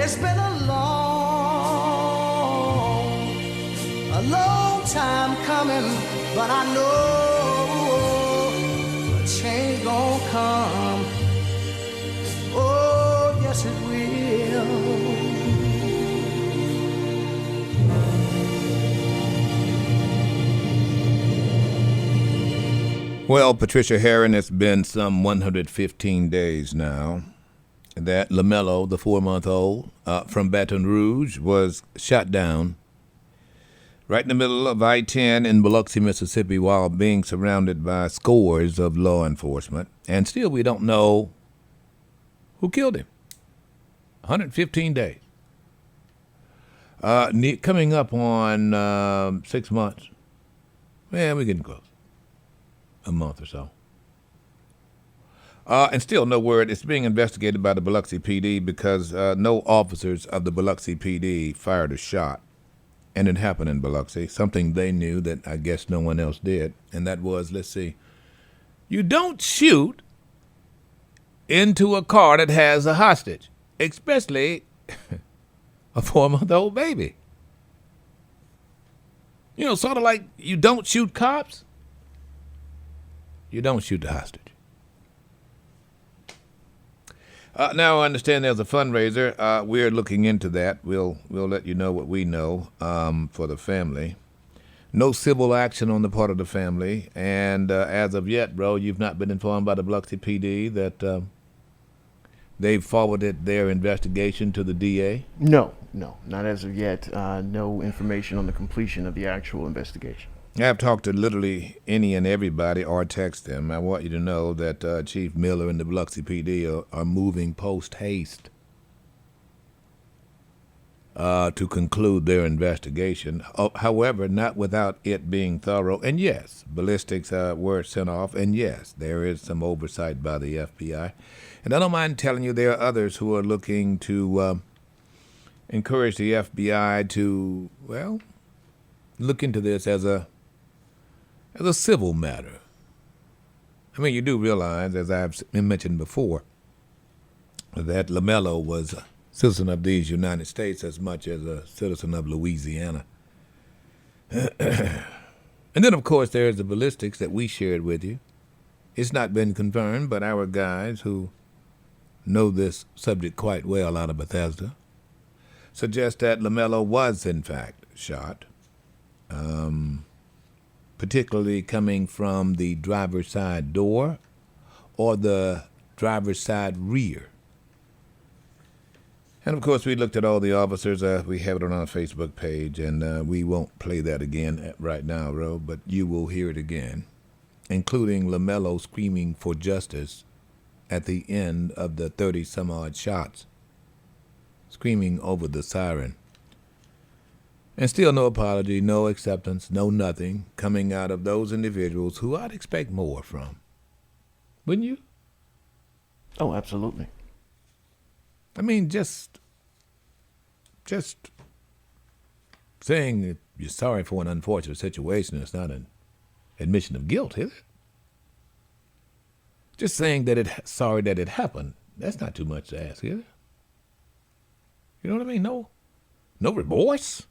It's been a long time coming, but I know a change gon' come. Oh, yes it will. Well, Patricia Heron, it's been some 115 days now that LaMelo, the 4-month-old from Baton Rouge, was shot down right in the middle of I-10 in Biloxi, Mississippi, while being surrounded by scores of law enforcement. And still we don't know who killed him. 115 days. Coming up on 6 months. Yeah, we're getting close. A month or so. And still no word. It's being investigated by the Biloxi PD because no officers of the Biloxi PD fired a shot. And it happened in Biloxi, something they knew that I guess no one else did. And that was, let's see, you don't shoot into a car that has a hostage, especially a 4-month-old baby. You know, sort of like you don't shoot cops, you don't shoot the hostage. Now I understand there's a fundraiser. We're looking into that. We'll let you know what we know for the family. No civil action on the part of the family, and as of yet, bro, you've not been informed by the Biloxi PD that they've forwarded their investigation to the DA? No, not as of yet. No information on the completion of the actual investigation. I've talked to literally any and everybody or text them. I want you to know that Chief Miller and the Biloxi PD are moving post-haste to conclude their investigation. However, not without it being thorough. And yes, ballistics were sent off. And yes, there is some oversight by the FBI. And I don't mind telling you there are others who are looking to encourage the FBI to, well, look into this as a civil matter. I mean, you do realize, as I've mentioned before, that LaMelo was a citizen of these United States as much as a citizen of Louisiana. And then, of course, there's the ballistics that we shared with you. It's not been confirmed, but our guys who know this subject quite well out of Bethesda suggest that LaMelo was, in fact, shot. Particularly coming from the driver's side door or the driver's side rear. And, of course, we looked at all the officers. We have it on our Facebook page, and we won't play that again right now, Ro, but you will hear it again, including LaMelo screaming for justice at the end of the 30-some-odd shots, screaming over the siren. And still no apology, no acceptance, no nothing coming out of those individuals who I'd expect more from. Wouldn't you? Oh, absolutely. I mean, just saying that you're sorry for an unfortunate situation is not an admission of guilt, is it? Just saying that sorry that it happened, that's not too much to ask, is it? You know what I mean? No remorse.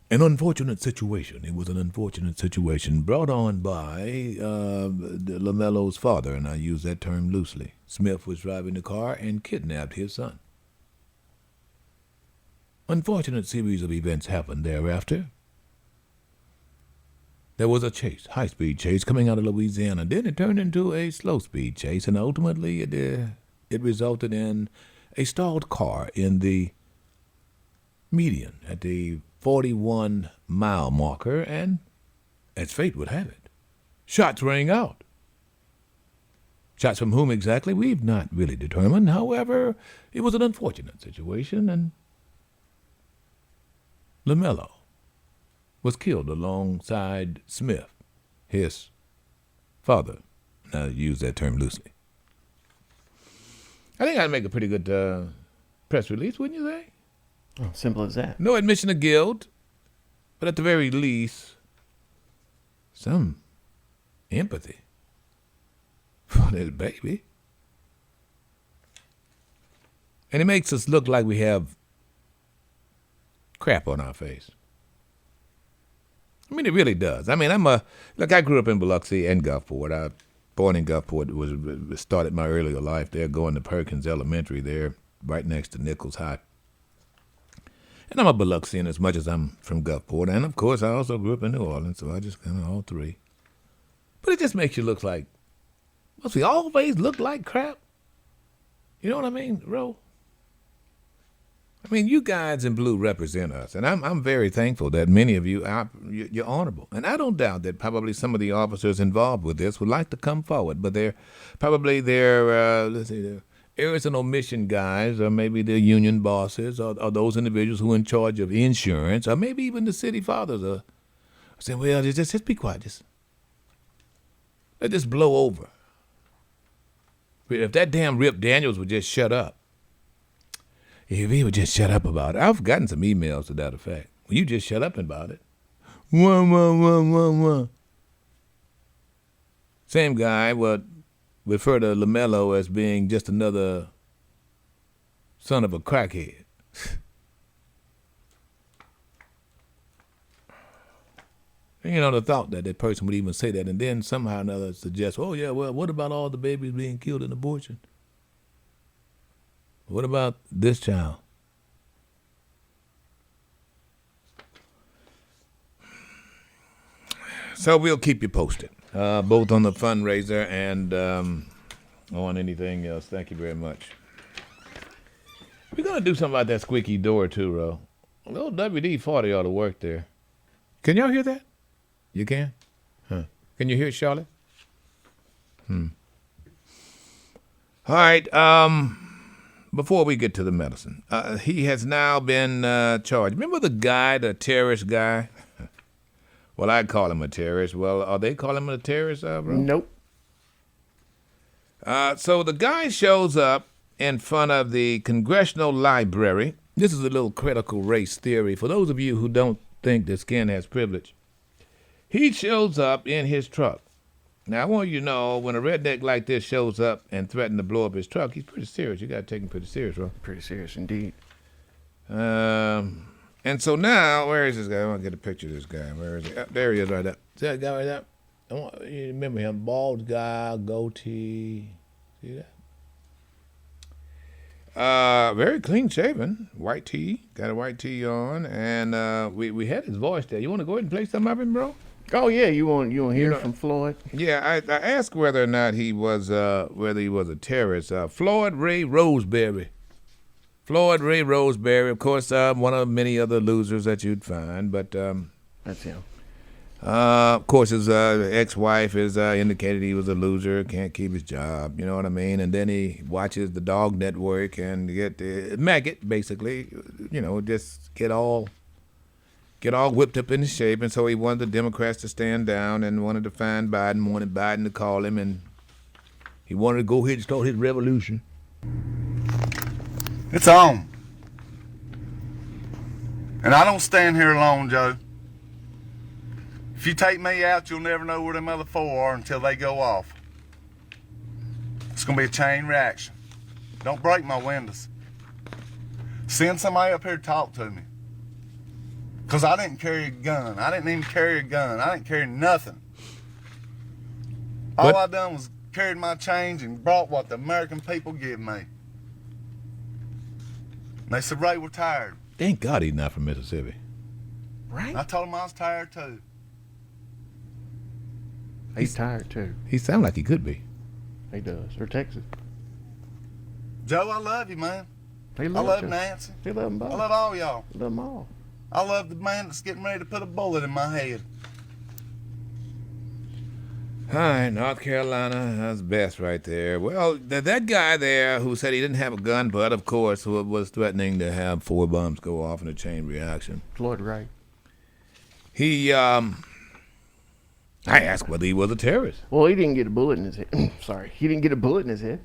An unfortunate situation. It was an unfortunate situation brought on by LaMelo's father, and I use that term loosely. Smith was driving the car and kidnapped his son. Unfortunate series of events happened thereafter. There was a chase, high-speed chase coming out of Louisiana. Then it turned into a slow-speed chase, and ultimately it resulted in a stalled car in the median at the 41-mile marker, and as fate would have it, shots rang out. Shots from whom exactly, we've not really determined. However, it was an unfortunate situation, and LaMelo was killed alongside Smith, his father. Now, I use that term loosely. I think I'd make a pretty good press release, wouldn't you say? Oh, simple as that. No admission of guilt, but at the very least, some empathy for this baby. And it makes us look like we have crap on our face. I mean, it really does. I mean, I grew up in Biloxi and Gulfport. I born in Gulfport, started my earlier life there, going to Perkins Elementary there, right next to Nichols High. And I'm a Biloxian as much as I'm from Gulfport. And, of course, I also grew up in New Orleans, so I just kind of all three. But it just makes you look like, must we always look like crap? You know what I mean, Ro? I mean, you guys in blue represent us, and I'm very thankful that many of you you're honorable. And I don't doubt that probably some of the officers involved with this would like to come forward, but they're errors and omission guys, or maybe the union bosses, or those individuals who are in charge of insurance, or maybe even the city fathers are saying, well, just be quiet. Let this blow over. If that damn Rip Daniels would just shut up. If he would just shut up about it. I've gotten some emails to that effect. Will you just shut up about it? Same guy would refer to LaMelo as being just another son of a crackhead. You know, the thought that person would even say that, and then somehow or another suggest, oh, yeah, well, what about all the babies being killed in abortion? What about this child? So we'll keep you posted, both on the fundraiser and on anything else. Thank you very much. We're going to do something about that squeaky door, too, Ro. A little WD-40 ought to work there. Can y'all hear that? You can? Huh. Can you hear it, Charlotte? All right. Before we get to the medicine, he has now been charged. Remember the guy, the terrorist guy? Well, I'd call him a terrorist. Well, are they calling him a terrorist, bro? Nope. So the guy shows up in front of the Congressional Library. This is a little critical race theory. For those of you who don't think that skin has privilege, he shows up in his truck. Now, I want you to know, when a redneck like this shows up and threatens to blow up his truck, he's pretty serious. You got to take him pretty serious, bro. Pretty serious indeed. And so now, where is this guy? I want to get a picture of this guy. Where is he? Oh, there he is right there. See that guy right there? You remember him, bald guy, goatee. See that? Very clean shaven, white tee, got a white tee on, and we had his voice there. You want to go ahead and play some of him, bro? Oh yeah, you want hear from Floyd? Yeah, I asked whether or not he was a terrorist. Floyd Ray Roseberry. Floyd Ray Roseberry, of course, one of many other losers that you'd find, but that's him. Of course, his ex-wife has indicated he was a loser, can't keep his job, you know what I mean? And then he watches the Dog Network and get the maggot, basically, you know, just get all whipped up into shape. And so he wanted the Democrats to stand down and wanted to find Biden, wanted Biden to call him, and he wanted to go ahead and start his revolution. It's on. And I don't stand here alone, Joe. If you take me out, you'll never know where them other four are until they go off. It's gonna be a chain reaction. Don't break my windows. Send somebody up here to talk to me. Cause I didn't carry a gun. I didn't even carry a gun. I didn't carry nothing. All I done was carried my change and brought what the American people give me. And they said, Ray, we're tired. Thank God he's not from Mississippi. Right? I told him I was tired too. He's tired too. He sounds like he could be. He does. Or Texas. Joe, I love you, man. I love Nancy. He love them both. I love all y'all. Love them all. I love the man that's getting ready to put a bullet in my head. All right, North Carolina, that's best right there. Well, that guy there who said he didn't have a gun, but of course who was threatening to have 4 bombs go off in a chain reaction. Floyd Wright. He, I asked whether he was a terrorist. Well, he didn't get a bullet in his head. Sorry, he didn't get a bullet in his head.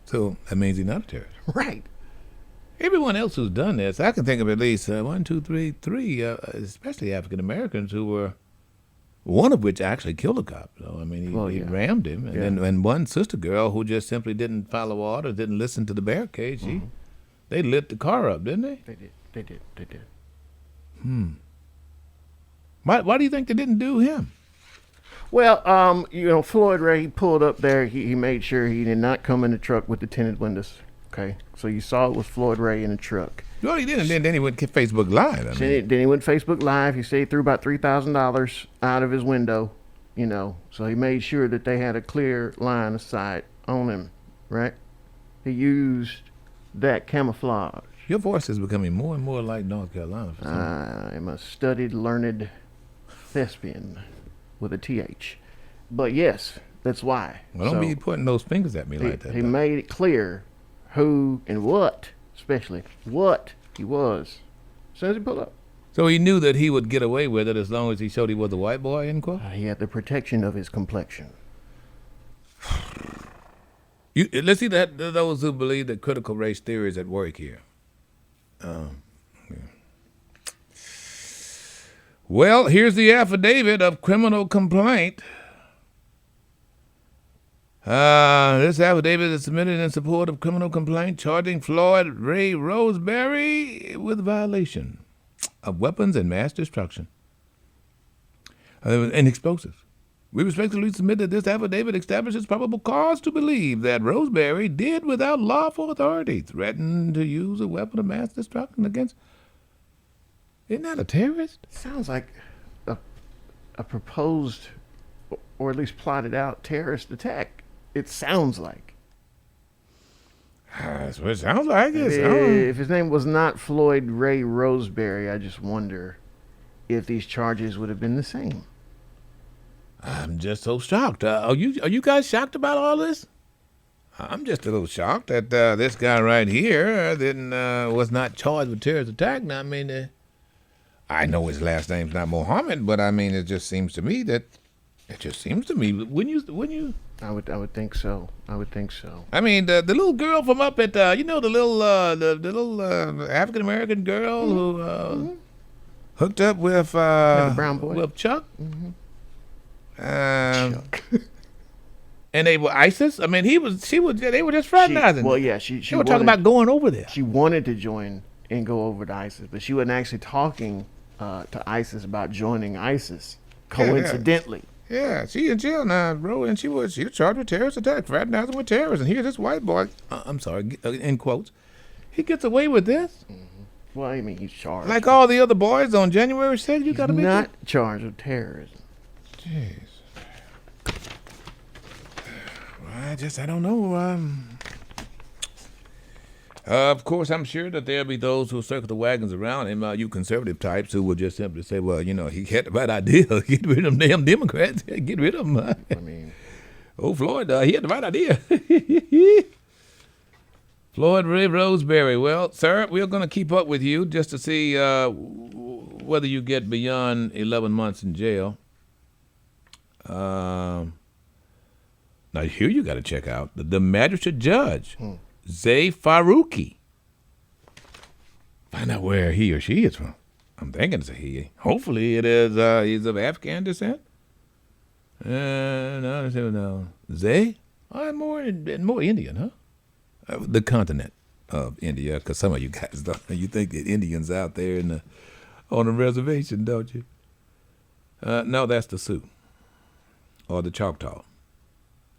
So that means he's not a terrorist. Right. Everyone else who's done this, I can think of at least 1, 2, 3, especially African Americans who were, one of which actually killed a cop. So I mean, he rammed him, and then one sister girl who just simply didn't follow orders, didn't listen to the barricade. They lit the car up, didn't they? They did. Why do you think they didn't do him? Well, Floyd Ray, he pulled up there. He made sure he did not come in the truck with the tinted windows. Okay, so you saw it was Floyd Ray in the truck. Well, he didn't. Then he went to Facebook Live. I mean. Then he went Facebook Live. He said he threw about $3,000 out of his window. So he made sure that they had a clear line of sight on him. Right? He used that camouflage. Your voice is becoming more and more like North Carolina. For some reason. I'm a studied, learned thespian with a TH. But yes, that's why. Well, don't be putting those fingers at me like that. He made it clear who and what, especially what he was, as soon as he pulled up. So he knew that he would get away with it as long as he showed he was a white boy, end quote? He had the protection of his complexion. Let's see that those who believe that critical race theory is at work here. Yeah. Well, here's the affidavit of criminal complaint. This affidavit is submitted in support of criminal complaint charging Floyd Ray Roseberry with violation of weapons and mass destruction and explosives. We respectfully submit that this affidavit establishes probable cause to believe that Roseberry did, without lawful authority, threaten to use a weapon of mass destruction against. Isn't that a terrorist? Sounds like a proposed, or at least plotted out, terrorist attack. It sounds like. That's what it sounds like. If his name was not Floyd Ray Roseberry, I just wonder if these charges would have been the same. I'm just so shocked. Are you guys shocked about all this? I'm just a little shocked that this guy right here was not charged with terrorist attack. Now, I mean, I know his last name's not Mohammed, but I mean, it just seems to me. Wouldn't you? I would think so. I mean, the little girl from up at the little African American girl who hooked up with the brown boy with Chuck. Mm-hmm. Chuck. And they were ISIS. I mean, they were just fraternizing. She they were talking about going over there. She wanted to join and go over to ISIS, but she wasn't actually talking to ISIS about joining ISIS. Coincidentally. Yeah, she in jail now, bro, and she was charged with terrorist attack, fraternizing with terrorists. And here's this white boy, I'm sorry, in quotes, he gets away with this. Mm-hmm. Well, I mean, he's charged. Like all the other boys on January 6th, you got to be not charged with terrorism. Jeez. I don't know. Of course, I'm sure that there'll be those who circle the wagons around him, you conservative types who will just simply say, well, he had the right idea. Get rid of them damn Democrats. Get rid of them. I mean. Floyd, he had the right idea. Floyd Ray Roseberry. Well, sir, we're going to keep up with you just to see whether you get beyond 11 months in jail. Now, here you got to check out the magistrate judge. Zay Faruqi. Find out where he or she is from. I'm thinking it's a he. Hopefully it is. He's of Afghan descent. No. Zay? More Indian, huh? The continent of India, because some of you guys don't. You think that Indians out there on the reservation, don't you? No, that's the Sioux or the Choctaw.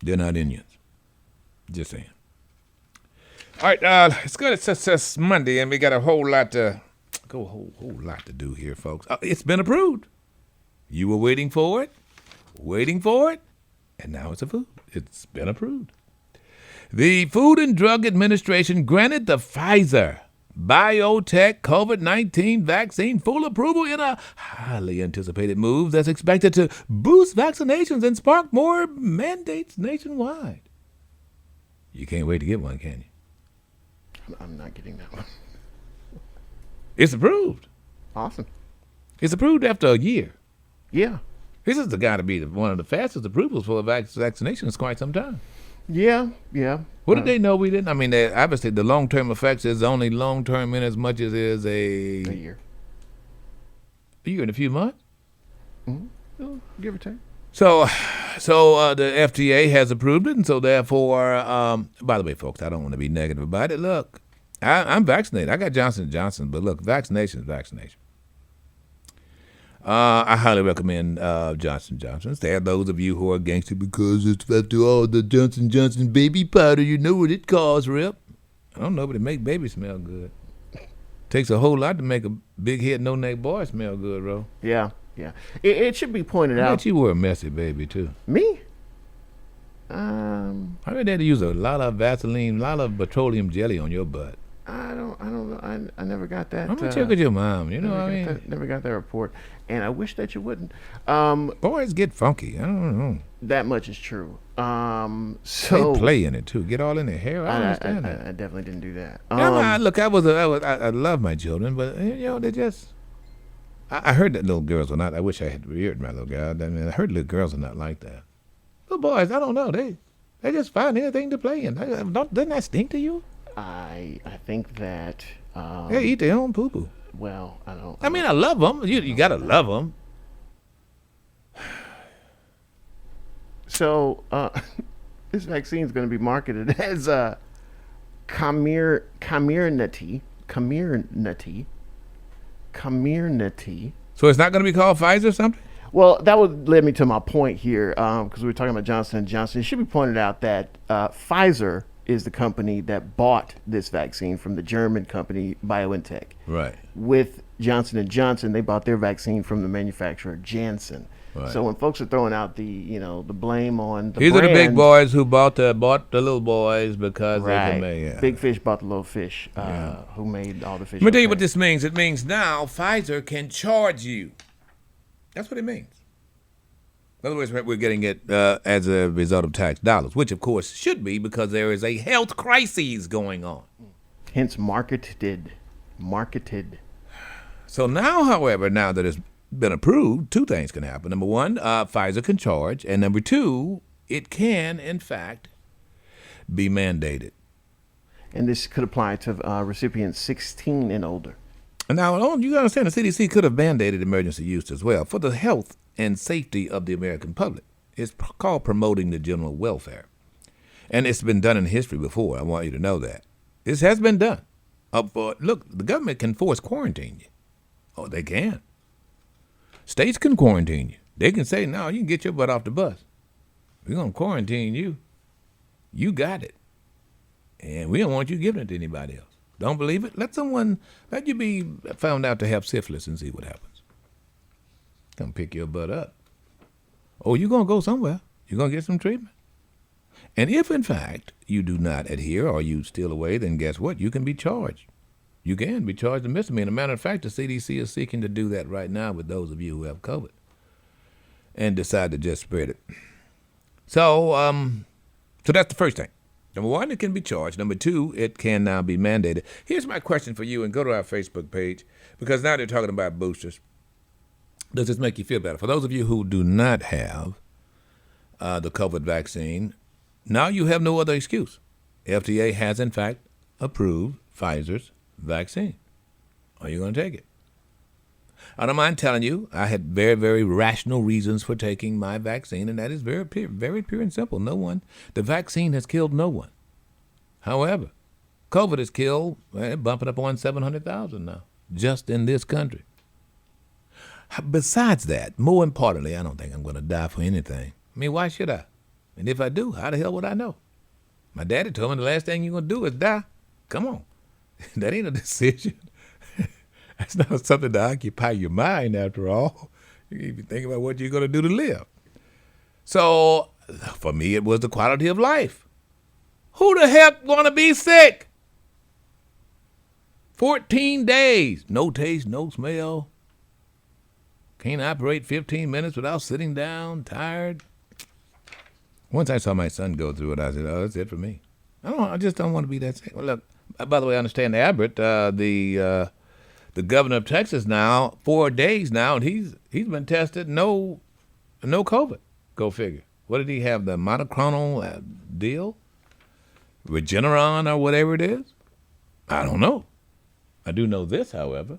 They're not Indians. Just saying. All right, it's good. It's Monday, and we got a whole lot to do here, folks. It's been approved. You were waiting for it, and now it's approved. It's been approved. The Food and Drug Administration granted the Pfizer BioNTech COVID-19 vaccine full approval in a highly anticipated move that's expected to boost vaccinations and spark more mandates nationwide. You can't wait to get one, can you? I'm not getting that one. It's approved. Awesome. It's approved after a year. Yeah. This is got to be one of the fastest approvals for a vaccination in quite some time. Yeah. What did they know we didn't? I mean, obviously the long-term effects is only long-term in as much as is a year. A year and a few months? Mm-hmm. Well, give or take. So the FDA has approved it, and so therefore, by the way, folks, I don't want to be negative about it. Look, I'm vaccinated. I got Johnson & Johnson, but look, vaccination is vaccination. I highly recommend Johnson & Johnson. There are those of you who are gangster because it's after all the Johnson & Johnson baby powder. You know what it costs, Rip. I don't know, but it make baby smell good. Takes a whole lot to make a big head, no-neck boy smell good, bro. Yeah. It should be pointed I out. bet you were a messy baby, too. Me? I bet they had to use a lot of Vaseline, a lot of petroleum jelly on your butt. I don't know. I never got that. I'm going to check with your mom, you know what I mean? Never got that report. And I wish that you wouldn't. Boys get funky. I don't know. That much is true. They So play in it, too. Get all in their hair. I understand that. I definitely didn't do that. Look, I love my children, but they just. I heard that little girls are not. I wish I had reared my little girl. I mean, I heard little girls are not like that. Little boys, I don't know. They just find anything to play in. Doesn't that stink to you? I think that. They eat their own poo poo. Well, I don't. I mean, I love them. You gotta love them. So this vaccine is going to be marketed as Comirnaty. So it's not gonna be called Pfizer or something? Well, that would lead me to my point here, because we were talking about Johnson & Johnson. It should be pointed out that Pfizer is the company that bought this vaccine from the German company BioNTech. Right. With Johnson & Johnson, they bought their vaccine from the manufacturer Janssen. Right. So when folks are throwing out the blame on the These are the big brand, boys who bought the little boys because right? they can make. Big fish bought the little fish. Who made all the fish? Let me tell you okay. what this means. It means now Pfizer can charge you. That's what it means. In other words, we're getting it as a result of tax dollars, which of course should be because there is a health crisis going on. Hence marketed. So now, however, now that it's been approved, two things can happen. Number one, Pfizer can charge, and number two, it can, in fact, be mandated. And this could apply to recipients 16 and older. And now, you got to understand, the CDC could have mandated emergency use as well for the health and safety of the American public. It's called promoting the general welfare. And it's been done in history before. I want you to know that. This has been done. Look, the government can force quarantine you. Oh, they can. States can quarantine you. They can say, no, you can get your butt off the bus. We're going to quarantine you. You got it. And we don't want you giving it to anybody else. Don't believe it? Let you be found out to have syphilis and see what happens. Come pick your butt up. Oh, you're going to go somewhere. You're going to get some treatment. And if, in fact, you do not adhere or you steal away, then guess what? You can be charged. You can be charged a misdemeanor. Matter of fact, the CDC is seeking to do that right now with those of you who have COVID and decide to just spread it. So that's the first thing. Number one, it can be charged. Number two, it can now be mandated. Here's my question for you, and go to our Facebook page, because now they're talking about boosters. Does this make you feel better? For those of you who do not have the COVID vaccine, now you have no other excuse. FDA has, in fact, approved Pfizer's vaccine. Are you going to take it? I don't mind telling you, I had very, very rational reasons for taking my vaccine, and that is very pure and simple. The vaccine has killed no one. However, COVID has killed, bumping up on 700,000 now, just in this country. Besides that, more importantly, I don't think I'm going to die for anything. I mean, why should I? And if I do, how the hell would I know? My daddy told me the last thing you're going to do is die. Come on. That ain't a decision. That's not something to occupy your mind, after all. You be thinking about what you're going to do to live. So, for me, it was the quality of life. Who the heck want to be sick? 14 days. No taste, no smell. Can't operate 15 minutes without sitting down, tired. Once I saw my son go through it, I said, oh, that's it for me. I just don't want to be that sick. Well, look, by the way, I understand Abbott, the governor of Texas now, 4 days now, and he's been tested, no COVID. Go figure. What did he have, the monoclonal deal? Regeneron or whatever it is? I don't know. I do know this, however.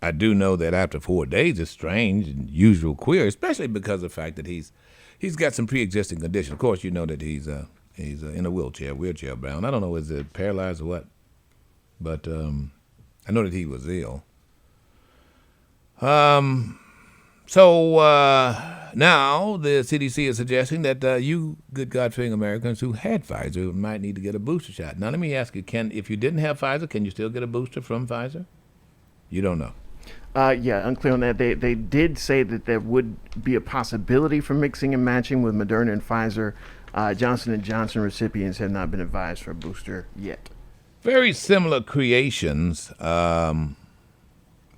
I do know that after 4 days, it's strange and usual queer, especially because of the fact that he's got some pre-existing condition. Of course, you know that he's in a wheelchair bound. I don't know, is it paralyzed or what? but I know that he was ill. So now the CDC is suggesting that you good God-fearing Americans who had Pfizer might need to get a booster shot. Now let me ask you, if you didn't have Pfizer, can you still get a booster from Pfizer? You don't know. Yeah, unclear on that. They did say that there would be a possibility for mixing and matching with Moderna and Pfizer. Johnson & Johnson recipients have not been advised for a booster yet. Very similar creations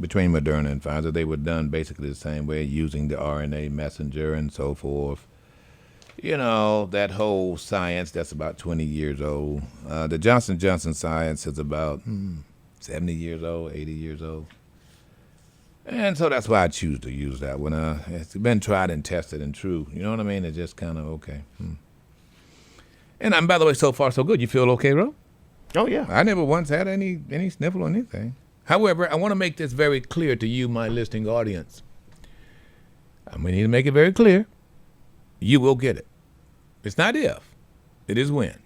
between Moderna and Pfizer. They were done basically the same way, using the RNA messenger and so forth. You know, that whole science, that's about 20 years old. The Johnson & Johnson science is about 70 years old, 80 years old. And so that's why I choose to use that one. It's been tried and tested and true. You know what I mean? It's just kind of okay. And by the way, so far so good. You feel okay, Ro? Oh, yeah. I never once had any sniffle or anything. However, I want to make this very clear to you, my listening audience. We need to make it very clear. You will get it. It's not if. It is when.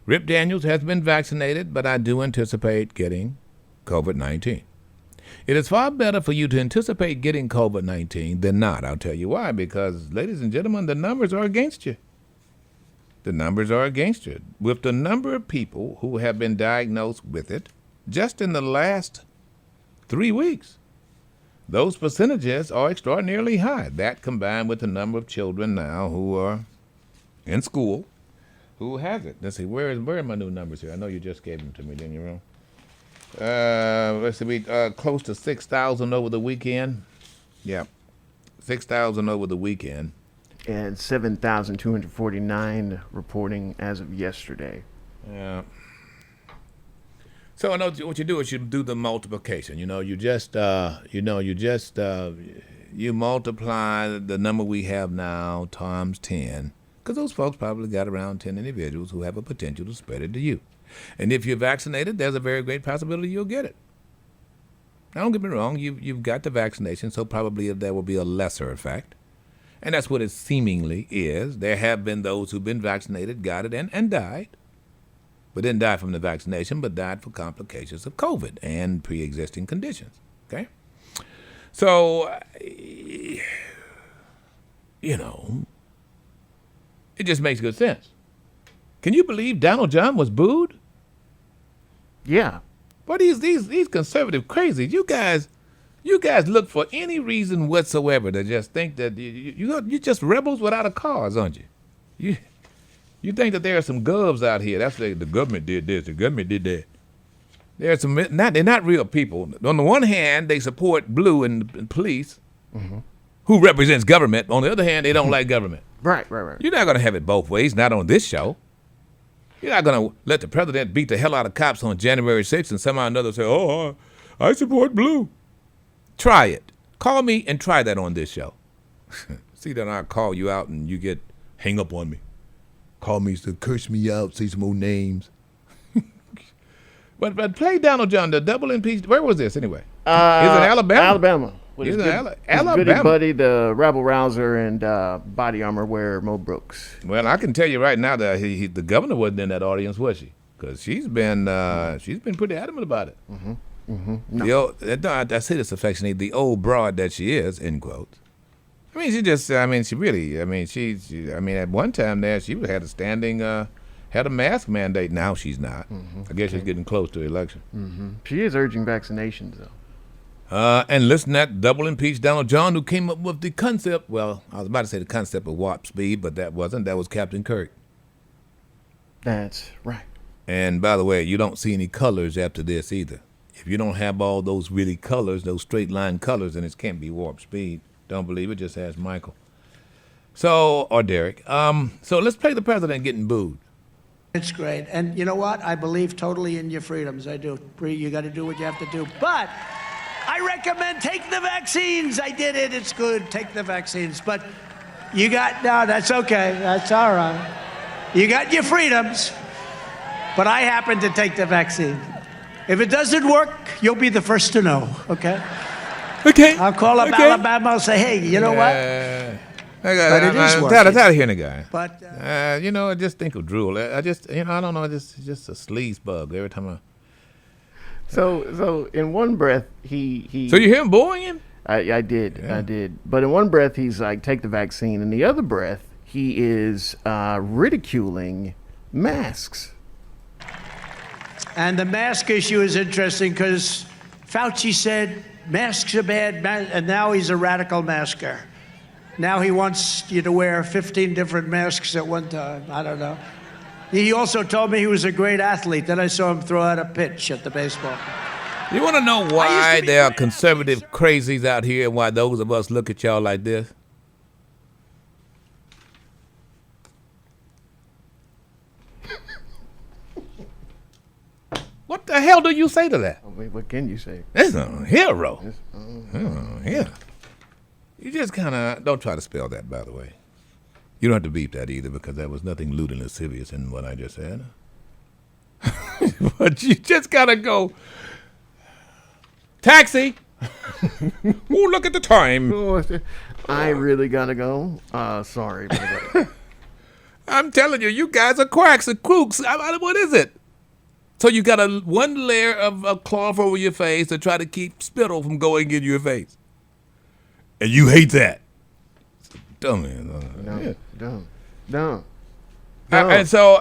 Rip Daniels has been vaccinated, but I do anticipate getting COVID-19. It is far better for you to anticipate getting COVID-19 than not. I'll tell you why. Because, ladies and gentlemen, the numbers are against you. The numbers are against you. With the number of people who have been diagnosed with it just in the last 3 weeks, those percentages are extraordinarily high. That combined with the number of children now who are in school who has it. Let's see, where are my new numbers here? I know you just gave them to me, didn't you, Ron? Let's see, close to 6,000 over the weekend. Yeah, 6,000 over the weekend. And 7,249 reporting as of yesterday. Yeah. So I know what you do is you do the multiplication. You multiply the number we have now times 10, because those folks probably got around 10 individuals who have a potential to spread it to you. And if you're vaccinated, there's a very great possibility you'll get it. Now, don't get me wrong, you've got the vaccination, so probably there will be a lesser effect. And that's what it seemingly is. There have been those who've been vaccinated, got it, and died. But didn't die from the vaccination, but died for complications of COVID and pre-existing conditions. Okay? So, it just makes good sense. Can you believe Donald John was booed? Yeah. But these conservative crazies, you guys look for any reason whatsoever to just think that you're just rebels without a cause, aren't you? You think that there are some govs out here. That's the government did this, the government did that. They're not real people. On the one hand, they support Blue and police, who represents government. On the other hand, they don't like government. Right. You're not going to have it both ways, not on this show. You're not going to let the president beat the hell out of cops on January 6th and somehow or another say, oh, I support Blue. Try it. Call me and try that on this show. See that I call you out and you hang up on me. Call me, so curse me out, say some more names. But play Donald John, the double impeached. Where was this anyway? Is it Alabama? Alabama. Is it Alabama. Alabama? Goody Buddy, the rabble rouser, and body armor wearer Mo Brooks. Well, I can tell you right now that the governor wasn't in that audience, was she? Because she's been pretty adamant about it. No. I say this affectionately, the old broad that she is, end quotes. I mean, at one time there, she had a standing, had a mask mandate. Now she's not. I guess she's getting close to the election. She is urging vaccinations, though. And listen to that double impeached Donald John, who came up with the concept. Well, I was about to say the concept of warp speed, but that wasn't. That was Captain Kirk. That's right. And by the way, you don't see any colors after this either. If you don't have all those really colors, those straight line colors, then it can't be warp speed. Don't believe it? Just ask Michael. Or Derek. So let's play the president getting booed. It's great. And you know what? I believe totally in your freedoms. I do. Bree, you got to do what you have to do. But I recommend take the vaccines. I did it. It's good. Take the vaccines. But no, that's okay. That's all right. You got your freedoms. But I happen to take the vaccine. If it doesn't work, you'll be the first to know, okay? Okay. I'll call up Alabama. I'll say, hey, you know what? But it is working. Out of here, the guy. But I just think of drool. I don't know. It's just a sleaze bug every time So in one breath, he. So you hear him booing him? I did. But in one breath, he's like, take the vaccine. In the other breath, he is ridiculing masks. And the mask issue is interesting because Fauci said masks are bad, and now he's a radical masker. Now he wants you to wear 15 different masks at one time. I don't know. He also told me he was a great athlete. Then I saw him throw out a pitch at the baseball. You want to know why there are conservative crazies out here and why those of us look at y'all like this? What the hell do you say to that? I mean, what can you say? That's a hero. Yeah. You just kind of don't try to spell that, by the way. You don't have to beep that either because there was nothing lewd and lascivious in what I just said. But you just gotta go. Taxi. Oh, look at the time. I really gotta go. Sorry. But I'm telling you, you guys are quacks and kooks. What is it? So you got one layer of cloth over your face to try to keep spittle from going in your face. And you hate that. Dummy. Dumb. And so,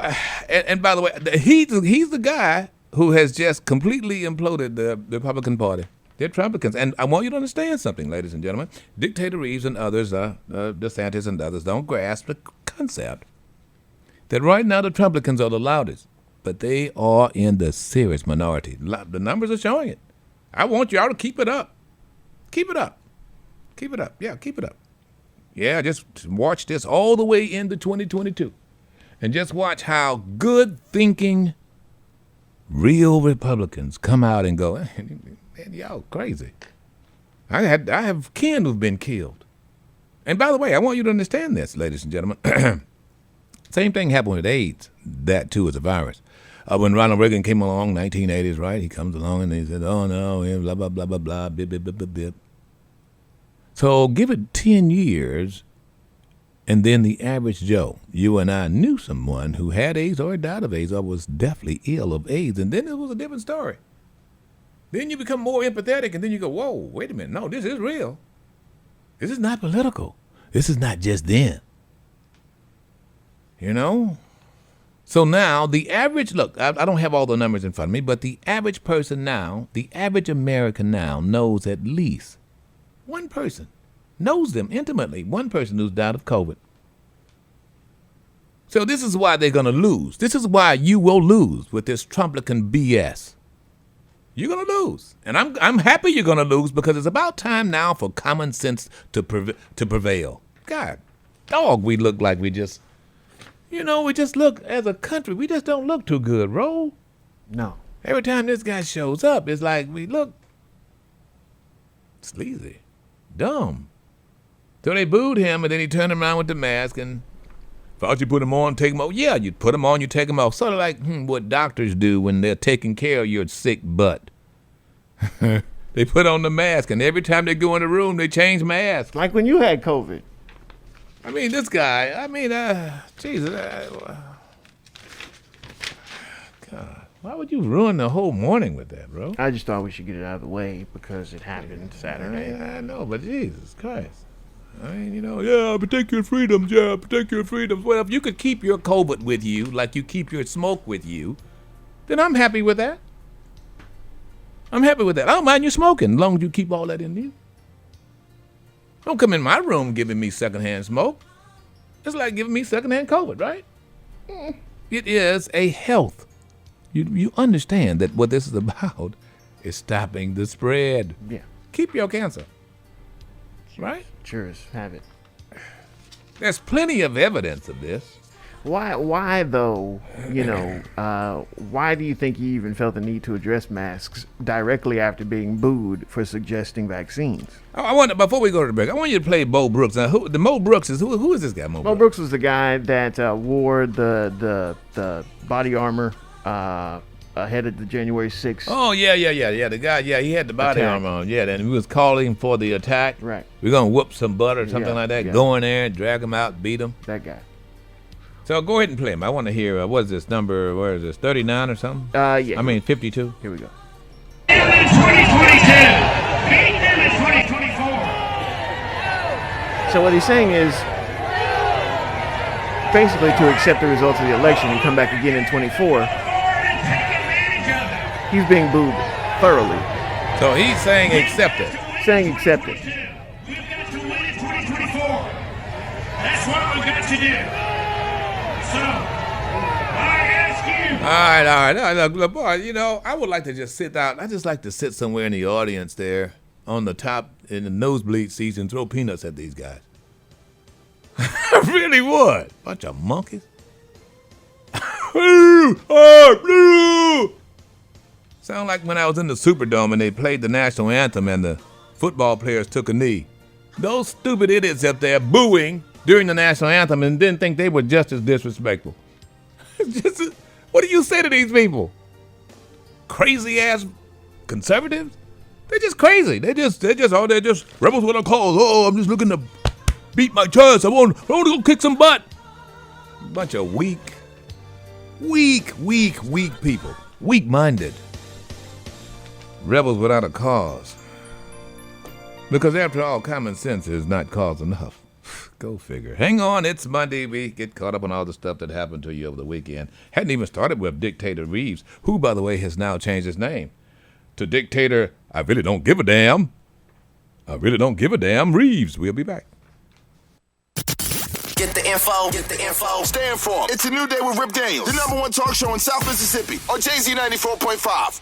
and by the way, he's the guy who has just completely imploded the Republican Party. They're Trumpicans. And I want you to understand something, ladies and gentlemen. Dictator Reeves and others, DeSantis and others, don't grasp the concept that right now the Trumpicans are the loudest, but they are in the serious minority. The numbers are showing it. I want y'all to keep it up. Keep it up. Keep it up. Yeah, keep it up. Yeah, just watch this all the way into 2022. And just watch how good-thinking, real Republicans come out and go, man, y'all crazy. I have kin who've been killed. And by the way, I want you to understand this, ladies and gentlemen. Same thing happened with AIDS. That, too, is a virus. When Ronald Reagan came along, 1980s, right? He comes along and he said, oh, no, blah, blah, blah, blah, blah, bip, bip, bip, bip, bip. So give it 10 years, and then the average Joe, you and I knew someone who had AIDS or died of AIDS or was deathly ill of AIDS, and then it was a different story. Then you become more empathetic, and then you go, whoa, wait a minute. No, this is real. This is not political. This is not just then. You know? So now, the average, look, I don't have all the numbers in front of me, but the average person now, the average American now knows at least one person, knows them intimately, one person who's died of COVID. So this is why they're going to lose. This is why you will lose with this Trumplican BS. You're going to lose. And I'm happy you're going to lose because it's about time now for common sense to prevail. God, dog, we look like we just, we just look, as a country, we just don't look too good, Ro. No. Every time this guy shows up, it's like we look sleazy, dumb. So they booed him, and then he turned around with the mask, and Fauci put him on, take him off. Yeah, you put him on, you take him off. Sort of like what doctors do when they're taking care of your sick butt. They put on the mask, and every time they go in the room, they change masks. Like when you had COVID. I mean, this guy, Jesus. God, why would you ruin the whole morning with that, bro? I just thought we should get it out of the way because it happened Saturday. I know, but Jesus Christ. Yeah, protect your freedoms. Yeah, protect your freedoms. Well, if you could keep your COVID with you like you keep your smoke with you, then I'm happy with that. I'm happy with that. I don't mind you smoking as long as you keep all that in you. Don't come in my room giving me secondhand smoke. It's like giving me secondhand COVID, right? It is a health. You understand that what this is about is stopping the spread. Yeah. Keep your cancer. Right? Sure, have it. There's plenty of evidence of this. Why though, why do you think he even felt the need to address masks directly after being booed for suggesting vaccines? Before we go to the break, I want you to play Bo Brooks. Now, Mo Brooks is, who is this guy, Mo Brooks? Mo Brooks was the guy that wore the body armor ahead of the January 6th. Oh, yeah. The guy, he had the body armor on. Yeah, and he was calling for the attack. Right. We're going to whoop some butt or something like that. Yeah. Go in there and drag him out, beat him. That guy. So go ahead and play him. I want to hear, what is this number, where is this, 39 or something? Yeah. 52? Here we go. in 2022. Beat them in 2024. So what he's saying is basically to accept the results of the election and come back again in 24. He's being booed thoroughly. So he's saying accept it. Saying accept it. We've got to win in 2024. That's what we've got to do. So, I ask you. All right. Look, boy, you know, I would like to just sit down. I just like to sit somewhere in the audience there on the top in the nosebleed seats and throw peanuts at these guys. I really would. Bunch of monkeys. Sound like when I was in the Superdome and they played the national anthem and the football players took a knee. Those stupid idiots up there booing during the national anthem and didn't think they were just as disrespectful. What do you say to these people? Crazy ass conservatives? They're just crazy. They're just rebels with a cause. Oh, I'm just looking to beat my chest. I want to go kick some butt. Bunch of weak people. Weak-minded. Rebels without a cause. Because after all, common sense is not cause enough. Go figure. Hang on, it's Monday. We get caught up on all the stuff that happened to you over the weekend. Hadn't even started with Dictator Reeves, who, by the way, has now changed his name to Dictator I really don't give a damn Reeves. We'll be back. Get the info. Stay informed. It's a new day with Rip Daniels, the #1 talk show in South Mississippi on JZ 94.5.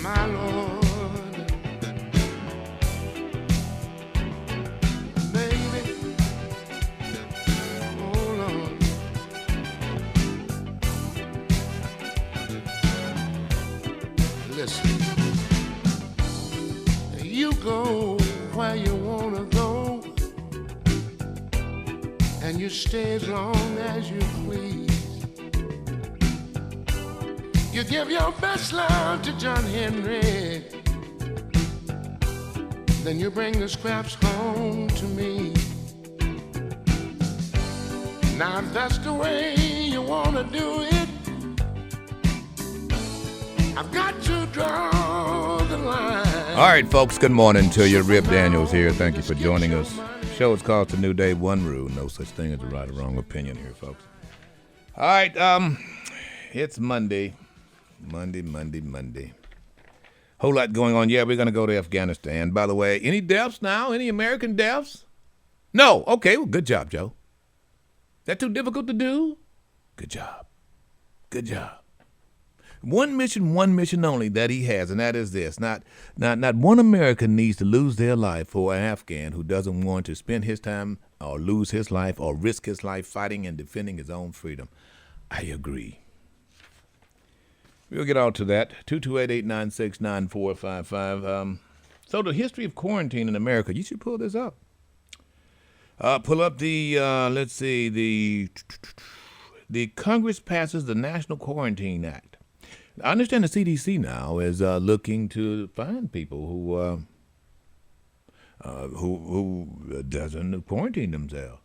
My Lord, baby, oh Lord, listen, you go where you wanna go, and you stay as long as you please. You give your best love to John Henry, then you bring the scraps home to me. Now if that's the way you wanna do it, I've got to draw the line. All right, folks, good morning to you. Rip Daniels here. Thank you for joining us. Show is called The New Day, One Rule. No such thing as a right or wrong opinion here, folks. All right, it's Monday. Monday. Whole lot going on. Yeah, we're going to go to Afghanistan. By the way, any deaths now? Any American deaths? No. Okay, well, good job, Joe. That too difficult to do? Good job. One mission only that he has, and that is this. Not one American needs to lose their life for an Afghan who doesn't want to spend his time or lose his life or risk his life fighting and defending his own freedom. I agree. We'll get on to that. 228-896-9455. So the history of quarantine in America, you should pull this up. Pull up the, the Congress passes the National Quarantine Act. I understand the CDC now is looking to find people who doesn't quarantine themselves.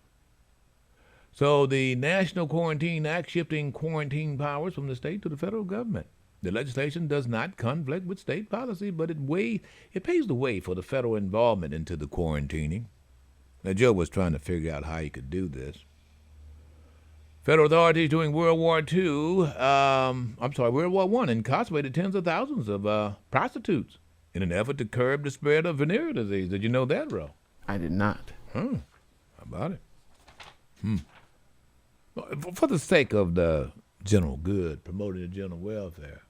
So the National Quarantine Act shifting quarantine powers from the state to the federal government. The legislation does not conflict with state policy, but it paves the way for the federal involvement into the quarantining. Now, Joe was trying to figure out how he could do this. Federal authorities during World War I incarcerated tens of thousands of prostitutes in an effort to curb the spread of venereal disease. Did you know that, Ro? I did not. How about it? For the sake of the general good, promoting the general welfare,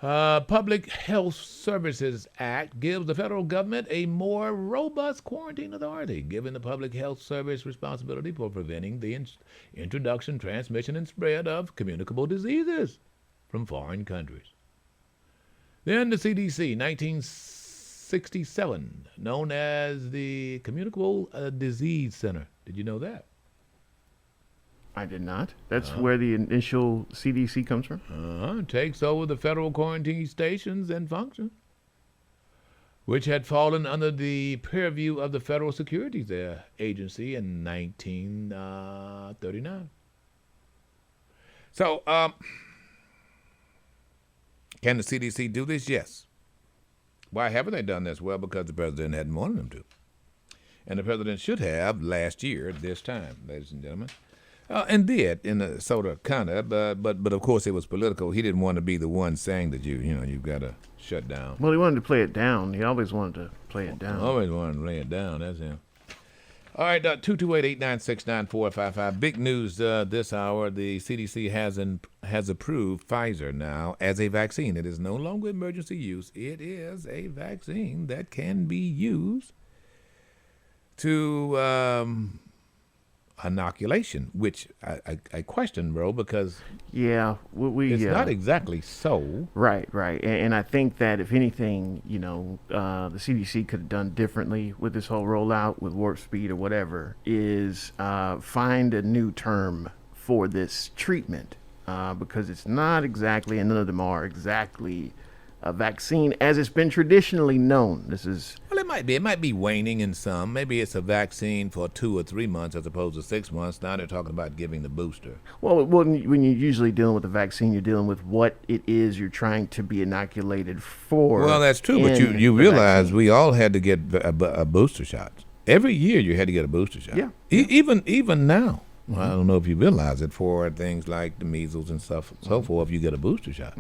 Public Health Services Act gives the federal government a more robust quarantine authority, giving the Public Health Service responsibility for preventing the introduction, transmission, and spread of communicable diseases from foreign countries. Then the CDC, 1967, known as the Communicable Disease Center. Did you know that? I did not. That's where the initial CDC comes from? Takes over the federal quarantine stations and functions, which had fallen under the purview of the Federal Securities Agency in 1939. So, can the CDC do this? Yes. Why haven't they done this? Well, because the president hadn't wanted them to. And the president should have last year at this time, ladies and gentlemen. And did in a sort of kind of, but of course it was political. He didn't want to be the one saying that you've got to shut down. Well, he wanted to play it down. He always wanted to play it down. Always wanted to lay it down. That's him. All right, 228-896-9455. Big news this hour. The CDC has approved Pfizer now as a vaccine. It is no longer emergency use. It is a vaccine that can be used to inoculation, which I question, bro, because yeah, it's not exactly so. Right. And I think that if anything, the CDC could have done differently with this whole rollout with warp speed or whatever, is find a new term for this treatment because it's not exactly, and none of them are exactly a vaccine as it's been traditionally known. Well, it might be waning in some. Maybe it's a vaccine for 2 or 3 months as opposed to 6 months. Now they're talking about giving the booster. Well, when you're usually dealing with a vaccine, you're dealing with what it is you're trying to be inoculated for. Well, that's true, but you realize vaccine. we all had to get a booster shot. Every year you had to get a booster shot. Yeah. Even now. Well, I don't know if you realize it, for things like the measles and stuff, so forth, you get a booster shot.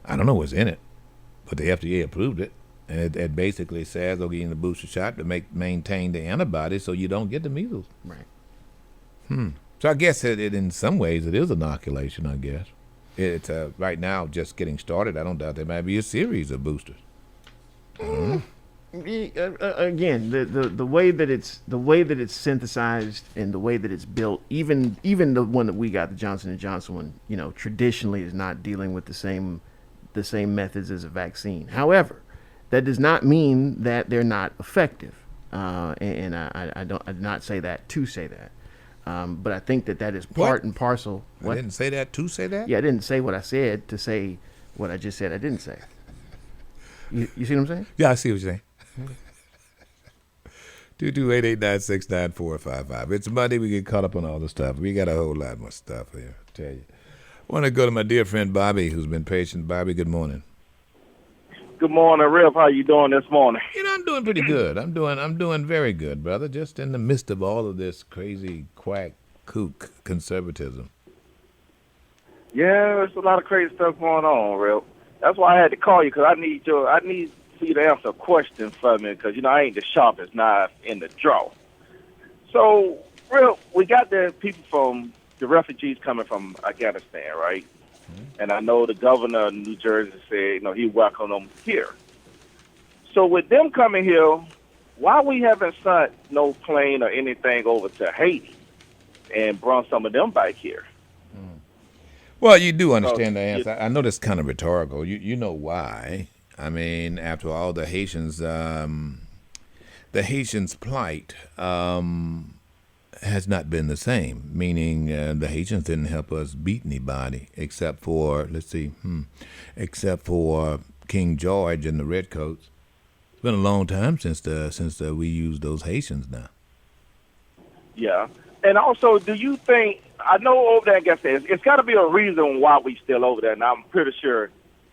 I don't know what's in it, but the FDA approved it, and it basically says they'll give you the booster shot to maintain the antibodies so you don't get the measles. Right. So I guess it in some ways it is inoculation. I guess it's right now just getting started. I don't doubt there might be a series of boosters. Again, the way that it's synthesized and the way that it's built, even the one that we got, the Johnson & Johnson one, traditionally is not dealing with the same methods as a vaccine. However, that does not mean that they're not effective, and I did not say that to say that, but I think that is part and parcel. I didn't say that to say that. Yeah, I didn't say what I said to say what I just said I didn't say. You see what I'm saying? Yeah, I see what you're saying. 228-896-9455. It's Monday. We get caught up on all the stuff. We got a whole lot more stuff here, I tell you. I want to go to my dear friend Bobby, who's been patient. Bobby, good morning. Good morning, Rip. How you doing this morning? I'm doing pretty good. I'm doing very good, brother. Just in the midst of all of this crazy quack kook conservatism. Yeah, there's a lot of crazy stuff going on, Rip. That's why I had to call you, because I need for you to answer a question for me, because I ain't the sharpest knife in the drawer. So, Rip, we got the people from the refugees coming from Afghanistan, right? And I know the governor of New Jersey said, he welcomed them here. So with them coming here, why we haven't sent no plane or anything over to Haiti and brought some of them back here? Well, you do understand the answer. I know that's kind of rhetorical. You know why. I mean, after all, the Haitians' plight has not been the same, meaning the Haitians didn't help us beat anybody except for, except for King George and the Redcoats. It's been a long time since we used those Haitians now. Yeah. And also, do you think, I know over there, I guess it's got to be a reason why we still over there, and I'm pretty sure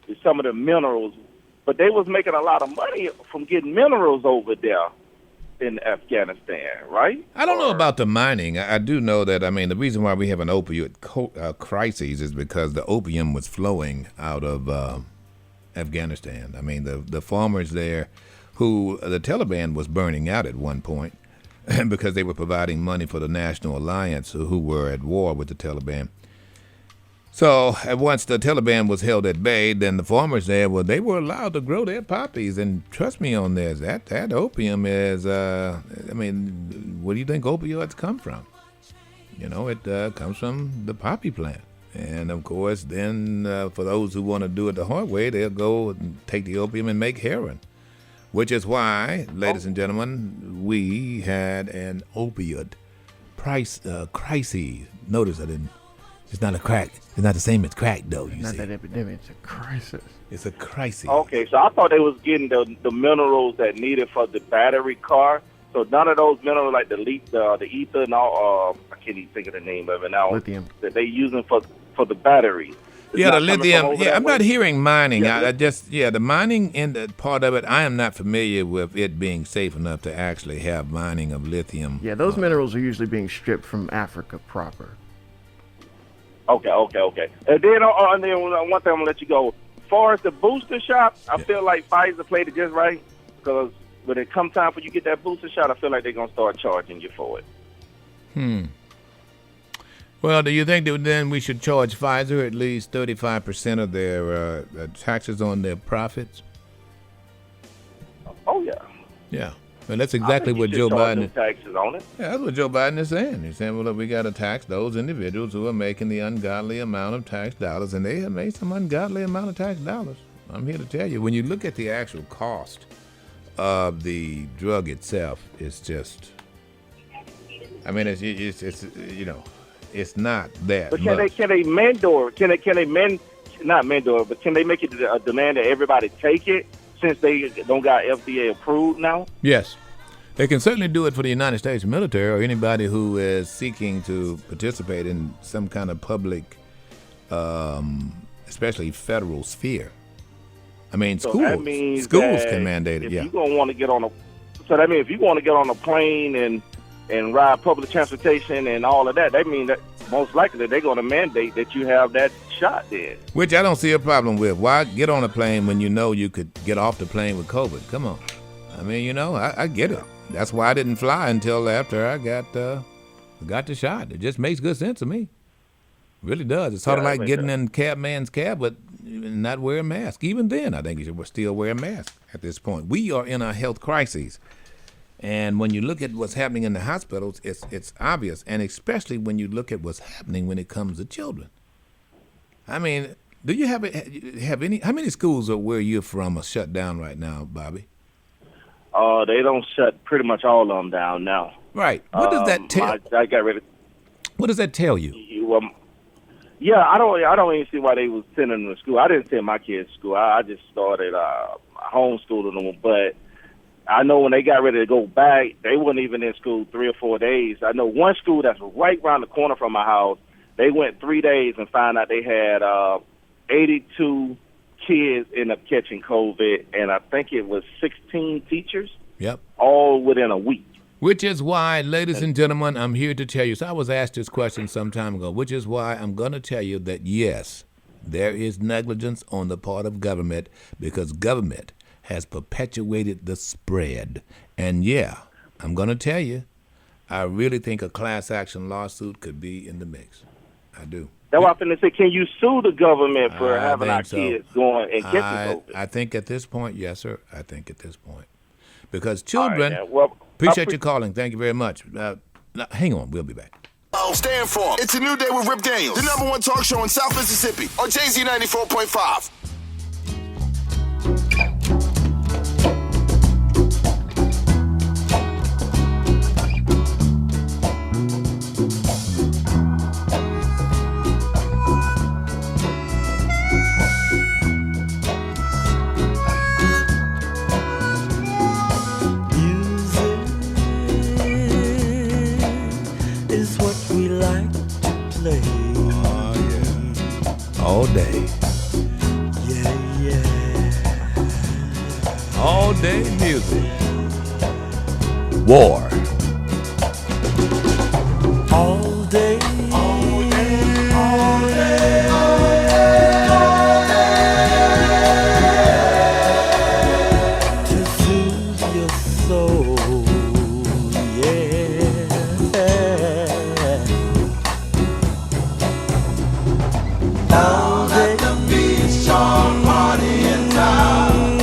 it's some of the minerals, but they was making a lot of money from getting minerals over there in Afghanistan, right? I don't know about the mining. I do know that, the reason why we have an opioid crisis is because the opium was flowing out of Afghanistan. The farmers there who the Taliban was burning out at one point because they were providing money for the National Alliance who were at war with the Taliban. So once the Taliban was held at bay, then the farmers there, they were allowed to grow their poppies. And trust me on this, that opium is, where do you think opioids come from? It comes from the poppy plant. And, of course, then for those who want to do it the hard way, they'll go and take the opium and make heroin, which is why, ladies and gentlemen, we had an opioid crisis. Notice I didn't. It's not a crack. It's not the same as crack, though. You not see. That epidemic. It's a crisis. It's a crisis. Okay, so I thought they was getting the minerals that needed for the battery car. So none of those minerals like the ether and all. I can't even think of the name of it now. Lithium. That they using for for the battery. It's Yeah, the not coming from lithium. over Yeah, that I'm not way? hearing mining. Yeah, I just, the mining in the part of it, I am not familiar with it being safe enough to actually have mining of lithium. Yeah, those minerals are usually being stripped from Africa proper. Okay. And then one thing I'm gonna let you go. As far as the booster shot, I feel like Pfizer played it just right because when it comes time for you to get that booster shot, I feel like they're gonna start charging you for it. Well, do you think that then we should charge Pfizer at least 35% of their taxes on their profits? Oh yeah. Yeah. Well, that's I exactly think what you Joe should charge Biden. them taxes on it. Yeah, that's what Joe Biden is saying. He's saying, well, look, we got to tax those individuals who are making the ungodly amount of tax dollars, and they have made some ungodly amount of tax dollars. I'm here to tell you, when you look at the actual cost of the drug itself, it's just, I mean, it's you know, it's not that But much. can they mandor? Can they not mandor? But can they make it a demand that everybody take it since they don't got FDA approved now? Yes. They can certainly do it for the United States military or anybody who is seeking to participate in some kind of public, especially federal sphere. I mean, So that means schools that can mandate it, if yeah. you gonna want to get on a, so that means if you want to get on a plane and ride public transportation and all of that, that means that most likely they're going to mandate that you have that shot then. Which I don't see a problem with. Why get on a plane when you know you could get off the plane with COVID? Come on. I mean, you know, I get it. That's why I didn't fly until after I got the shot. It just makes good sense to me. Really does. It's sort of Yeah, like getting in cabman's cab but not wear a mask. Even then, I think you should still wear a mask at this point. We are in a health crisis. And when you look at what's happening in the hospitals, it's obvious. And especially when you look at what's happening when it comes to children. I mean, do you have any, how many schools are where you're from are shut down right now, Bobby? They don't shut pretty much all of them down now. Right. What does that tell? I got rid of. What does that tell you? Yeah, I don't even see why they was sending them to school. I didn't send my kids to school. I just started homeschooling them. But I know when they got ready to go back, they weren't even in school 3 or 4 days. I know one school that's right around the corner from my house. They went 3 days and found out they had 82 kids end up catching COVID, and I think it was 16 teachers. Yep. All within a week. Which is why, ladies and gentlemen, I'm here to tell you. So I was asked this question some time ago, which is why I'm going to tell you that, yes, there is negligence on the part of government because government has perpetuated the spread. And, yeah, I'm going to tell you, I really think a class action lawsuit could be in the mix. I do. That's why I'm finna say, can you sue the government for I having think our so. kids going and catching COVID? I think at this point, yes, sir. I think at this point. Because children, All right, well, appreciate you calling. Thank you very much. Now, hang on. We'll be back. Stand for. It's a new day with Rip Daniels, the #1 talk show in South Mississippi on JZ 94.5. Is what we like to play. Oh, yeah. All day. Yeah, yeah. All day music. War. All day. All day. All day. To soothe your soul. All at the beach or party in town,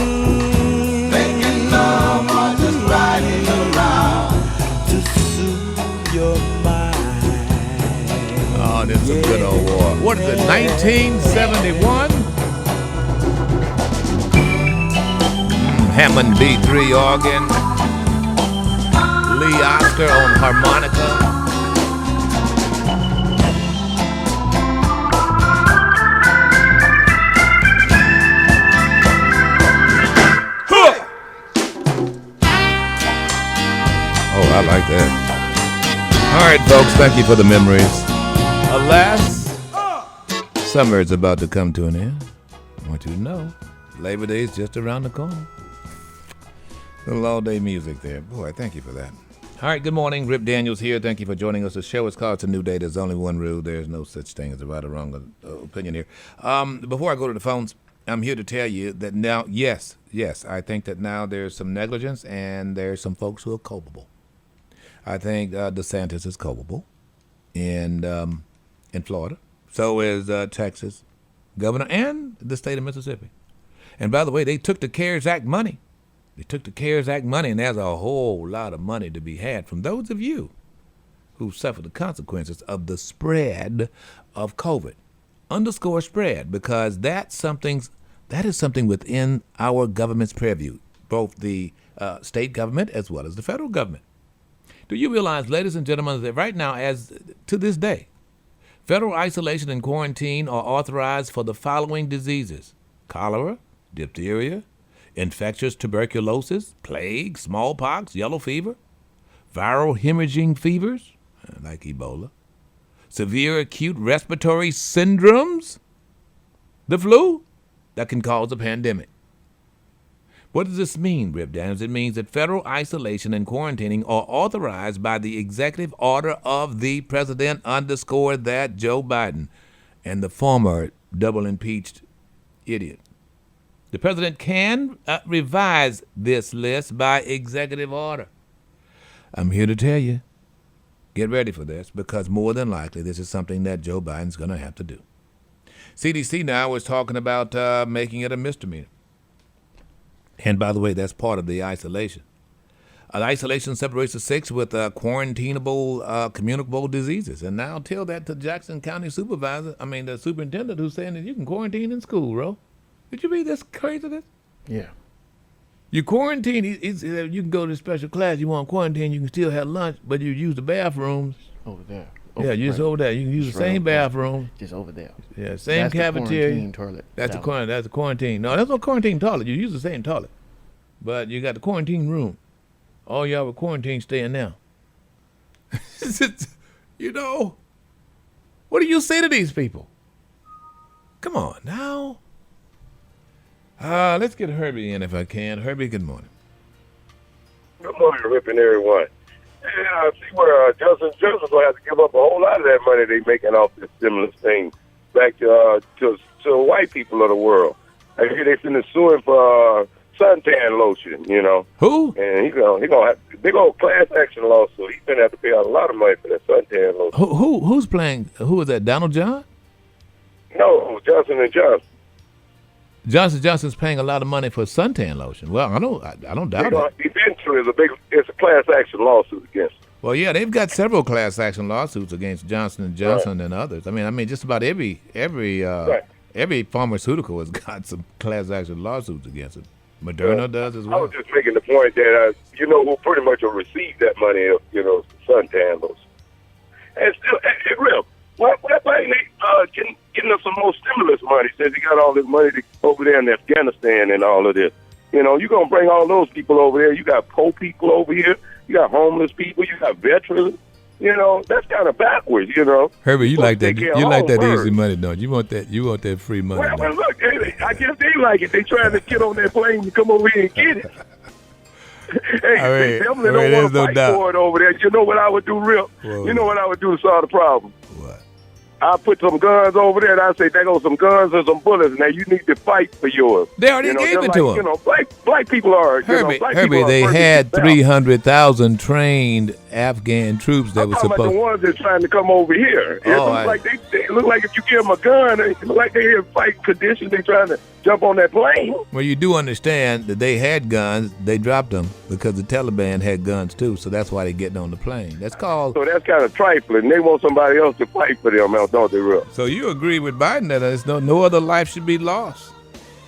making love or just riding around to soothe your mind. Oh, this is a good old war. What is it, 1971? Hammond B3 organ. Lee Oscar on harmonica. Oh, I like that. All right, folks, thank you for the memories. Alas, Summer is about to come to an end. I want you to know, Labor Day is just around the corner. Little all-day music there. Boy, thank you for that. All right, good morning. Rip Daniels here. Thank you for joining us. The show is called It's a New Day. There's only one rule. There's no such thing as a right or wrong opinion here. Before I go to the phones, I'm here to tell you that now, yes, I think that now there's some negligence and there's some folks who are culpable. I think Census is culpable in Florida. So is Texas governor and the state of Mississippi. And by the way, they took the CARES Act money. And there's a whole lot of money to be had from those of you who suffer the consequences of the spread of COVID. Underscore spread, because that is something within our government's purview, both the state government as well as the federal government. Do you realize, ladies and gentlemen, that right now, as to this day, federal isolation and quarantine are authorized for the following diseases: cholera, diphtheria, infectious tuberculosis, plague, smallpox, yellow fever, viral hemorrhaging fevers, like Ebola, severe acute respiratory syndromes, the flu that can cause a pandemic. What does this mean, Rip Daniels? It means that federal isolation and quarantining are authorized by the executive order of the president, underscore that Joe Biden, and the former double impeached idiot. The president can revise this list by executive order. I'm here to tell you, get ready for this, because more than likely this is something that Joe Biden's going to have to do. CDC now is talking about making it a misdemeanor. And by the way, that's part of the isolation. Isolation separates the sick with quarantinable, communicable diseases. And now tell that to Jackson County the superintendent, who's saying that you can quarantine in school, bro. Did you read this craziness? Yeah. You quarantine, you can go to special class, you want to quarantine, you can still have lunch, but you use the bathrooms. Over there. Yeah, just over there. You can use the same bathroom. Just over there. Yeah, same That's cafeteria. The quarantine toilet. That's the quarantine. No, that's no quarantine toilet. You use the same toilet. But you got the quarantine room. All y'all with quarantine staying now. You know, what do you say to these people? Come on now. Let's get Herbie in if I can. Herbie, good morning. Good morning, Rip and everyone. And I see where Johnson will have to give up a whole lot of that money they're making off this stimulus thing back to white people of the world. I hear they're finna sue him for suntan lotion, you know. Who? And he gonna have a big old class action lawsuit. He's gonna have to pay out a lot of money for that suntan lotion. Who's playing? Who is that? Donald John? No, Johnson & Johnson. Johnson & Johnson's paying a lot of money for suntan lotion. Well, I don't doubt it. Eventually, it's a class action lawsuit against him. Well, yeah, they've got several class action lawsuits against Johnson & Johnson and others. I mean, just about every pharmaceutical has got some class action lawsuits against it. Moderna does as well. I was just making the point that who pretty much will receive that money, suntan lotion. And still, Rip, why ain't they getting us some more stimulus money since he got all this money over there in Afghanistan and all of this? You know, you're going to bring all those people over there. You got poor people over here. You got homeless people. You got veterans. You know, that's kind of backwards, you know. Herbie, you like that easy money, don't you? You want that free money. Well, look, I guess they like it. They trying to get on that plane to come over here and get it. Hey, they definitely don't want to fight for it over there. You know what I would do, Rip? Whoa. You know what I would do to solve the problem? What? I put some guns over there, and I say, there go some guns and some bullets. Now you need to fight for yours. They already gave it to them. You know, black people are. Herbie, they had 300,000 trained Afghan troops that were supposed. I'm talking about the ones that's trying to come over here. It looks like they look like if you give them a gun, it look like they're in fight conditions. They trying to jump on that plane. Well, you do understand that they had guns. They dropped them because the Taliban had guns too. So that's why they're getting on the plane. That's called. So that's kind of trifling. They want somebody else to fight for them, don't they, Real? So you agree with Biden that there's no other life should be lost.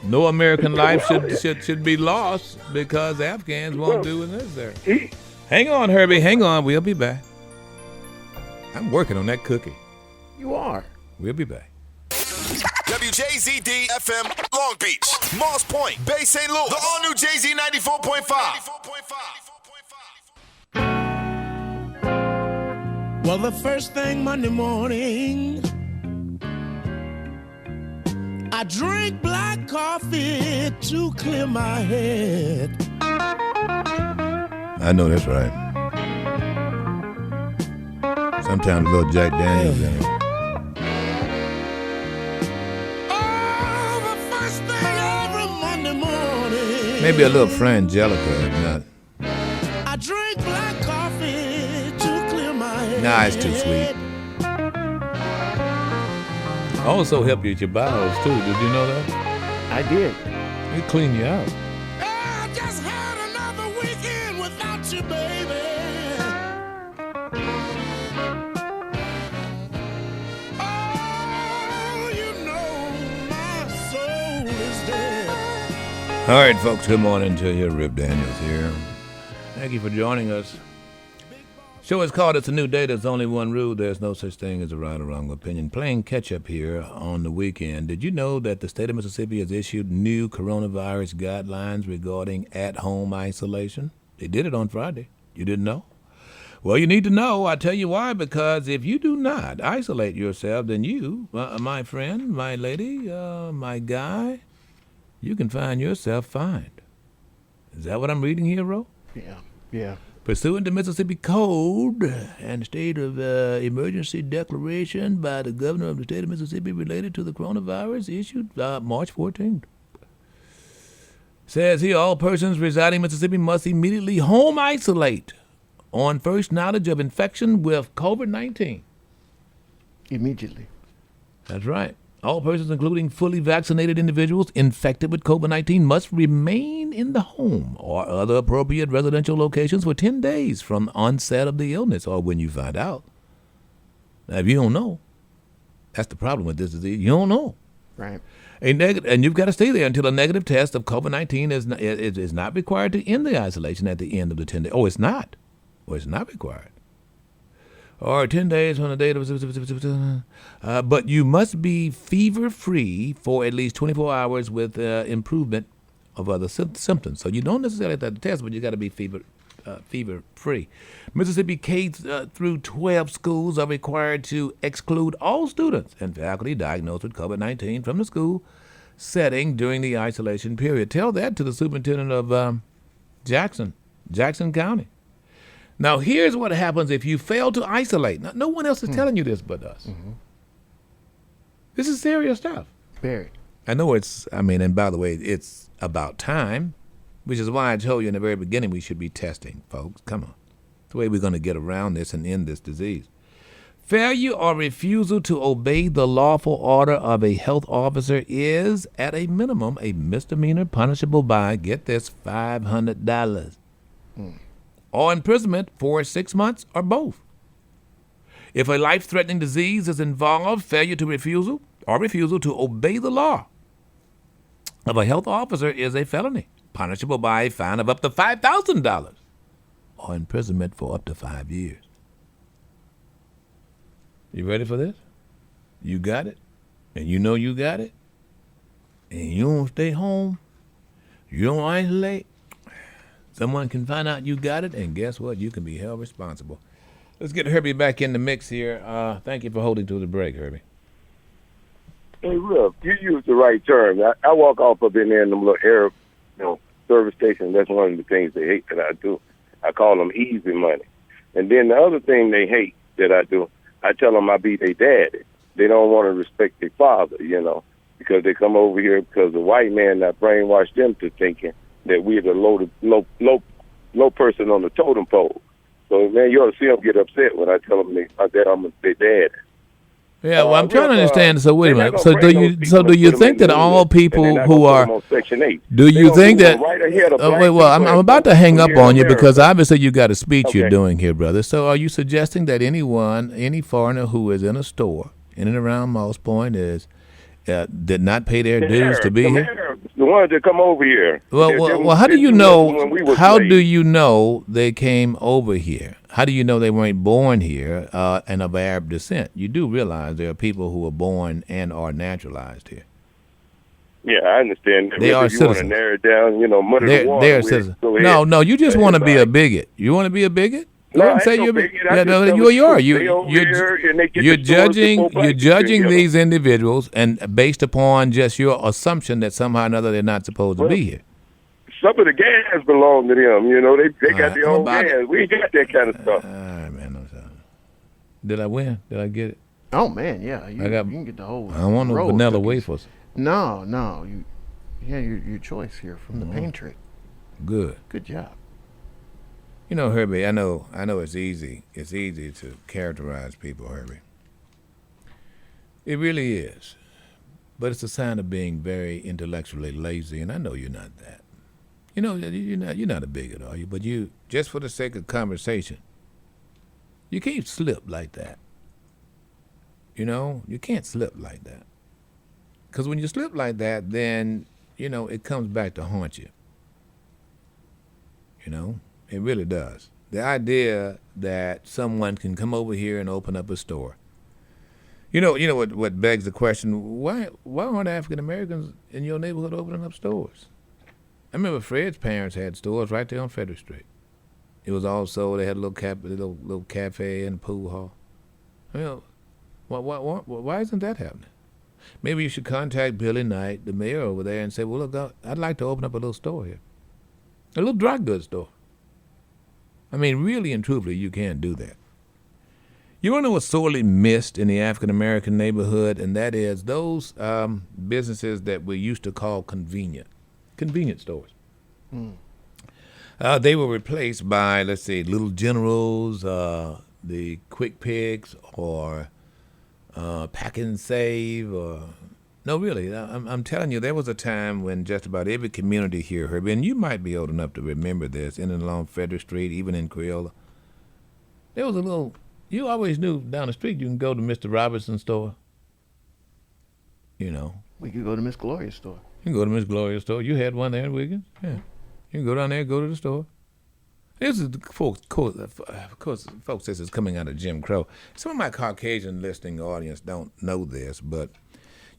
No American life should be lost because Afghans won't do what's necessary. Hang on, Herbie. Hang on. We'll be back. I'm working on that cookie. You are. We'll be back. WJZD FM Long Beach, Moss Point, Bay St. Louis, the all-new JZ 94.5. Well, the first thing Monday morning, I drink black coffee to clear my head. I know that's right. Sometimes a little Jack Daniels in it. Oh, the first thing every Monday morning. Maybe a little Frangelica, if not. I drink black coffee to clear my head. Nah, it's too sweet. Also help you with your bowels too. Did you know that? I did. It clean you out. I just had another weekend without you, baby. Oh, you know my soul is dead. All right, folks, good morning to you. Rip Daniels here. Thank you for joining us. Show is called It's a New Day. There's only one rule. There's no such thing as a right or wrong opinion. Playing catch-up here on the weekend. Did you know that the state of Mississippi has issued new coronavirus guidelines regarding at-home isolation? They did it on Friday. You didn't know? Well, you need to know. I'll tell you why. Because if you do not isolate yourself, then you, my friend, my lady, my guy, you can find yourself fined. Is that what I'm reading here, Ro? Yeah. Pursuant to Mississippi Code and state of emergency declaration by the governor of the state of Mississippi related to the coronavirus issued March 14th. Says here, all persons residing in Mississippi must immediately home isolate on first knowledge of infection with COVID-19. Immediately. That's right. All persons, including fully vaccinated individuals infected with COVID-19, must remain in the home or other appropriate residential locations for 10 days from onset of the illness or when you find out. Now, if you don't know, that's the problem with this disease. You don't know. Right. And you've got to stay there until a negative test of COVID-19 is not required to end the isolation at the end of the 10 days. Oh, it's not. Well, it's not required. Or 10 days from the date of... but you must be fever-free for at least 24 hours with improvement of other symptoms. So you don't necessarily have to have the test, but you got to be fever-free. Mississippi K through 12 schools are required to exclude all students and faculty diagnosed with COVID-19 from the school setting during the isolation period. Tell that to the superintendent of Jackson County. Now, here's what happens if you fail to isolate. Now, no one else is telling you this but us. Mm-hmm. This is serious stuff. Very. I know and by the way, it's about time, which is why I told you in the very beginning we should be testing, folks. Come on. It's the way we're going to get around this and end this disease. Failure or refusal to obey the lawful order of a health officer is, at a minimum, a misdemeanor punishable by, get this, $500. Or imprisonment for 6 months, or both. If a life-threatening disease is involved, failure to refusal to obey the law of a health officer is a felony, punishable by a fine of up to $5,000, or imprisonment for up to 5 years. You ready for this? You got it, and you know you got it, and you don't stay home, you don't isolate. Someone can find out you got it, and guess what? You can be held responsible. Let's get Herbie back in the mix here. Thank you for holding to the break, Herbie. Hey, Rip, you used the right term. I walk off up in there in them little air, service stations. That's one of the things they hate that I do. I call them easy money. And then the other thing they hate that I do, I tell them I be their daddy. They don't want to respect their father, because they come over here because the white man that brainwashed them to thinking that we're the low person on the totem pole. So, man, you ought to see them get upset when I tell them that I'm their dad. Yeah, well, I'm trying to understand. So wait a minute. So do you think that all people who are? Do you think that? Wait, well, I'm about to hang up on you because obviously you got a speech you're doing here, brother. So are you suggesting that any foreigner who is in a store in and around Moss Point did not pay their dues to be here? The ones that come over here. Well, how do you know? How do you know they came over here? How do you know they weren't born here and of Arab descent? You do realize there are people who are born and are naturalized here. Yeah, I understand. They are citizens. Want to narrow it down, muddy the water. They're citizens. No, you just want to be a bigot. You want to be a bigot? I wouldn't say you're big. Yeah, no, you are. You're judging these individuals and based upon just your assumption that somehow or another they're not supposed to be here. Some of the gas belong to them. You know, they got their own gas. We ain't got that kind of stuff. All right, man. I'm sorry. Did I win? Did I get it? Oh man, yeah. You can get the whole. I don't want no vanilla cookies. wafers. No. Your choice here from the pantry. Good job. You know, Herbie, I know it's easy. It's easy to characterize people, Herbie. It really is. But it's a sign of being very intellectually lazy, and I know you're not that. You know, you're not a bigot, are you? But you, just for the sake of conversation, you can't slip like that. You know, you can't slip like that. Because when you slip like that, then, you know, it comes back to haunt you. You know, it really does. The idea that someone can come over here and open up a store. You know what begs the question, why aren't African Americans in your neighborhood opening up stores? I remember Fred's parents had stores right there on Frederick Street. It was also, they had a little cafe and pool hall. I mean, why isn't that happening? Maybe you should contact Billy Knight, the mayor over there, and say, well, look, I'd like to open up a little store here. A little dry goods store. I mean, really and truthfully, you can't do that. You want to know what's sorely missed in the African-American neighborhood, and that is those businesses that we used to call convenient stores. They were replaced by, let's say, Little Generals, the Quick Picks, or Pack and Save, or... No, really, I'm telling you, there was a time when just about every community here, Herbie, and you might be old enough to remember this, in and along Frederick Street, even in Crayola, there was a little... You always knew down the street you can go to Mr. Robertson's store. You know. We could go to Miss Gloria's store. You can go to Miss Gloria's store. You had one there in Wiggins. Yeah. You can go down there and go to the store. This is, of course, folks, this is coming out of Jim Crow. Some of my Caucasian listening audience don't know this, but,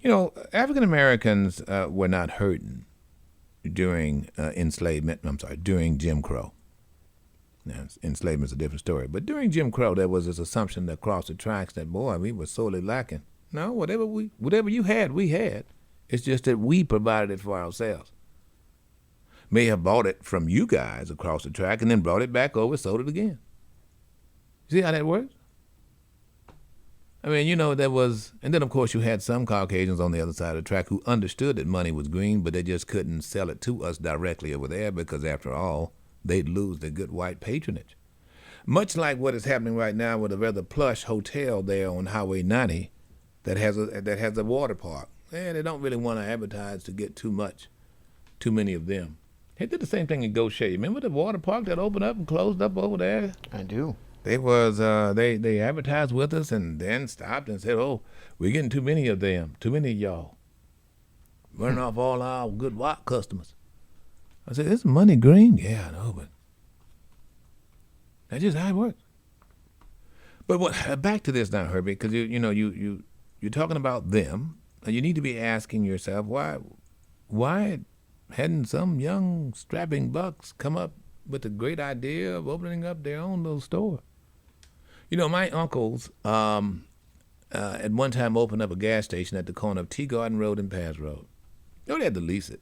you know, African Americans were not hurting during during Jim Crow. Now, enslavement's a different story. But during Jim Crow, there was this assumption that across the tracks that, boy, we were sorely lacking. No, whatever you had, we had. It's just that we provided it for ourselves. May have bought it from you guys across the track and then brought it back over, sold it again. See how that works? I mean, you know, there was, and then of course you had some Caucasians on the other side of the track who understood that money was green, but they just couldn't sell it to us directly over there because after all, they'd lose their good white patronage. Much like what is happening right now with a rather plush hotel there on Highway 90 that has a water park. They don't really want to advertise to get too many of them. They did the same thing in Goshen. Remember the water park that opened up and closed up over there? I do. They advertised with us and then stopped and said, oh, we're getting too many of them, too many of y'all. Running off all our good white customers. I said, is money green? Yeah, I know, but that's just how it works. But back to this now, Herbie, because you're talking about them, and you need to be asking yourself why hadn't some young strapping bucks come up with the great idea of opening up their own little store? You know, my uncles at one time opened up a gas station at the corner of Tea Garden Road and Pass Road. They had to lease it.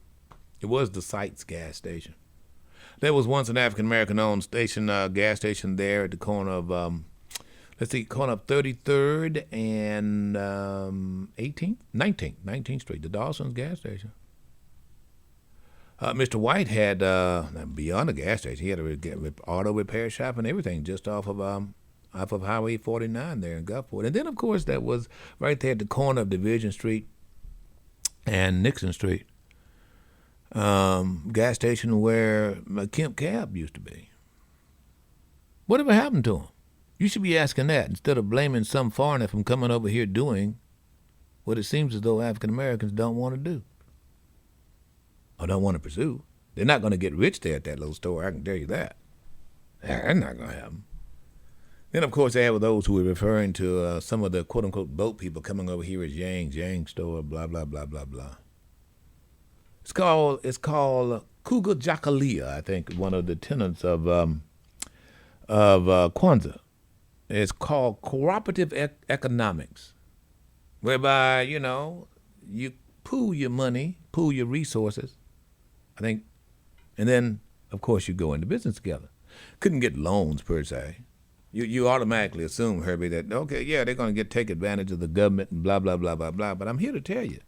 It was the Sites gas station. There was once an African-American-owned gas station there at the corner of, corner of 33rd and 19th Street, the Dawson's gas station. Mr. White had, beyond the gas station, he had a auto repair shop and everything just off of Highway 49 there in Gulfport. And then, of course, that was right there at the corner of Division Street and Nixon Street. Gas station where Kemp Cab used to be. Whatever happened to him? You should be asking that instead of blaming some foreigner from coming over here doing what it seems as though African Americans don't want to do or don't want to pursue. They're not going to get rich there at that little store, I can tell you that. That's not going to happen. Then, of course, there were those who were referring to some of the quote-unquote boat people coming over here as Yang store, blah, blah, blah, blah, blah. It's called Kuga Jakalia, I think, one of the tenants of Kwanzaa. It's called cooperative economics, whereby, you pool your money, pool your resources, I think, and then, of course, you go into business together. Couldn't get loans, per se. You automatically assume, Herbie, that, okay, yeah, they're going to take advantage of the government and blah, blah, blah, blah, blah. But I'm here to tell you,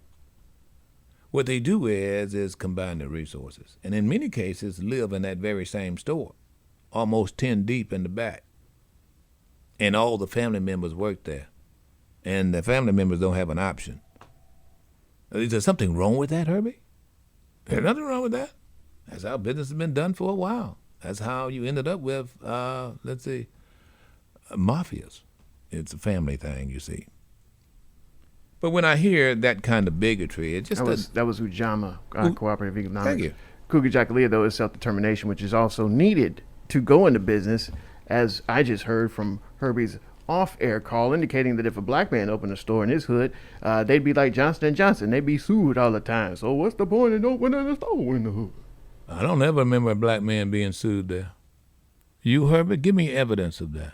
what they do is combine their resources. And in many cases, live in that very same store, almost 10 deep in the back. And all the family members work there. And the family members don't have an option. Is there something wrong with that, Herbie? There's nothing wrong with that. That's how business has been done for a while. That's how you ended up with, mafias. It's a family thing, you see. But when I hear that kind of bigotry, it just that was Ujamaa Cooperative Economics. Thank you. Kukujakalea, though, is self-determination, which is also needed to go into business, as I just heard from Herbie's off-air call, indicating that if a black man opened a store in his hood, they'd be like Johnson & Johnson. They'd be sued all the time. So what's the point in opening a store in the hood? I don't ever remember a black man being sued there. You, Herbert, give me evidence of that.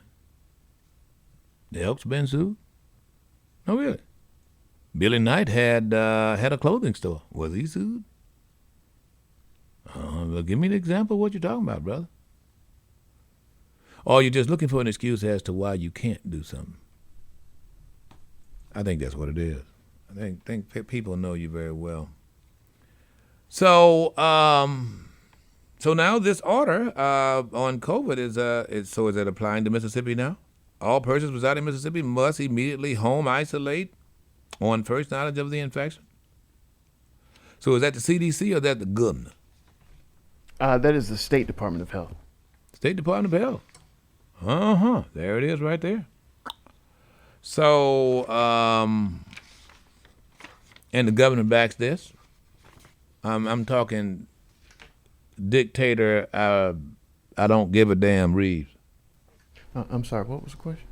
The Elks been sued? No, really. Billy Knight had a clothing store. Was he sued? Well, give me an example of what you're talking about, brother. Or you're just looking for an excuse as to why you can't do something. I think that's what it is. I think people know you very well. So, so now this order on COVID is it applying to Mississippi now? All persons residing in Mississippi must immediately home isolate on first knowledge of the infection. So is that the CDC or that the governor? That is the State Department of Health. State Department of Health. There it is right there. So, and the governor backs this. I'm talking dictator, I don't give a damn Reeves. I'm sorry, what was the question?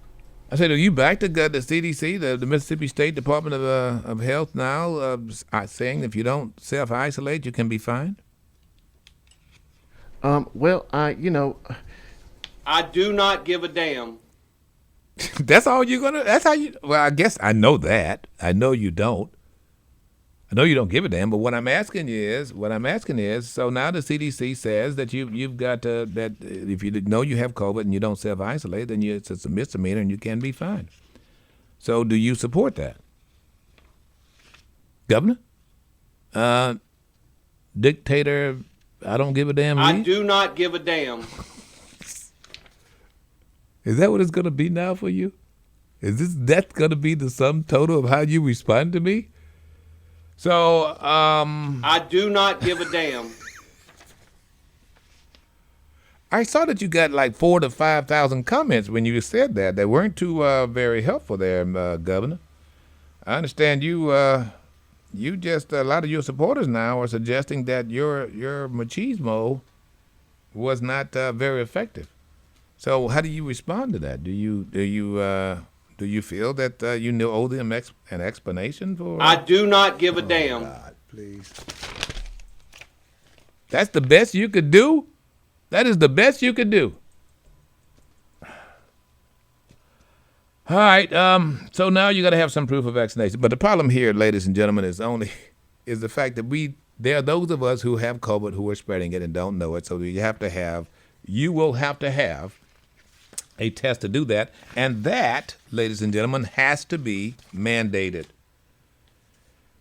I said, are you back to the CDC, the Mississippi State Department of Health now, saying if you don't self-isolate, you can be fined? Well, I do not give a damn. That's how you, well, I guess I know that. I know you don't. I know you don't give a damn, but what I'm asking is, so now the CDC says that you've got that if you know you have COVID and you don't self-isolate, then it's a misdemeanor and you can be fined. So do you support that? Governor? Dictator, I don't give a damn. I do not give a damn. Is that what it's going to be now for you? That's going to be the sum total of how you respond to me? So, I do not give a damn. I saw that you got like 4,000 to 5,000 comments when you said that. They weren't too very helpful there, Governor. I understand you just, a lot of your supporters now are suggesting that your machismo was not very effective. So how do you respond to that? Do you feel that you owe them an explanation for? I do not give a damn. God, please. That's the best you could do? That is the best you could do. All right. So now you got to have some proof of vaccination. But the problem here, ladies and gentlemen, is the fact that there are those of us who have COVID who are spreading it and don't know it. So you will have to have a test to do that, and that, ladies and gentlemen, has to be mandated.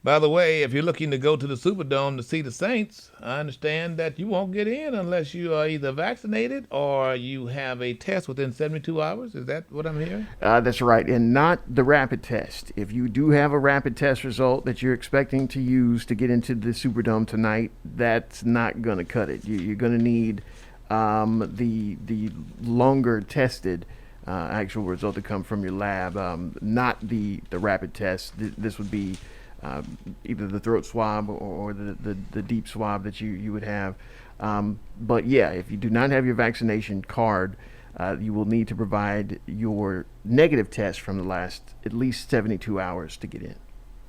By the way, if you're looking to go to the Superdome to see the Saints, I understand that you won't get in unless you are either vaccinated or you have a test within 72 hours. Is that what I'm hearing? That's right, and not the rapid test. If you do have a rapid test result that you're expecting to use to get into the Superdome tonight, that's not going to cut it. You're going to need the longer tested actual result to come from your lab, not the rapid test. This would be either the throat swab or the deep swab that you would have. But yeah, if you do not have your vaccination card, you will need to provide your negative test from the last at least 72 hours to get in.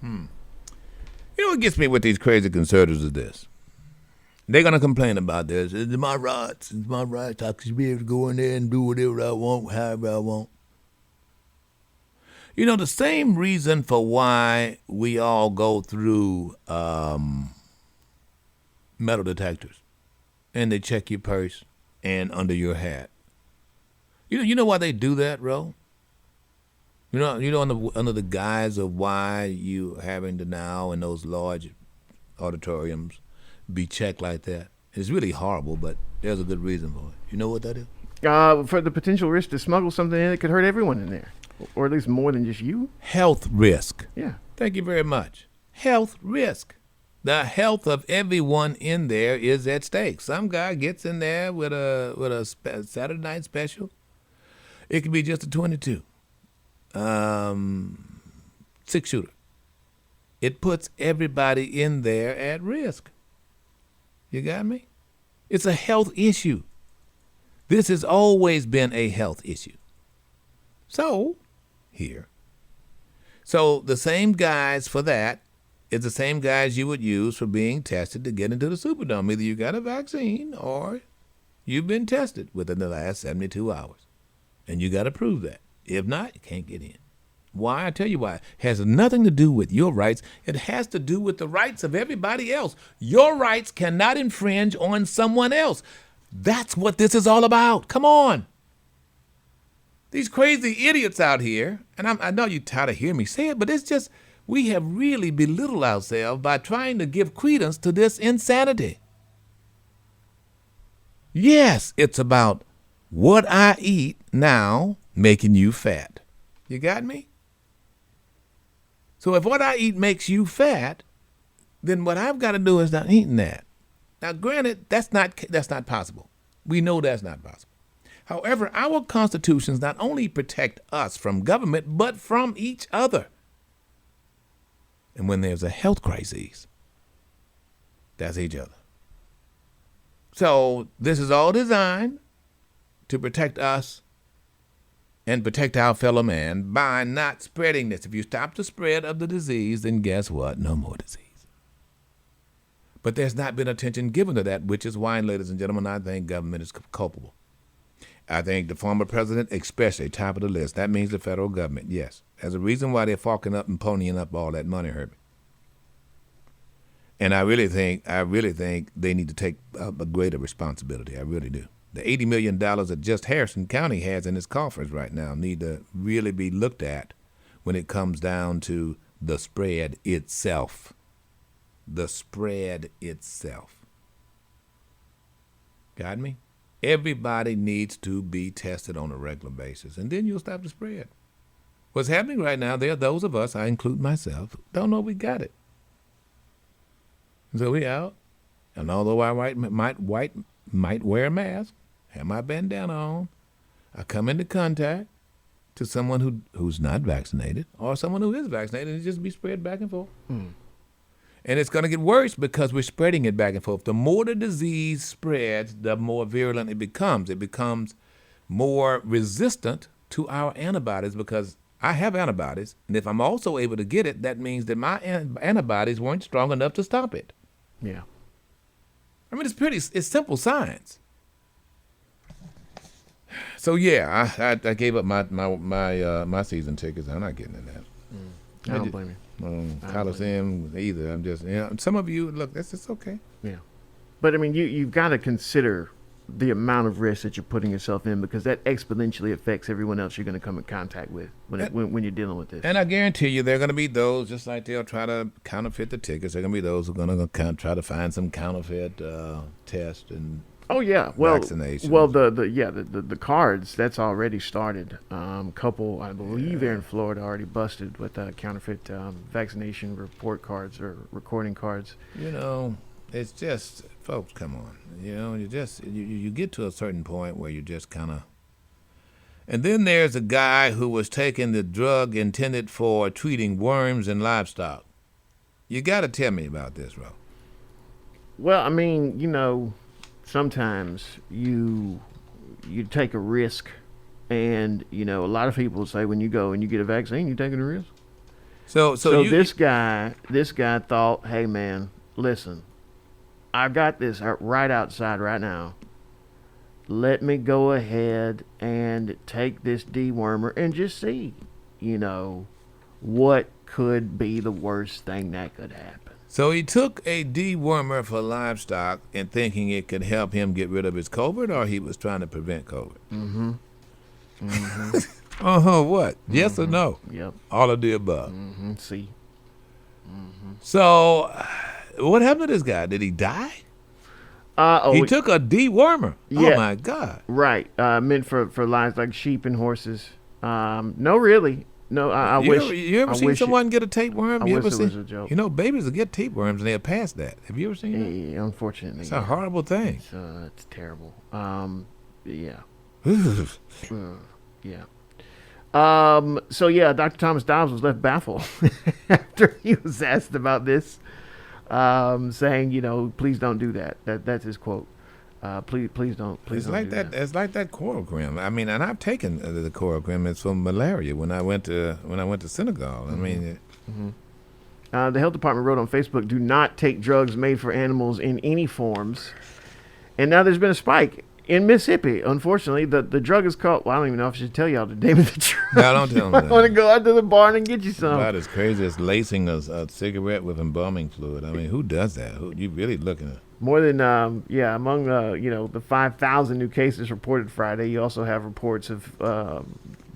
You know what gets me with these crazy conservatives is this. They're going to complain about this. It's my rights. It's my rights. I should be able to go in there and do whatever I want, however I want. You know, the same reason for why we all go through metal detectors and they check your purse and under your hat. You know why they do that, Ro? Under the guise of why you having to now in those large auditoriums be checked like that. It's really horrible, but there's a good reason for it. You know what that is? For the potential risk to smuggle something in that could hurt everyone in there, or at least more than just you. Health risk. Yeah. Thank you very much. Health risk. The health of everyone in there is at stake. Some guy gets in there with a Saturday night special. It could be just a 22, 6-shooter. It puts everybody in there at risk. You got me? It's a health issue. This has always been a health issue. So, here. So the same guys for that is the same guys you would use for being tested to get into the Superdome. Either you got a vaccine or you've been tested within the last 72 hours. And you got to prove that. If not, you can't get in. Why? I tell you why. It has nothing to do with your rights. It has to do with the rights of everybody else. Your rights cannot infringe on someone else. That's what this is all about. Come on. These crazy idiots out here, and I know you're tired of hearing me say it, but it's just we have really belittled ourselves by trying to give credence to this insanity. Yes, it's about what I eat now making you fat. You got me? So if what I eat makes you fat, then what I've got to do is not eating that. Now, granted, that's not possible. We know that's not possible. However, our constitutions not only protect us from government, but from each other. And when there's a health crisis, that's each other. So this is all designed to protect us and protect our fellow man by not spreading this. If you stop the spread of the disease, then guess what? No more disease. But there's not been attention given to that, which is why, ladies and gentlemen, I think government is culpable. I think the former president, especially, top of the list. That means the federal government, yes. There's a reason why they're forking up and ponying up all that money, Herbie. And I really think they need to take a greater responsibility. I really do. The $80 million that just Harrison County has in its coffers right now need to really be looked at when it comes down to the spread itself. The spread itself. Got me? Everybody needs to be tested on a regular basis, and then you'll stop the spread. What's happening right now, there are those of us, I include myself, don't know we got it. So we out, and although I might wear a mask, have my bandana on, I come into contact to someone who's not vaccinated or someone who is vaccinated, and it just be spread back and forth. And it's going to get worse because we're spreading it back and forth. The more the disease spreads, the more virulent it becomes. It becomes more resistant to our antibodies because I have antibodies, and if I'm also able to get it, that means that my antibodies weren't strong enough to stop it. Yeah. I mean, it's simple science. So yeah, I gave up my season tickets. I'm not getting in that. I don't blame you. Coliseum either. I'm just, some of you, look, that's just okay. Yeah. But I mean, you've got to consider the amount of risk that you're putting yourself in, because that exponentially affects everyone else you're going to come in contact with when you're dealing with this. And I guarantee you, there are going to be those, just like they'll try to counterfeit the tickets, there are going to be those who are going to try to find some counterfeit test and vaccinations. Well, the cards, that's already started. Couple, I believe, there in Florida already busted with counterfeit vaccination report cards or recording cards. It's just, folks, come on. You get to a certain point where you just kind of. And then there's a guy who was taking the drug intended for treating worms in livestock. You got to tell me about this, Ro. Well, I mean, sometimes you take a risk, and a lot of people say when you go and you get a vaccine, you're taking a risk. So this guy thought, hey man, listen, I've got this right outside right now. Let me go ahead and take this dewormer and just see, what could be the worst thing that could happen. So he took a dewormer for livestock and thinking it could help him get rid of his COVID, or he was trying to prevent COVID? Mm-hmm. What? Yes or no? Yep. All of the above. Mm-hmm. See. So, what happened to this guy? Did he die? He took a dewormer. Yeah. Oh my God! Right, meant for lions like sheep and horses. No, really, no. I you wish. You ever seen someone get a tapeworm? I You wish ever it was a joke. babies will get tapeworms and they're past that. Have you ever seen that? Yeah, unfortunately, It's a horrible thing. It's terrible. Yeah. Yeah. So yeah, Dr. Thomas Dobbs was left baffled after he was asked about this, saying, please don't do that. That's his quote. Please don't. Please It's don't like do that. It's like that Chloroquine. I mean, and I've taken the Chloroquine. It's for malaria when I went to Senegal. I mean. The health department wrote on Facebook, "Do not take drugs made for animals in any forms." And now there's been a spike in Mississippi. Unfortunately, the drug is called. Well, I don't even know if I should tell y'all the name of the drug. No, don't tell me. I want to go out to the barn and get you some. About as crazy as lacing a cigarette with embalming fluid. I mean, who does that? Who you really looking at? More than among the 5,000 new cases reported Friday, you also have reports of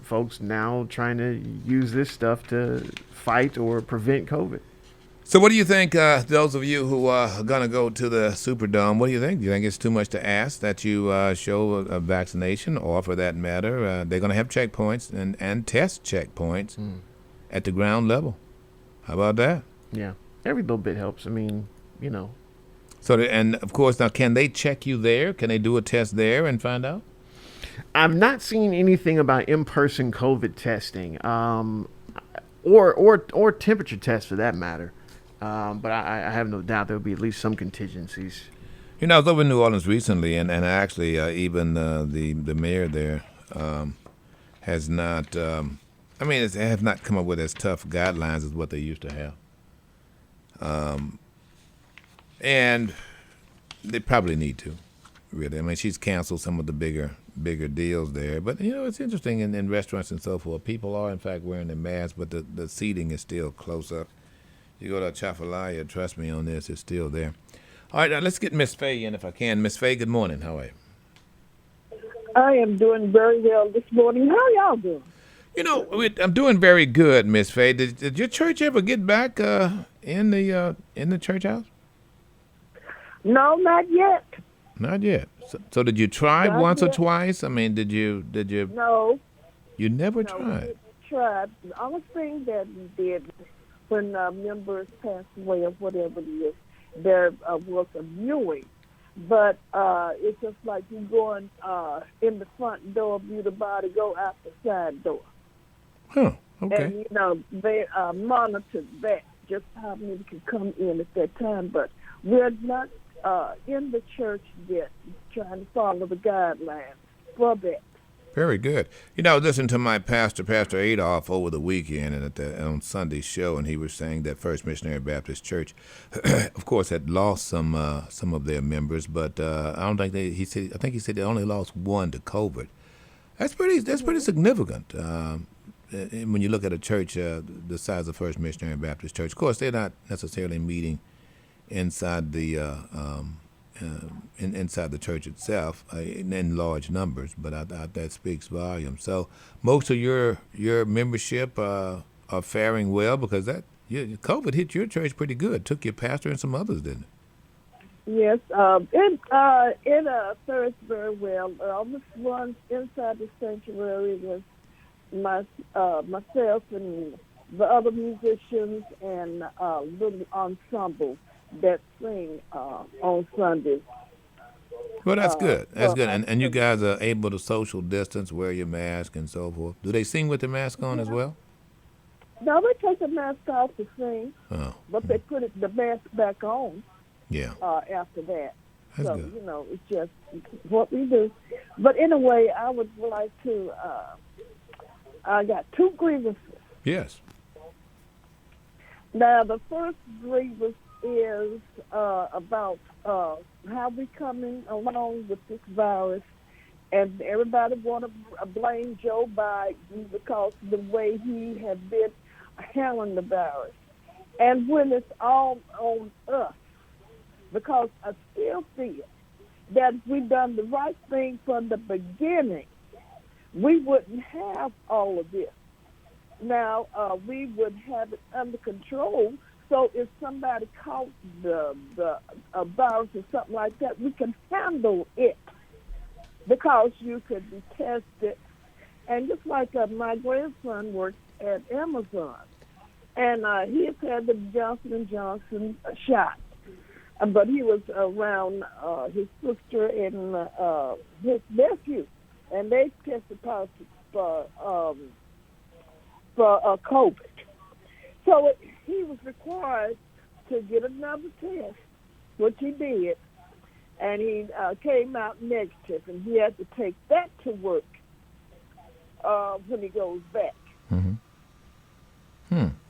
folks now trying to use this stuff to fight or prevent COVID. So what do you think, those of you who are going to go to the Superdome, what do you think? Do you think it's too much to ask that you show a vaccination, or for that matter, they're going to have checkpoints and test checkpoints at the ground level? How about that? Yeah, every little bit helps. I mean, So, and of course, now, can they check you there? Can they do a test there and find out? I've not seen anything about in-person COVID testing, or temperature tests for that matter. But I have no doubt there will be at least some contingencies. I was over in New Orleans recently, and actually even the mayor there has not. They have not come up with as tough guidelines as what they used to have. And they probably need to, really. I mean, she's canceled some of the bigger deals there. But, it's interesting in restaurants and so forth. People are, in fact, wearing their masks, but the seating is still close up. You go to Chafalaya, trust me on this, it's still there. All right, now let's get Miss Faye in if I can. Miss Faye, good morning. How are you? I am doing very well this morning. How y'all doing? I'm doing very good, Miss Faye. Did your church ever get back in the church house? No, not yet. Not yet. So did you try Not once yet. or twice? I mean, did you? No. You never No, tried. we tried. The only thing that we did when members passed away or whatever it is, there was a viewing. But it's just like you going in the front door, view the body, go out the side door. Huh. Okay. And, they monitored that, just how many could come in at that time. But we're not in the church yet trying to follow the guidelines for that. Very good. I was listening to my Pastor Adolph, over the weekend and on Sunday's show, and he was saying that First Missionary Baptist Church, of course, had lost some of their members, but I don't think I think he said they only lost one to COVID. That's pretty significant. When you look at a church the size of First Missionary Baptist Church, of course, they're not necessarily meeting inside the inside the church itself in large numbers, but that speaks volumes. So most of your membership are faring well, because COVID hit your church pretty good. Took your pastor and some others, didn't it? Yes, it serves very well. The ones inside the sanctuary was myself and the other musicians and little ensemble that sing on Sundays. Well, that's good. That's good. And you guys are able to social distance, wear your mask and so forth. Do they sing with the mask on as well? No, they take the mask off to sing, Oh. but they put the mask back on. Yeah. After that. That's So, good. it's just what we do. But anyway, I would like to, I got two grievances. Yes. Now, the first grievance is about how we coming along with this virus, and everybody want to blame Joe Biden because of the way he has been handling the virus. And when it's all on us, because I still feel that if we done the right thing from the beginning, we wouldn't have all of this. Now, we would have it under control, so if somebody caught the virus or something like that, we can handle it because you could be tested. And just like my grandson works at Amazon, and he has had the Johnson & Johnson shot. But he was around his sister and his nephew, and they tested positive for COVID. So he was required to get another test, which he did, and he came out negative, and he had to take that to work when he goes back. Mm-hmm.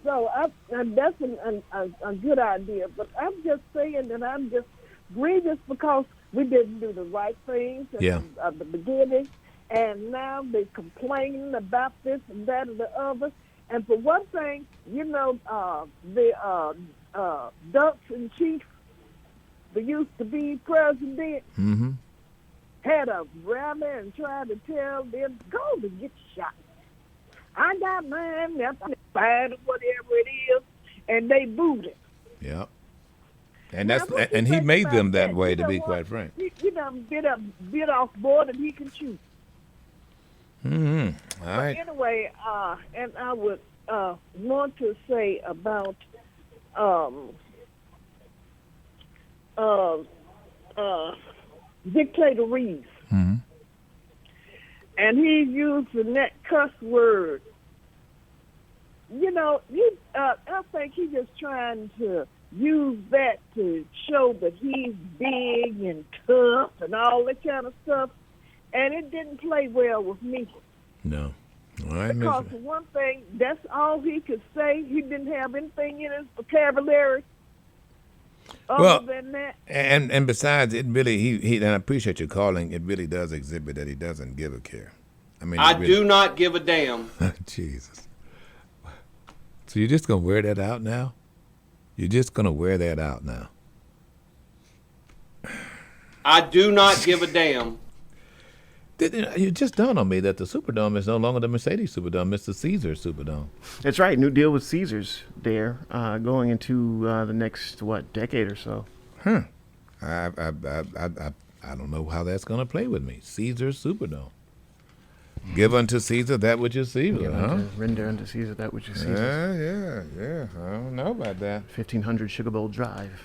So that's a good idea, but I'm just saying that I'm just grievous because we didn't do the right things at the beginning, and now they're complaining about this and that and the other. And for one thing, the Ducks and Chiefs, that used to be president, had a rally and tried to tell them, go to get shot. I got mine, that's fine, whatever it is, and they booed it. Yeah. And he made them that way, to be quite frank. He done bit off more than he can chew. Mm-hmm. All right. But anyway, and I would want to say about Dictator Reeves. Mm-hmm. And he's using that cuss word. I think he's just trying to use that to show that he's big and tough and all that kind of stuff. And it didn't play well with me. No. All right, because for one thing, that's all he could say. He didn't have anything in his vocabulary other than that. And besides, it really, he and I appreciate you calling, it really does exhibit that he doesn't give a care. I mean, I do not give a damn. Jesus. So you're just going to wear that out now? You're just going to wear that out now? I do not give a damn. You just dawned on me that the Superdome is no longer the Mercedes Superdome. It's the Caesars Superdome. That's right. New deal with Caesars there, going into the next, decade or so. Huh. I don't know how that's going to play with me. Caesars Superdome. Give unto Caesar that which is Caesar, Render unto Caesar that which is Caesar. Yeah. I don't know about that. 1500 Sugar Bowl Drive.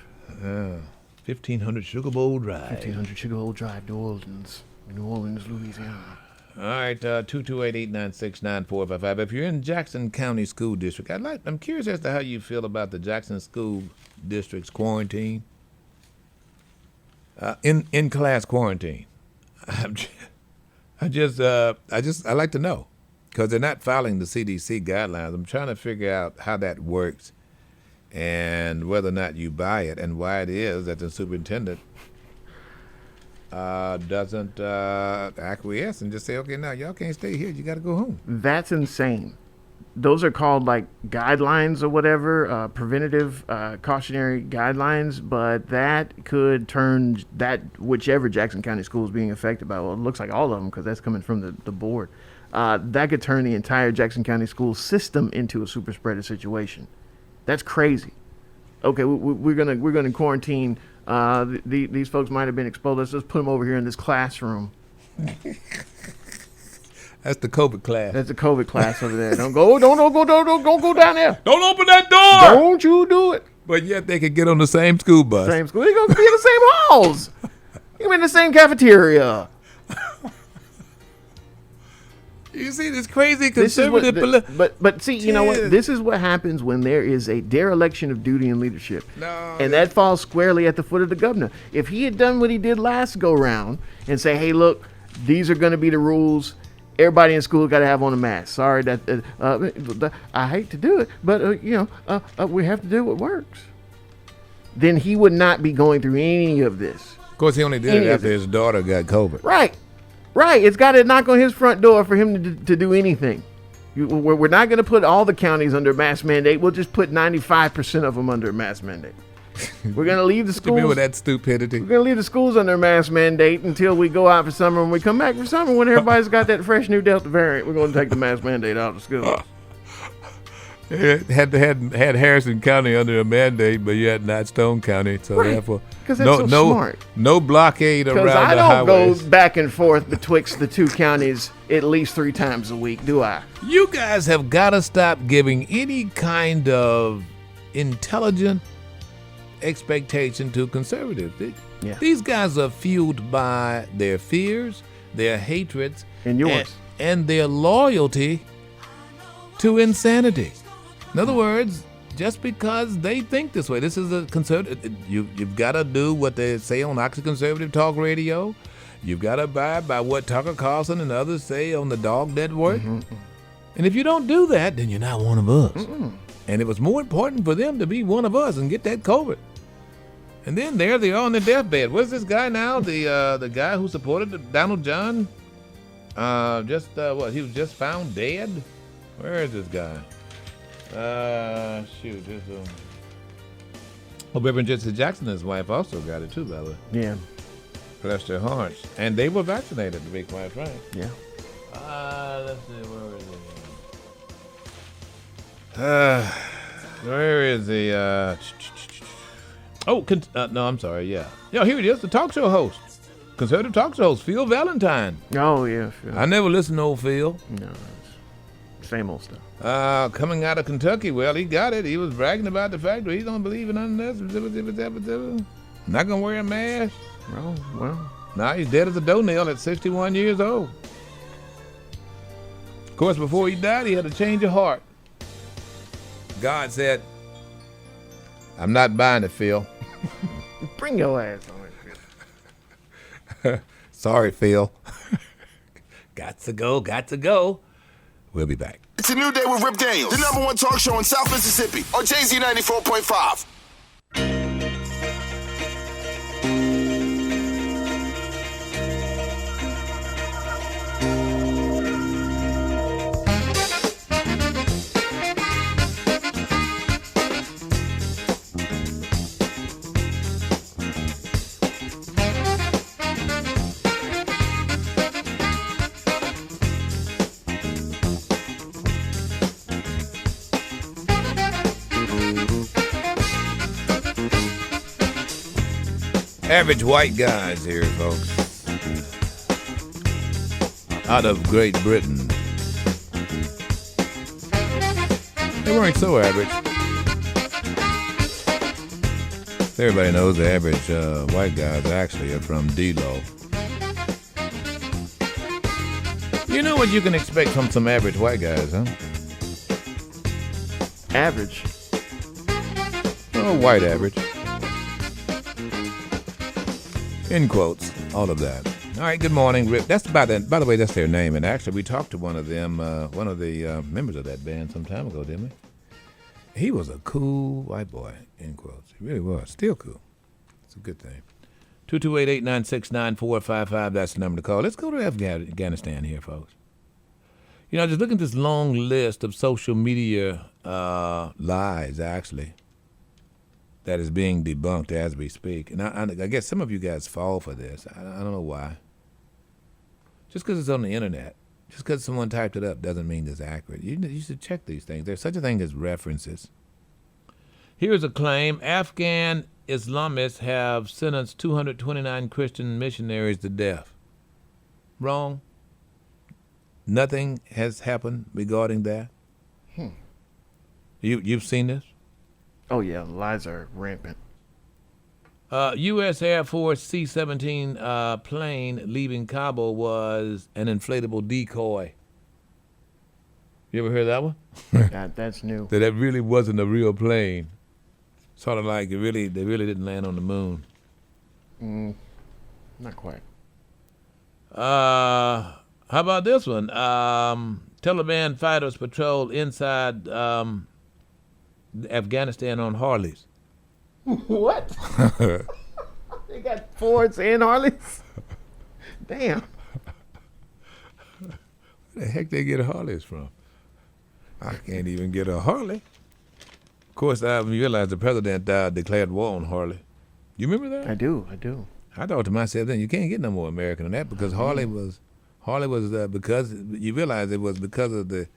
1500 Sugar Bowl Drive. 1500 Sugar Bowl Drive, New Orleans, Louisiana. All right, 228-896-9455. If you're in Jackson County School District, I'm curious as to how you feel about the Jackson School District's quarantine. In class quarantine. I like to know, because they're not following the CDC guidelines. I'm trying to figure out how that works and whether or not you buy it and why it is that the superintendent doesn't acquiesce and just say, okay, now y'all can't stay here. You got to go home. That's insane. Those are called like guidelines or whatever, preventative cautionary guidelines, but that could turn that whichever Jackson County school is being affected by, well, it looks like all of them because that's coming from the board, that could turn the entire Jackson County school system into a super spreader situation. That's crazy. Okay, we're gonna quarantine. These folks might have been exposed. Let's just put them over here in this classroom. That's the COVID class. That's the COVID class over there. Don't go down there. Don't open that door. Don't you do it. But yet they could get on the same school bus. Same school. They're going to be in the same halls. You can be in the same cafeteria. You see this crazy conservative... But see, you know what? This is what happens when there is a dereliction of duty and leadership. And that falls squarely at the foot of the governor. If he had done what he did last go-round and say, hey, look, these are going to be the rules. Everybody in school got to have on a mask. Sorry that I hate to do it, but we have to do what works. then he would not be going through any of this. Of course, he only did it after his daughter got COVID. Right. It's got to knock on his front door for him to do anything. We're not going to put all the counties under mask mandate. We'll just put 95% of them under mask mandate. We're going to leave the schools. with that stupidity. We're going to leave the schools under mask mandate until we go out for summer. When we come back for summer, when everybody's got that fresh new Delta variant, we're going to take the mask mandate out of schools. Had Harrison County under a mandate, but you had not Stone County, so therefore because that's so smart. No blockade around the highways. Because I don't go back and forth betwixt the two counties at least 3 times a week, do I? You guys have got to stop giving any kind of intelligent expectation to conservatives. These guys are fueled by their fears, their hatreds, and yours, and their loyalty to insanity. In other words, just because they think this way, this is a conservative. You've got to do what they say on Oxy Conservative Talk Radio. You've got to abide by what Tucker Carlson and others say on the Dog Network. And if you don't do that, then you're not one of us. And it was more important for them to be one of us and get that COVID. And then there they are on their deathbed. Where's this guy now? The guy who supported Donald John? He was just found dead? Where is this guy? Reverend Jesse Jackson and his wife also got it too, by the way. Yeah. Bless their hearts. And they were vaccinated, to be quite frank. Yeah. Let's see, where is the, no, I'm sorry, yeah. Here it is, the talk show host. Conservative talk show host, Phil Valentine. Oh, yeah, Phil. I never listened to old Phil. No, same old stuff. Coming out of Kentucky, well, he got it. He was bragging about the fact that he don't believe in none of this. Not gonna wear a mask. Oh, well. Now he's dead as a doornail at 61 years old. Of course, before he died, he had a change of heart. God said, I'm not buying it, Phil. Bring your ass on it, Phil. Sorry, Phil. Got to go. We'll be back. It's a new day with Rip Daniels, the #1 talk show in South Mississippi on Jay-Z 94.5. Average white guys here, folks. Out of Great Britain. They weren't so average. Everybody knows the average white guys actually are from D-Lo. You know what you can expect from some average white guys, huh? Average? Oh, white average. In quotes, all of that. All right, good morning, Rip. That's by the way, that's their name. And actually, we talked to one of them, one of the members of that band some time ago, didn't we? He was a cool white boy, in quotes. He really was. Still cool. It's a good thing. 228-896-9455, that's the number to call. Let's go to Afghanistan here, folks. You know, just looking at this long list of social media lies, actually, that is being debunked as we speak. And I guess some of you guys fall for this. I don't know why. Just because it's on the internet, just because someone typed it up doesn't mean it's accurate. You should check these things. There's such a thing as references. Here's a claim. Afghan Islamists have sentenced 229 Christian missionaries to death. Wrong. Nothing has happened regarding that. You've seen this? Oh, yeah, lies are rampant. U.S. Air Force C-17 plane leaving Kabul was an inflatable decoy. You ever heard that one? That's new. That really wasn't a real plane. Sort of like they really didn't land on the moon. Not quite. How about this one? Taliban fighters patrol inside Afghanistan on Harleys. What? They got Fords and Harleys? Damn. Where the heck they get Harleys from? I can't even get a Harley. Of course, I realized the president declared war on Harley. You remember that? I do. I thought to myself then, you can't get no more American than that because Harley was because you realize it was because of the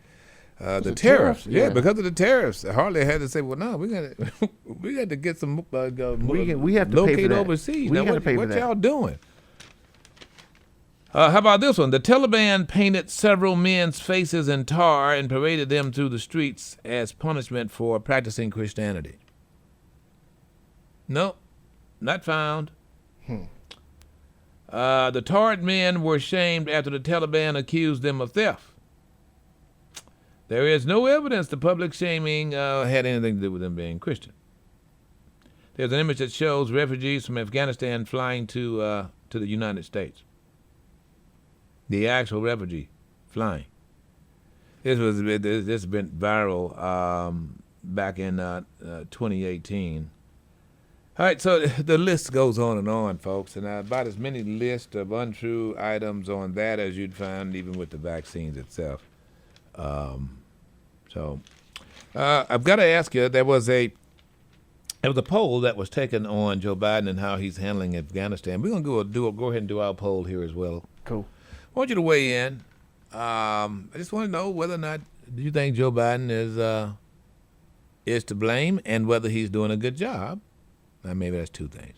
tariffs. Yeah, because of the tariffs. Harley had to say, well, no, we got to get some we have to locate pay for that. overseas. We Now, gotta pay for what that. y'all doing? How about this one? The Taliban painted several men's faces in tar and paraded them through the streets as punishment for practicing Christianity. Nope, not found. The tarred men were shamed after the Taliban accused them of theft. There is no evidence the public shaming had anything to do with them being Christian. There's an image that shows refugees from Afghanistan flying to the United States. The actual refugee flying. This has been viral back in 2018. All right, so the list goes on and on, folks, and about as many lists of untrue items on that as you'd find even with the vaccines itself. So I've got to ask you, there was a poll that was taken on Joe Biden and how he's handling Afghanistan. We're going to go ahead and do our poll here as well. Cool. I want you to weigh in. I just want to know whether or not do you think Joe Biden is to blame and whether he's doing a good job. Now, maybe that's two things.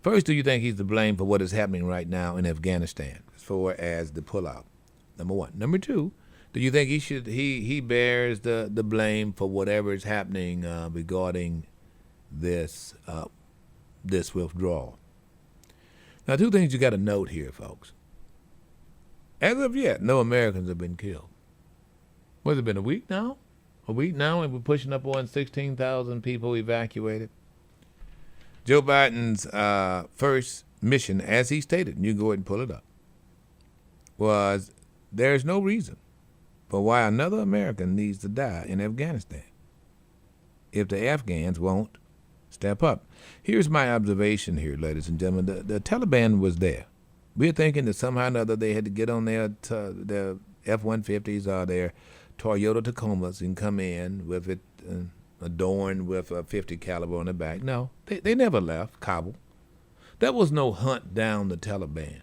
First, do you think he's to blame for what is happening right now in Afghanistan as far as the pullout? Number one. Number two, do you think he bears the blame for whatever is happening regarding this withdrawal? Now, two things you got to note here, folks. As of yet, no Americans have been killed. What has it been, a week now? A week now, and we're pushing up on 16,000 people evacuated. Joe Biden's first mission, as he stated, and you go ahead and pull it up, was there's no reason for why another American needs to die in Afghanistan if the Afghans won't step up. Here's my observation here, ladies and gentlemen. The Taliban was there. We're thinking that somehow or another they had to get on their F-150s or their Toyota Tacomas and come in with it adorned with a .50 caliber on the back. No, they never left Kabul. There was no hunt down the Taliban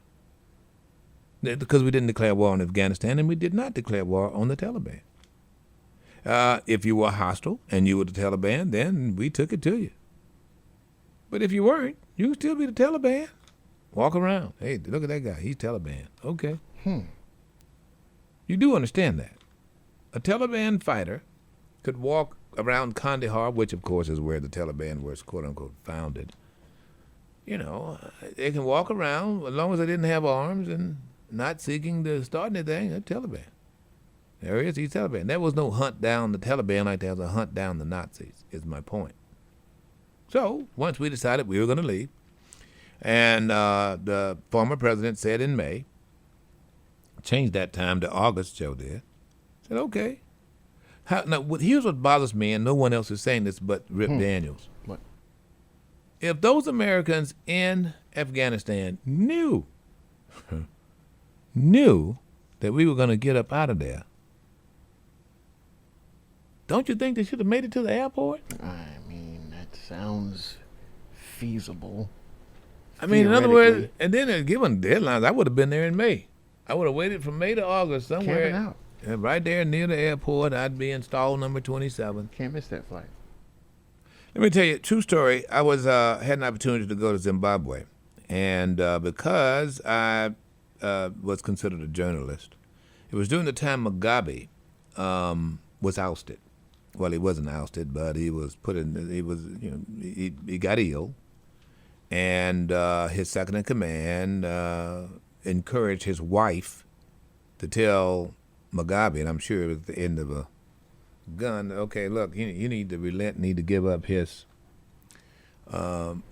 because we didn't declare war on Afghanistan and we did not declare war on the Taliban. If you were hostile and you were the Taliban, then we took it to you. But if you weren't, you could still be the Taliban. Walk around. Hey, look at that guy. He's Taliban. Okay. You do understand that. A Taliban fighter could walk around Kandahar, which, of course, is where the Taliban was, quote-unquote, founded. You know, they can walk around as long as they didn't have arms and not seeking to start anything. They're Taliban. There he is. He's Taliban. There was no hunt down the Taliban like there was a hunt down the Nazis, is my point. So, once we decided we were going to leave, and the former president said in May, changed that time to August, Joe did, said, okay. Now, here's what bothers me, and no one else is saying this but Rip Daniels. What? If those Americans in Afghanistan knew that we were going to get up out of there, don't you think they should have made it to the airport? I mean, that sounds feasible. I mean, in other words, and then given deadlines, I would have been there in May. I would have waited from May to August somewhere. Camping out. And right there near the airport, I'd be in stall number 27. Can't miss that flight. Let me tell you a true story. I was had an opportunity to go to Zimbabwe, and because I was considered a journalist, it was during the time Mugabe was ousted. Well, he wasn't ousted, but he was put in. He was, he got ill, and his second in command encouraged his wife to tell Mugabe, and I'm sure it was the end of a gun. Okay, look, you need to relent, need to give up his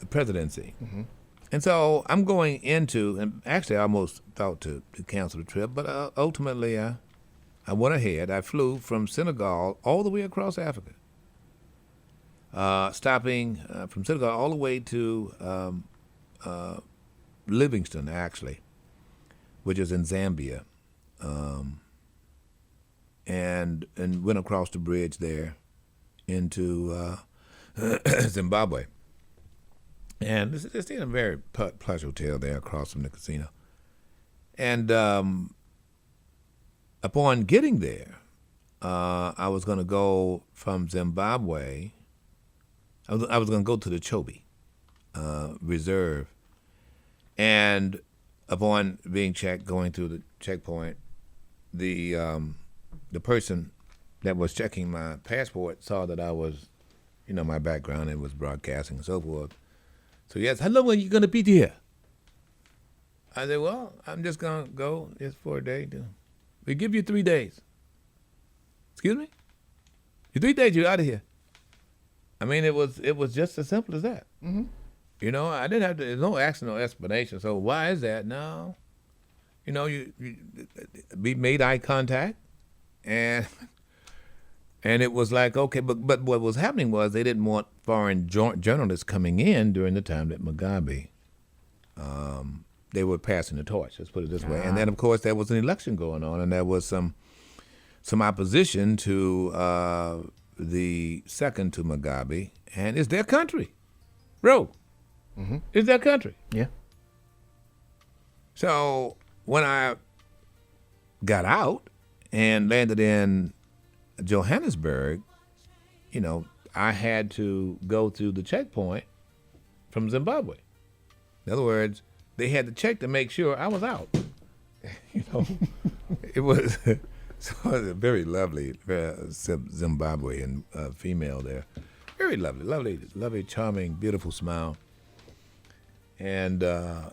presidency. Mm-hmm. And so I'm going into, and actually I almost thought to cancel the trip, but ultimately I went ahead. I flew from Senegal all the way across Africa stopping from Senegal all the way to Livingston, actually, which is in Zambia, and went across the bridge there into Zimbabwe. And it's in a very plush hotel there across from the casino. And upon getting there, I was going to go from Zimbabwe. I was going to go to the Chobe Reserve. And upon being checked, going through the checkpoint, the person that was checking my passport saw that I was, my background, it was broadcasting and so forth. So he asked, how long are you going to be here? I said, well, I'm just going to go just for a day. We give you 3 days. Excuse me? In 3 days, you're out of here. I mean, it was just as simple as that. Mm-hmm. I didn't have to, there's no action, no explanation. So why is that? No. We made eye contact, and it was like, okay, but what was happening was they didn't want foreign journalists coming in during the time that Mugabe, they were passing the torch, let's put it this way. And then, of course, there was an election going on, and there was some opposition to the second to Mugabe, and it's their country. Bro, it's their country. Yeah. So when I got out and landed in Johannesburg, I had to go through the checkpoint from Zimbabwe. In other words, they had to check to make sure I was out. It was so it was a very lovely Zimbabwean female there. Very lovely, charming, beautiful smile. And I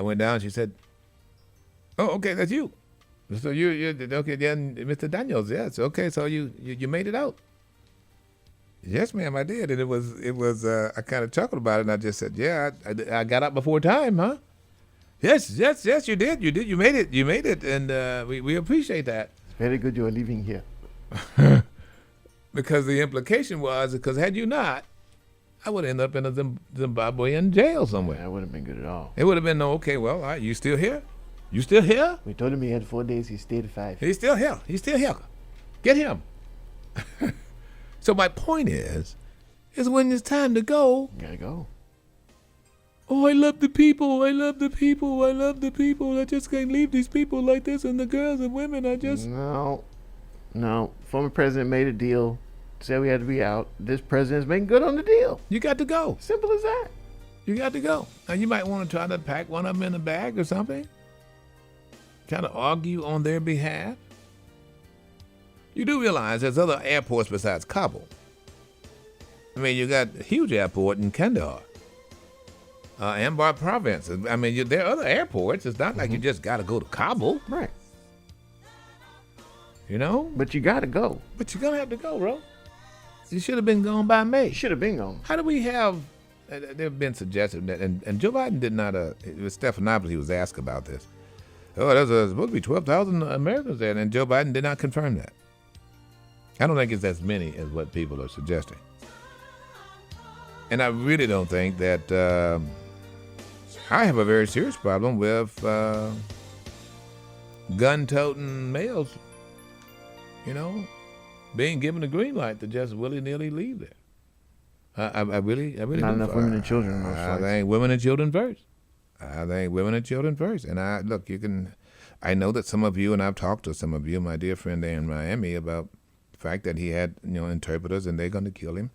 went down. She said, "Oh, okay, that's you. So you okay? Then Mr. Daniels, yes. Okay, so you made it out." Yes, ma'am, I did. And it was. I kind of chuckled about it, and I just said, "Yeah, I got out before time, huh?" Yes, you did. You made it, and we appreciate that. It's very good you are leaving here. Because the implication was, because had you not, I would end up in a Zimbabwean jail somewhere. That wouldn't have been good at all. It would have been, okay, well, all right, you still here? You still here? We told him he had 4 days. He stayed 5. He's still here. Get him. So my point is when it's time to go. You gotta go. Oh, I love the people. I just can't leave these people like this, and the girls and women, No. Former president made a deal, said we had to be out. This president's making good on the deal. You got to go. Simple as that. You got to go. Now, you might want to try to pack one of them in a bag or something. Try to argue on their behalf. You do realize there's other airports besides Kabul. I mean, you got a huge airport in Kandahar. Anbar province. I mean, there are other airports. It's not like you just got to go to Kabul. Right. But you got to go. But you're going to have to go, bro. You should have been gone by May. Should have been gone. How do we have, there have been suggested, and Joe Biden did not, it was Stephanopoulos, he was asked about this. Oh, there's supposed to be 12,000 Americans there, and Joe Biden did not confirm that. I don't think it's as many as what people are suggesting. And I really don't think that, I have a very serious problem with gun-toting males, being given the green light to just willy-nilly leave there. I really not enough women and children. I think women and children first. And I know that some of you, and I've talked to some of you, my dear friend there in Miami, about the fact that he had, interpreters and they're going to kill him.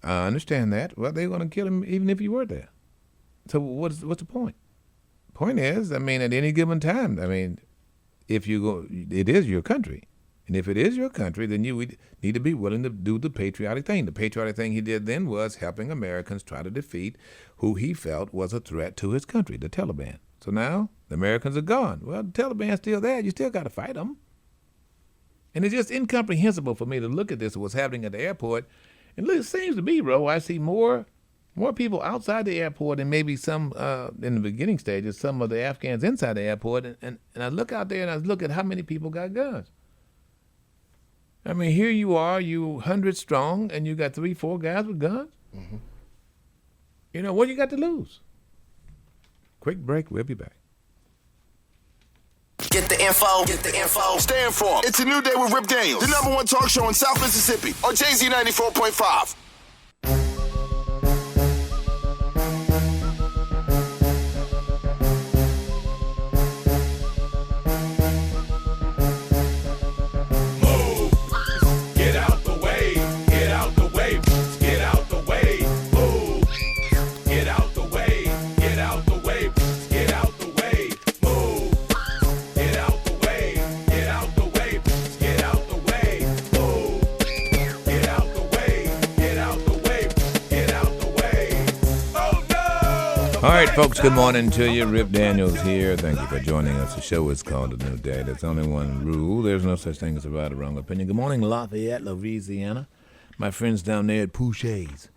I understand that. Well, they're going to kill him even if you were there. So what's the point? Point is, at any given time, if you go, it is your country. And if it is your country, then you would need to be willing to do the patriotic thing. The patriotic thing he did then was helping Americans try to defeat who he felt was a threat to his country, the Taliban. So now the Americans are gone. Well, the Taliban's still there. You still got to fight them. And it's just incomprehensible for me to look at this, what's happening at the airport. And look, it seems to be, bro, I see more people outside the airport and maybe some, in the beginning stages, some of the Afghans inside the airport. And I look out there and I look at how many people got guns. I mean, here you are, you 100 strong, and you got 3, 4 guys with guns. Mm-hmm. You know, what you got to lose? Quick break, we'll be back. Get the info. Get the info. Stay informed. It's a new day with Rip Daniels, the #1 talk show in South Mississippi on JZ 94.5. Get out the way, get out the way, get out the way, move. Get out the way, get out the way, get out the way, move. Get out the way, get out the way, get out the way, move. Get out the way, get out the way, get out the way. Oh no! All right, folks, good morning to you. Rip Daniels here. Thank you for joining us. The show is called A New Day. There's only one rule. There's no such thing as a right or wrong opinion. Good morning, Lafayette, Louisiana. My friends down there at Poochie's.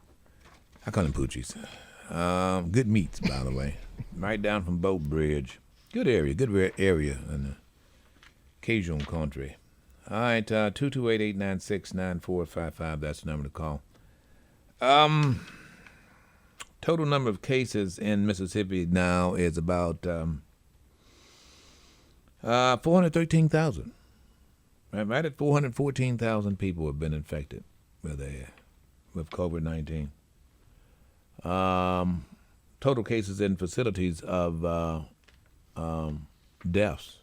I call them Poochies. Good meats, by the way. Right down from Boat Bridge. Good area in the Cajun country. All right, 228-896-9455. That's the number to call. Total number of cases in Mississippi now is about 413,000. Right at 414,000 people have been infected with COVID-19. Total cases in facilities of deaths.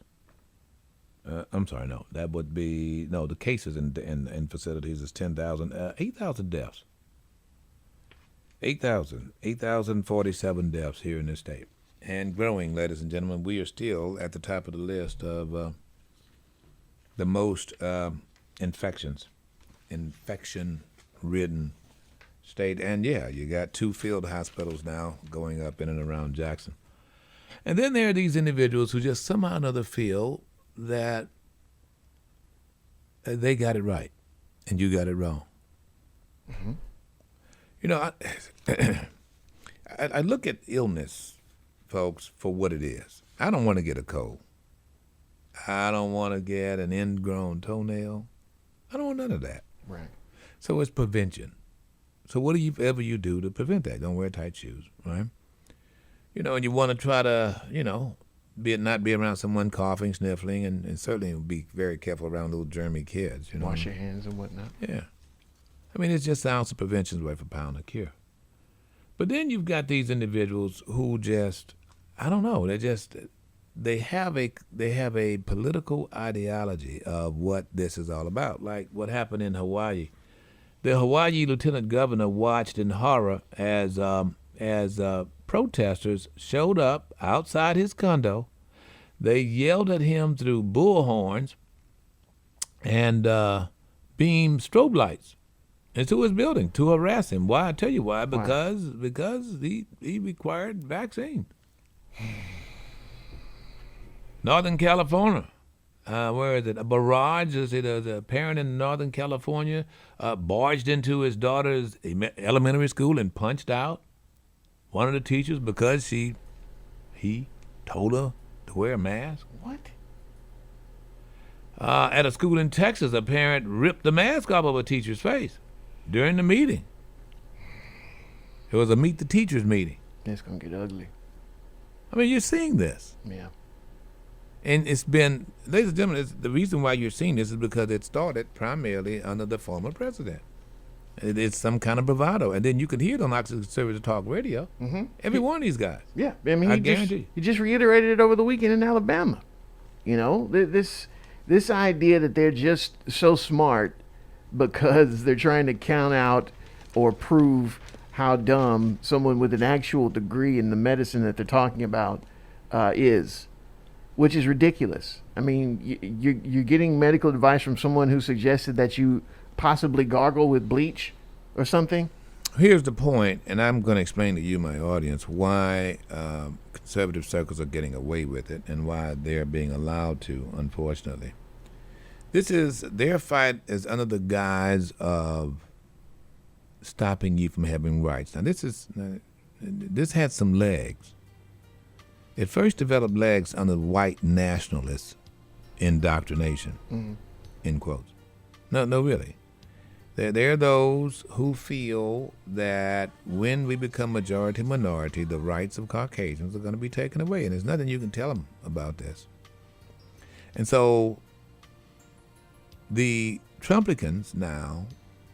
I'm sorry, no. That would be the cases in facilities is 10,000. 8,000 deaths. 8,047 deaths here in this state. And growing, ladies and gentlemen. We are still at the top of the list of the most infection-ridden state. And, yeah, you got 2 field hospitals now going up in and around Jackson. And then there are these individuals who just somehow or another feel that they got it right and you got it wrong. Mm-hmm. You know, I look at illness, folks, for what it is. I don't want to get a cold. I don't want to get an ingrown toenail. I don't want none of that. Right. So it's prevention. So whatever you do to prevent that, don't wear tight shoes, right? You know, and you want to try to, not be around someone coughing, sniffling, and certainly be very careful around little germy kids. Wash your hands and whatnot. Yeah. I mean, it's just an ounce of prevention is worth a pound of cure. But then you've got these individuals who just, I don't know, they have a political ideology of what this is all about, like what happened in Hawaii. The Hawaii lieutenant governor watched in horror as protesters showed up outside his condo. They yelled at him through bullhorns and beamed strobe lights into his building to harass him. Why? I tell you why. Because he required vaccine. Northern California. Where is it? A barrage. Is it a parent in Northern California barged into his daughter's elementary school and punched out one of the teachers because he told her to wear a mask? What? At a school in Texas, a parent ripped the mask off of a teacher's face during the meeting. It was a Meet the Teachers meeting. It's going to get ugly. I mean, you're seeing this. Yeah. And it's been, ladies and gentlemen, the reason why you're seeing this is because it started primarily under the former president. It's some kind of bravado. And then you can hear it on conservative talk radio. Mm-hmm. Every one of these guys. Yeah. I mean, I guarantee. He just reiterated it over the weekend in Alabama. This idea that they're just so smart because they're trying to count out or prove how dumb someone with an actual degree in the medicine that they're talking about is, which is ridiculous. I mean, you're getting medical advice from someone who suggested that you possibly gargle with bleach or something. Here's the point, and I'm going to explain to you, my audience, why conservative circles are getting away with it and why they're being allowed to, unfortunately. Their fight is under the guise of stopping you from having rights. Now, this had some legs. It first developed legs under white nationalist indoctrination, in quotes. No, really. There are those who feel that when we become majority minority, the rights of Caucasians are going to be taken away, and there's nothing you can tell them about this. And so the Trumplicans now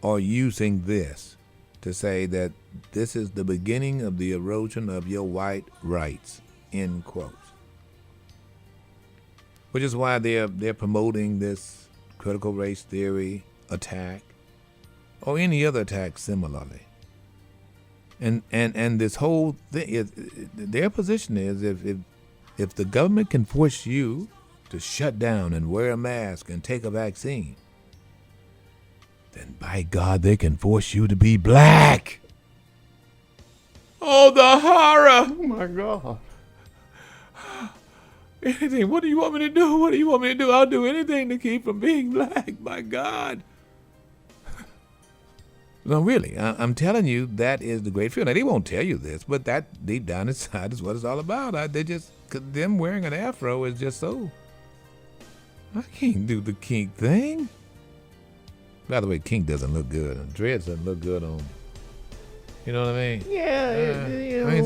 are using this to say that this is the beginning of the erosion of your white rights, end quotes. Which is why they're promoting this critical race theory attack or any other attack similarly. And this whole thing is, their position is if the government can force you to shut down and wear a mask and take a vaccine, then by God, they can force you to be black. Oh, the horror. Oh my God. Anything. What do you want me to do? What do you want me to do? I'll do anything to keep from being black. My God. No, really, I'm telling you, that is the great fear. Now, they won't tell you this, but that deep down inside is what it's all about. They just, them wearing an afro is just so, I can't do the kink thing. By the way, kink doesn't look good. Dreads doesn't look good on, you know what I mean? Yeah, you know. I mean,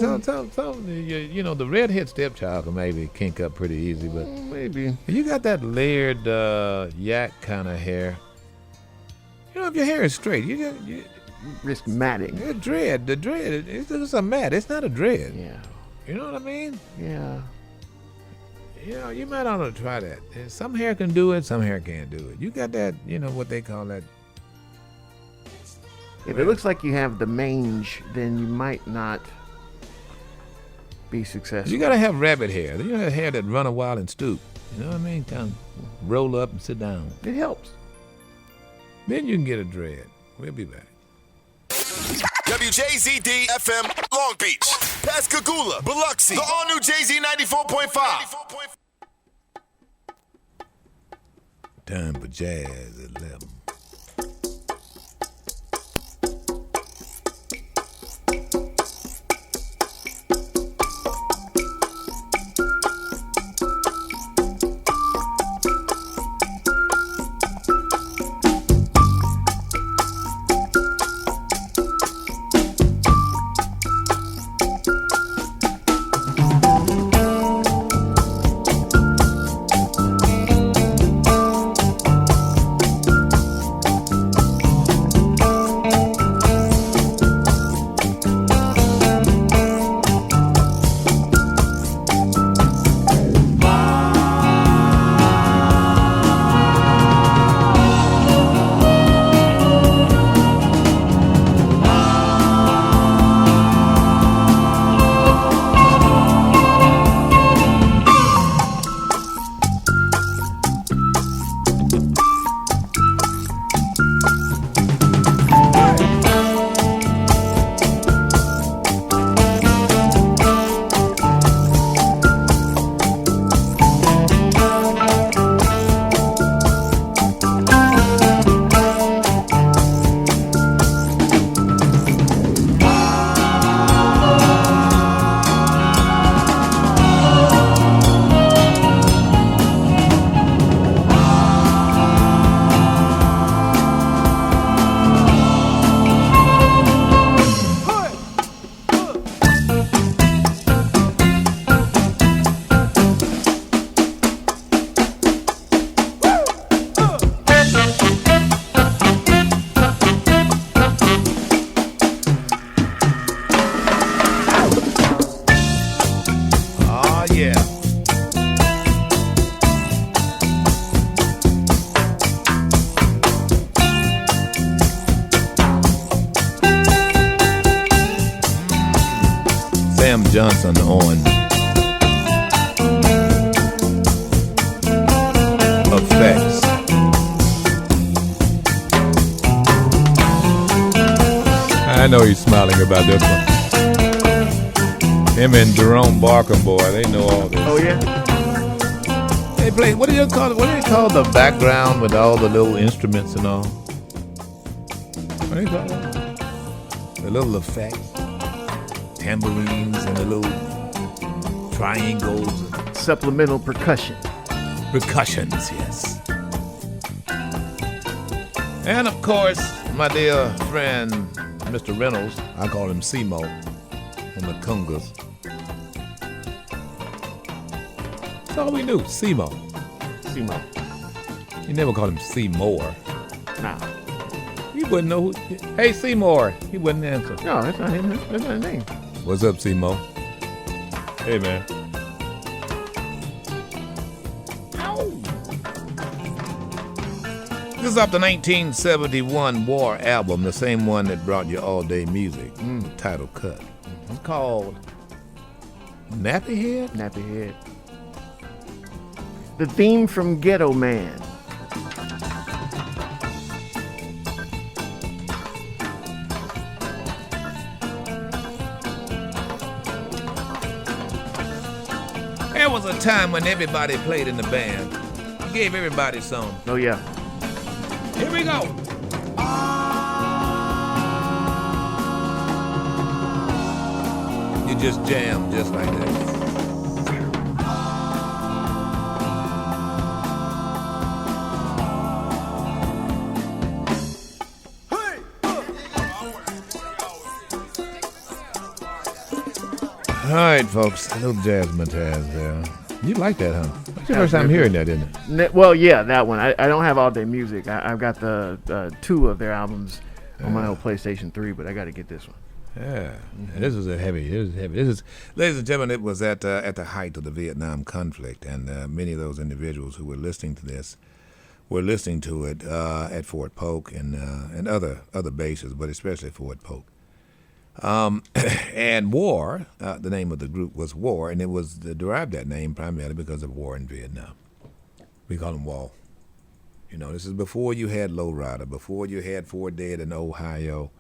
some, you know, the redhead stepchild can maybe kink up pretty easy, but maybe. You got that layered yak kind of hair. You know, if your hair is straight, you risk matting. The dread, it's a mat. It's not a dread. Yeah. You know what I mean? Yeah. You know, you might ought to try that. Some hair can do it, some hair can't do it. You got that, you know, what they call that. If it looks like you have the mange, then you might not be successful. You got to have rabbit hair. You have hair that run a while and stoop. You know what I mean? Kind of roll up and sit down. It helps. Then you can get a dread. We'll be back. WJZD FM Long Beach, Pascagoula, Biloxi, the all-new Jay-Z 94.5. Time for Jazz at 11. Sam Johnson on effects. I know he's smiling about this one. Him and Jerome Barker, boy, they know all this. Oh yeah. They play. What do you call it? What do they call the background with all the little instruments and all? What do you call it? The little effects, tambourines and the little triangles. Supplemental percussion. Percussions, yes. And of course, my dear friend, Mr. Reynolds, I call him Simo, from the Congas. That's all we knew, Simo. Simo. You never called him Seymour. Nah. You wouldn't know who. Hey, Seymour. He wouldn't answer. No, that's not him. That's not his name. What's up, Seymour? Hey, man. This is off the 1971 War album, the same one that brought you All Day Music, title cut. It's called Nappy Head? Nappy Head. The theme from Ghetto Man. There was a time when everybody played in the band. You gave everybody some. Oh, yeah. Here we go. You just jam just like that. All right, folks, a little jazz montaz there. You like that, huh? That's your first time hearing that, isn't it? Well, yeah, that one. I don't have All Day Music. I've got the two of their albums on my old PlayStation 3, but I got to get this one. Yeah, and this was a heavy. This is heavy. This is, ladies and gentlemen, it was at the height of the Vietnam conflict, and many of those individuals who were listening to this were listening to it at Fort Polk and other bases, but especially Fort Polk. And War, the name of the group was War, and it was derived that name primarily because of war in Vietnam. We call them Wall. You know, this is before you had Lowrider, before you had Fort Dead in Ohio.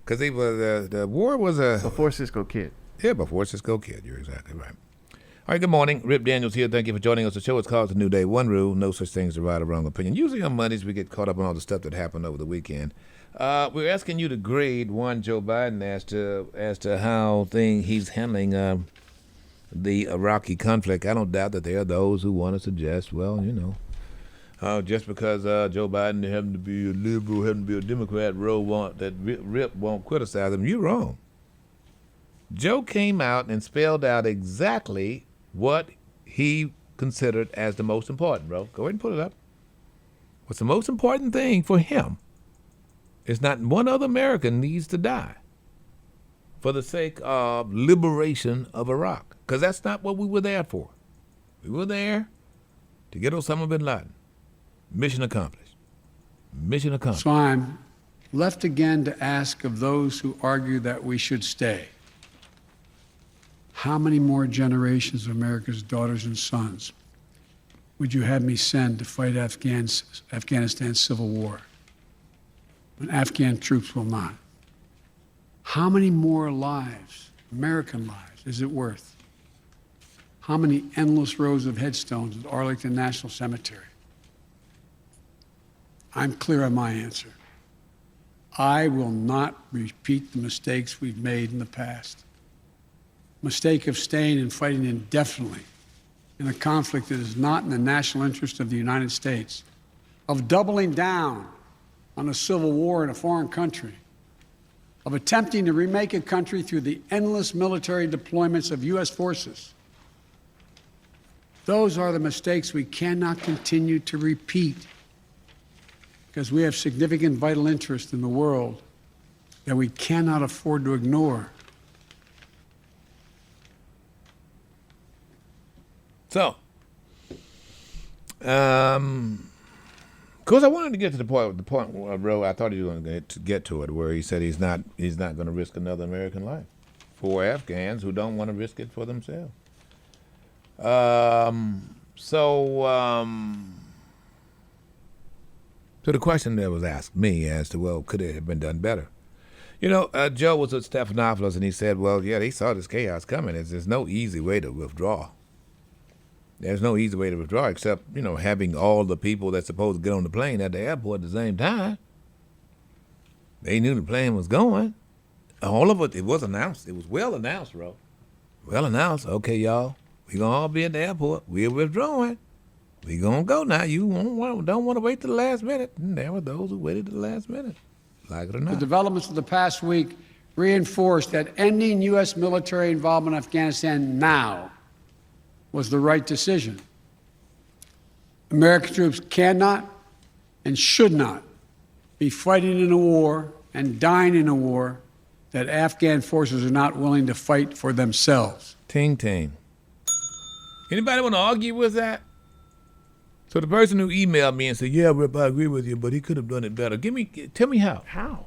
Because the war was a... Before Cisco Kid. Yeah, before Cisco Kid. You're exactly right. All right, good morning. Rip Daniels here. Thank you for joining us. The show is called The New Day. One rule, no such thing as a right or wrong opinion. Usually on Mondays, we get caught up on all the stuff that happened over the weekend. We're asking you to grade one Joe Biden as to how he's handling the Iraqi conflict. I don't doubt that there are those who want to suggest, well, you know, just because Joe Biden happened to be a liberal, happened to be a Democrat, Rip won't criticize him. You're wrong. Joe came out and spelled out exactly what he considered as the most important, bro. Go ahead and put it up. What's the most important thing for him? It's not one other American needs to die for the sake of liberation of Iraq, because that's not what we were there for. We were there to get Osama bin Laden. Mission accomplished. Mission accomplished. So I'm left again to ask of those who argue that we should stay, how many more generations of America's daughters and sons would you have me send to fight Afghanistan's civil war when Afghan troops will not? How many more lives, American lives, is it worth? How many endless rows of headstones at Arlington National Cemetery? I'm clear on my answer. I will not repeat the mistakes we've made in the past. Mistake of staying and fighting indefinitely in a conflict that is not in the national interest of the United States, of doubling down on a civil war in a foreign country, of attempting to remake a country through the endless military deployments of U.S. forces. Those are the mistakes we cannot continue to repeat because we have significant vital interest in the world that we cannot afford to ignore. So, of course, I wanted to get to the point where I thought he was going to get to it, where he said he's not going to risk another American life for Afghans who don't want to risk it for themselves. So the question that was asked me as to, well, could it have been done better? You know, Joe was at Stephanopoulos, and he said, well, yeah, they saw this chaos coming. There's no easy way to withdraw. There's no easy way to withdraw except, you know, having all the people that's supposed to get on the plane at the airport at the same time. They knew the plane was going. All of it was announced. It was well announced, bro. Well announced. Okay, y'all, we're going to all be at the airport. We're withdrawing. We gonna go now. You don't want to wait to the last minute. And there were those who waited to the last minute, like it or The not. developments of the past week reinforced that ending U.S. military involvement in Afghanistan now was the right decision. American troops cannot and should not be fighting in a war and dying in a war that Afghan forces are not willing to fight for themselves. Ting ting. Anybody want to argue with that? So the person who emailed me and said, "Yeah, Rip, I agree with you, but he could have done it better." Tell me how. How?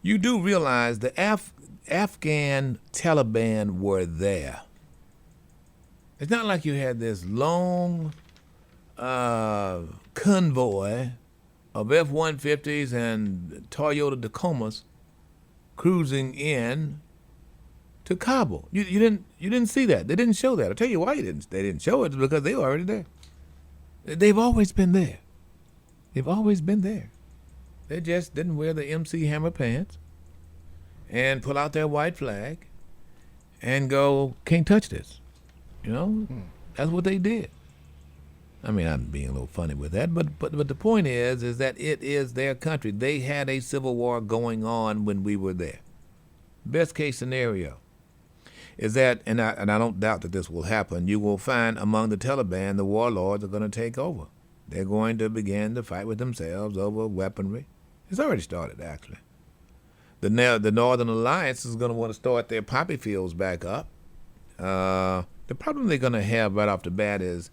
You do realize the Afghan Taliban were there. It's not like you had this long convoy of F-150s and Toyota Tacomas cruising in to Kabul. You didn't see that. They didn't show that. I'll tell you why they didn't show it. It's because they were already there. They've always been there. They've always been there. They just didn't wear the MC Hammer pants and pull out their white flag and go, "Can't touch this." You know, that's what they did. I mean, I'm being a little funny with that, but the point is that it is their country. They had a civil war going on when we were there. Best case scenario is that, and I don't doubt that this will happen, you will find among the Taliban, the warlords are going to take over. They're going to begin to fight with themselves over weaponry. It's already started, actually. The Northern Alliance is going to want to start their poppy fields back up. The problem they're going to have right off the bat is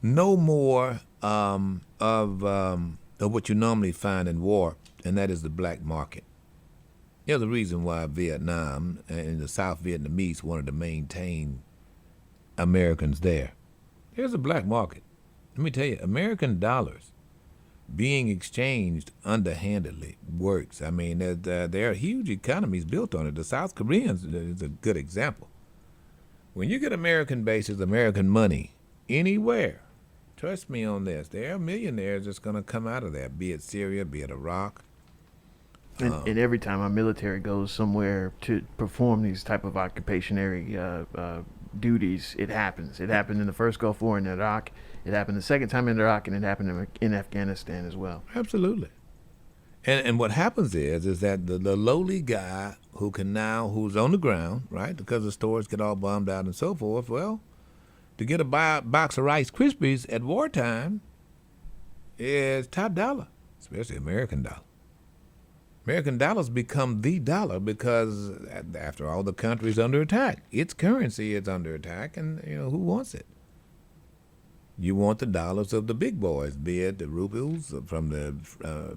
no more of what you normally find in war, and that is the black market. There's a reason why Vietnam and the South Vietnamese wanted to maintain Americans there. There's a black market. Let me tell you, American dollars being exchanged underhandedly works. I mean, there are huge economies built on it. The South Koreans is a good example. When you get American bases, American money, anywhere, trust me on this, there are millionaires that's going to come out of there, be it Syria, be it Iraq. And every time our military goes somewhere to perform these type of occupationary duties, it happens. It happened in the first Gulf War in Iraq. It happened the second time in Iraq, and it happened in Afghanistan as well. Absolutely. And what happens is that the lowly guy who's on the ground, right, because the stores get all bombed out and so forth, well, to get a box of Rice Krispies at wartime is top dollar, especially American dollar. American dollars become the dollar because, after all, the country's under attack. Its currency is under attack, and who wants it? You want the dollars of the big boys, be it the rubles from the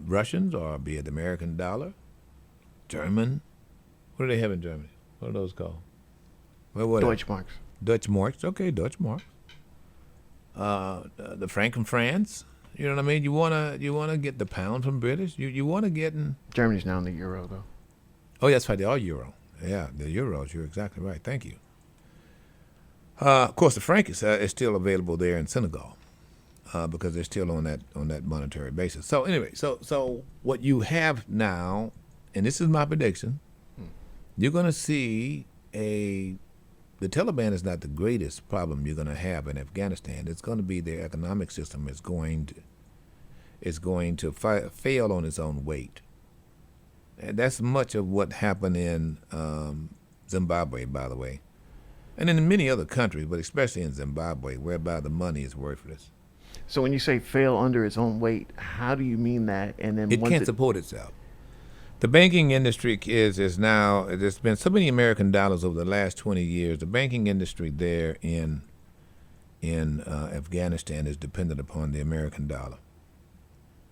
Russians, or be it the American dollar, German. What do they have in Germany? What are those called? Deutschmarks. Deutschmarks. Okay, Deutschmarks. The franc from France. You know what I mean? You wanna get the pound from British. You want to get in. Germany's now in the euro, though. Oh, that's right. They are euro. Yeah, the euros. You're exactly right. Thank you. Of course, the franc is still available there in Senegal because they're still on that monetary basis. So anyway, so what you have now, and this is my prediction, you're going to see the Taliban is not the greatest problem you're going to have in Afghanistan. It's going to be their economic system is going to fail on its own weight. And that's much of what happened in Zimbabwe, by the way, and in many other countries, but especially in Zimbabwe, whereby the money is worthless. So when you say fail under its own weight, how do you mean that? And then it can't support itself. The banking industry is now, there's been so many American dollars over the last 20 years. The banking industry there in Afghanistan is dependent upon the American dollar.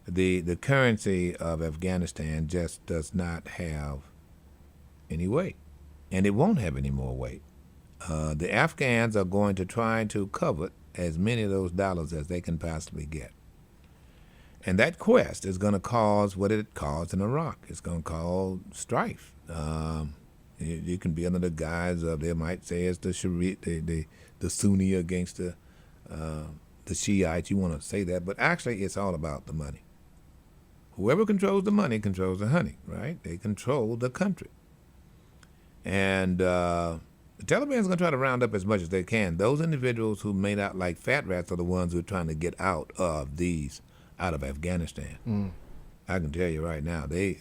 The currency of Afghanistan just does not have any weight, and it won't have any more weight. The Afghans are going to try to covet as many of those dollars as they can possibly get. And that quest is going to cause what it caused in Iraq. It's going to cause strife. You can be under the guise of, they might say it's the Sharia, the Sunni against the Shiites. You want to say that, but actually it's all about the money. Whoever controls the money controls the honey, right? They control the country. And The Taliban's going to try to round up as much as they can. Those individuals who made out like fat rats are the ones who are trying to get out of Afghanistan. I can tell you right now, they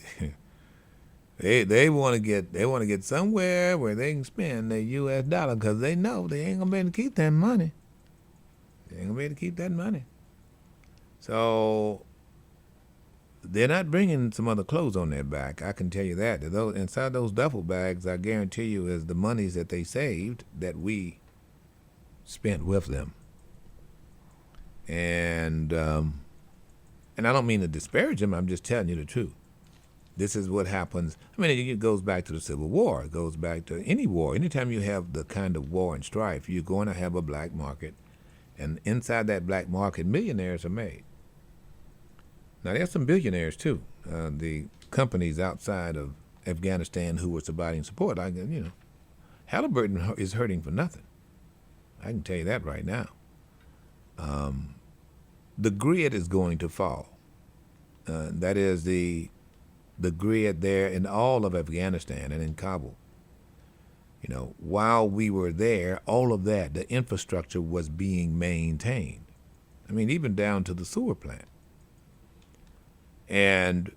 want to get somewhere where they can spend their U.S. dollar because they know they ain't gonna be able to keep that money. They ain't gonna be able to keep that money. So they're not bringing some other clothes on their back. I can tell you that. Inside those duffel bags, I guarantee you, is the monies that they saved that we spent with them. And I don't mean to disparage them. I'm just telling you the truth. This is what happens. I mean, it goes back to the Civil War. It goes back to any war. Anytime you have the kind of war and strife, you're going to have a black market. And inside that black market, millionaires are made. Now, there's some billionaires, too. The companies outside of Afghanistan who were providing support, Halliburton is hurting for nothing. I can tell you that right now. The grid is going to fall. That is the grid there in all of Afghanistan and in Kabul. While we were there, all of that, the infrastructure was being maintained. I mean, even down to the sewer plant. And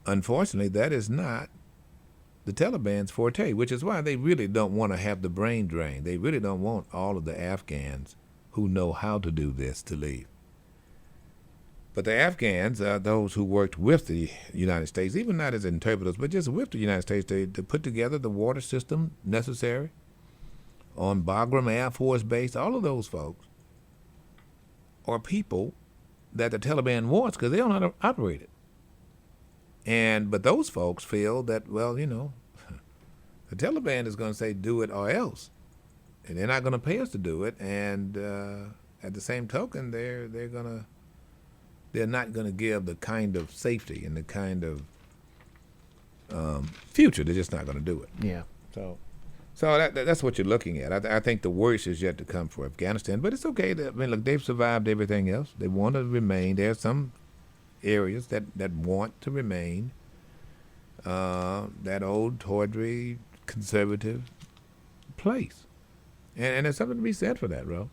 unfortunately, that is not the Taliban's forte, which is why they really don't want to have the brain drain. They really don't want all of the Afghans who know how to do this to leave. But the Afghans are those who worked with the United States, even not as interpreters, but just with the United States to put together the water system necessary on Bagram Air Force Base. All of those folks are people that the Taliban wants because they don't know how to operate it. But those folks feel that, the Taliban is going to say do it or else. And they're not going to pay us to do it. And at the same token, they're not going to give the kind of safety and the kind of future. They're just not going to do it. Yeah. So that's what you're looking at. I think the worst is yet to come for Afghanistan, but it's okay. Look, they've survived everything else. They want to remain. There are some areas that want to remain that old, tawdry, conservative place. And there's something to be said for that, bro.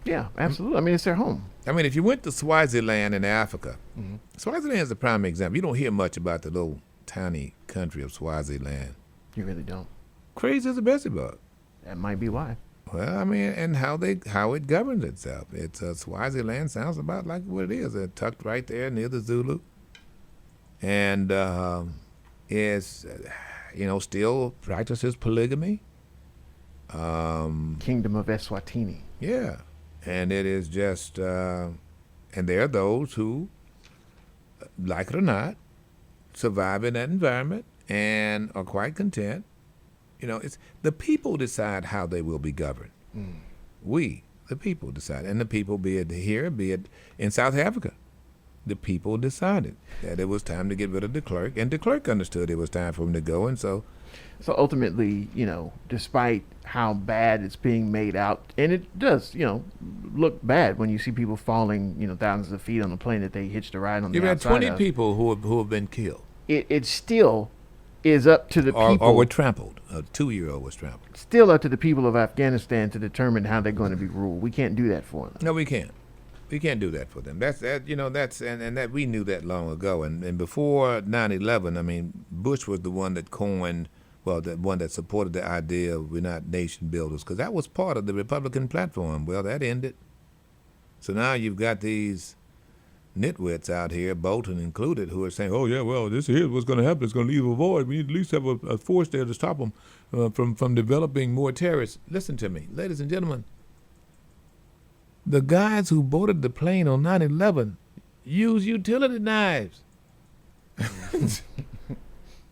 Yeah, absolutely. I mean, it's their home. I mean, if you went to Swaziland in Africa, Swaziland is a prime example. You don't hear much about the little tiny country of Swaziland. You really don't. Crazy as a Bessie bug. That might be why. Well, I mean, and how it governs itself. It's Swaziland sounds about like what it is. They're tucked right there near the Zulu, and is still practices polygamy. Kingdom of Eswatini. Yeah, and it is just, and there are those who, like it or not, survive in that environment and are quite content. It's the people decide how they will be governed. We, the people, decide. And the people, be it here, be it in South Africa, the people decided that it was time to get rid of de Klerk, and de Klerk understood it was time for him to go, and so ultimately, despite how bad it's being made out, and it does, look bad when you see people falling, thousands of feet on a plane that they hitched a ride on. You've had 20 people who have been killed. It still is up to the people. Or were trampled. A 2-year-old was trampled. Still up to the people of Afghanistan to determine how they're going to be ruled. We can't do that for them. No, we can't. We can't do that for them. That's that we knew that long ago. And before 9/11, I mean, Bush was the one that coined, the one that supported the idea of we're not nation builders, because that was part of the Republican platform. Well, that ended. So now you've got these nitwits out here, Bolton included, who are saying, oh, yeah, well, this is what's going to happen. It's going to leave a void. We need at least have a force there to stop them from developing more terrorists. Listen to me, ladies and gentlemen. The guys who boarded the plane on 9/11 used utility knives.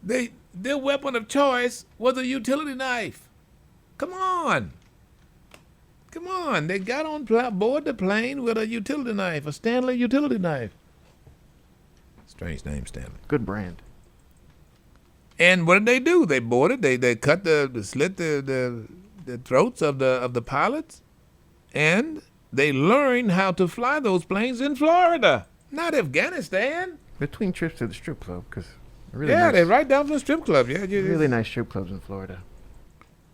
Their weapon of choice was a utility knife. Come on. They got on board the plane with a utility knife, a Stanley utility knife. Strange name, Stanley. Good brand. And what did they do? They boarded. They cut slit the throats of the pilots, and they learned how to fly those planes in Florida, not Afghanistan. Between trips to the strip club, because they're right down from the strip club. Yeah, really nice strip clubs in Florida.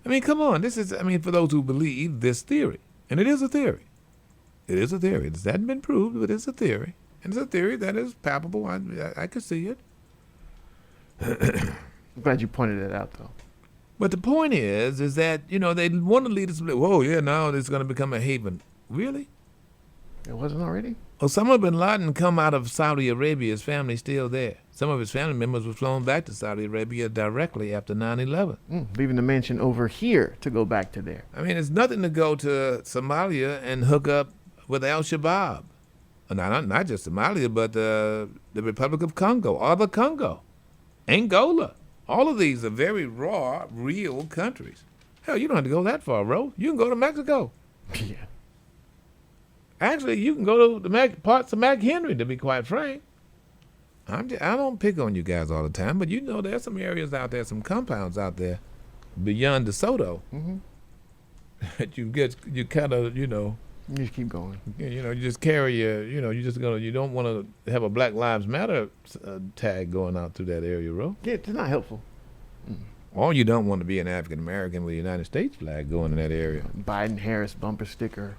I mean, come on. This is, I mean, for those who believe this theory, and it is a theory. It is a theory. It hasn't been proved, but it's a theory. And it's a theory that is palpable. I could see it. I'm glad you pointed it out, though. But the point is that, you know, they want to lead us to believe, whoa, yeah, now it's going to become a haven. Really? It wasn't already? Osama bin Laden come out of Saudi Arabia. His family's still there. Some of his family members were flown back to Saudi Arabia directly after 9/11. Leaving the mansion over here to go back to there. I mean, it's nothing to go to Somalia and hook up with Al-Shabaab. Not just Somalia, but the Republic of Congo, or the Congo, Angola. All of these are very raw, real countries. Hell, you don't have to go that far, bro. You can go to Mexico. Yeah. Actually, you can go to the parts of McHenry, to be quite frank. I don't pick on you guys all the time, but you know there's some areas out there, some compounds out there beyond DeSoto that you kind of, you know. You just keep going. You know, you just carry your, you know, you don't want to have a Black Lives Matter tag going out through that area, bro. Yeah, it's not helpful. Or you don't want to be an African American with a United States flag going in that area. Biden-Harris bumper sticker.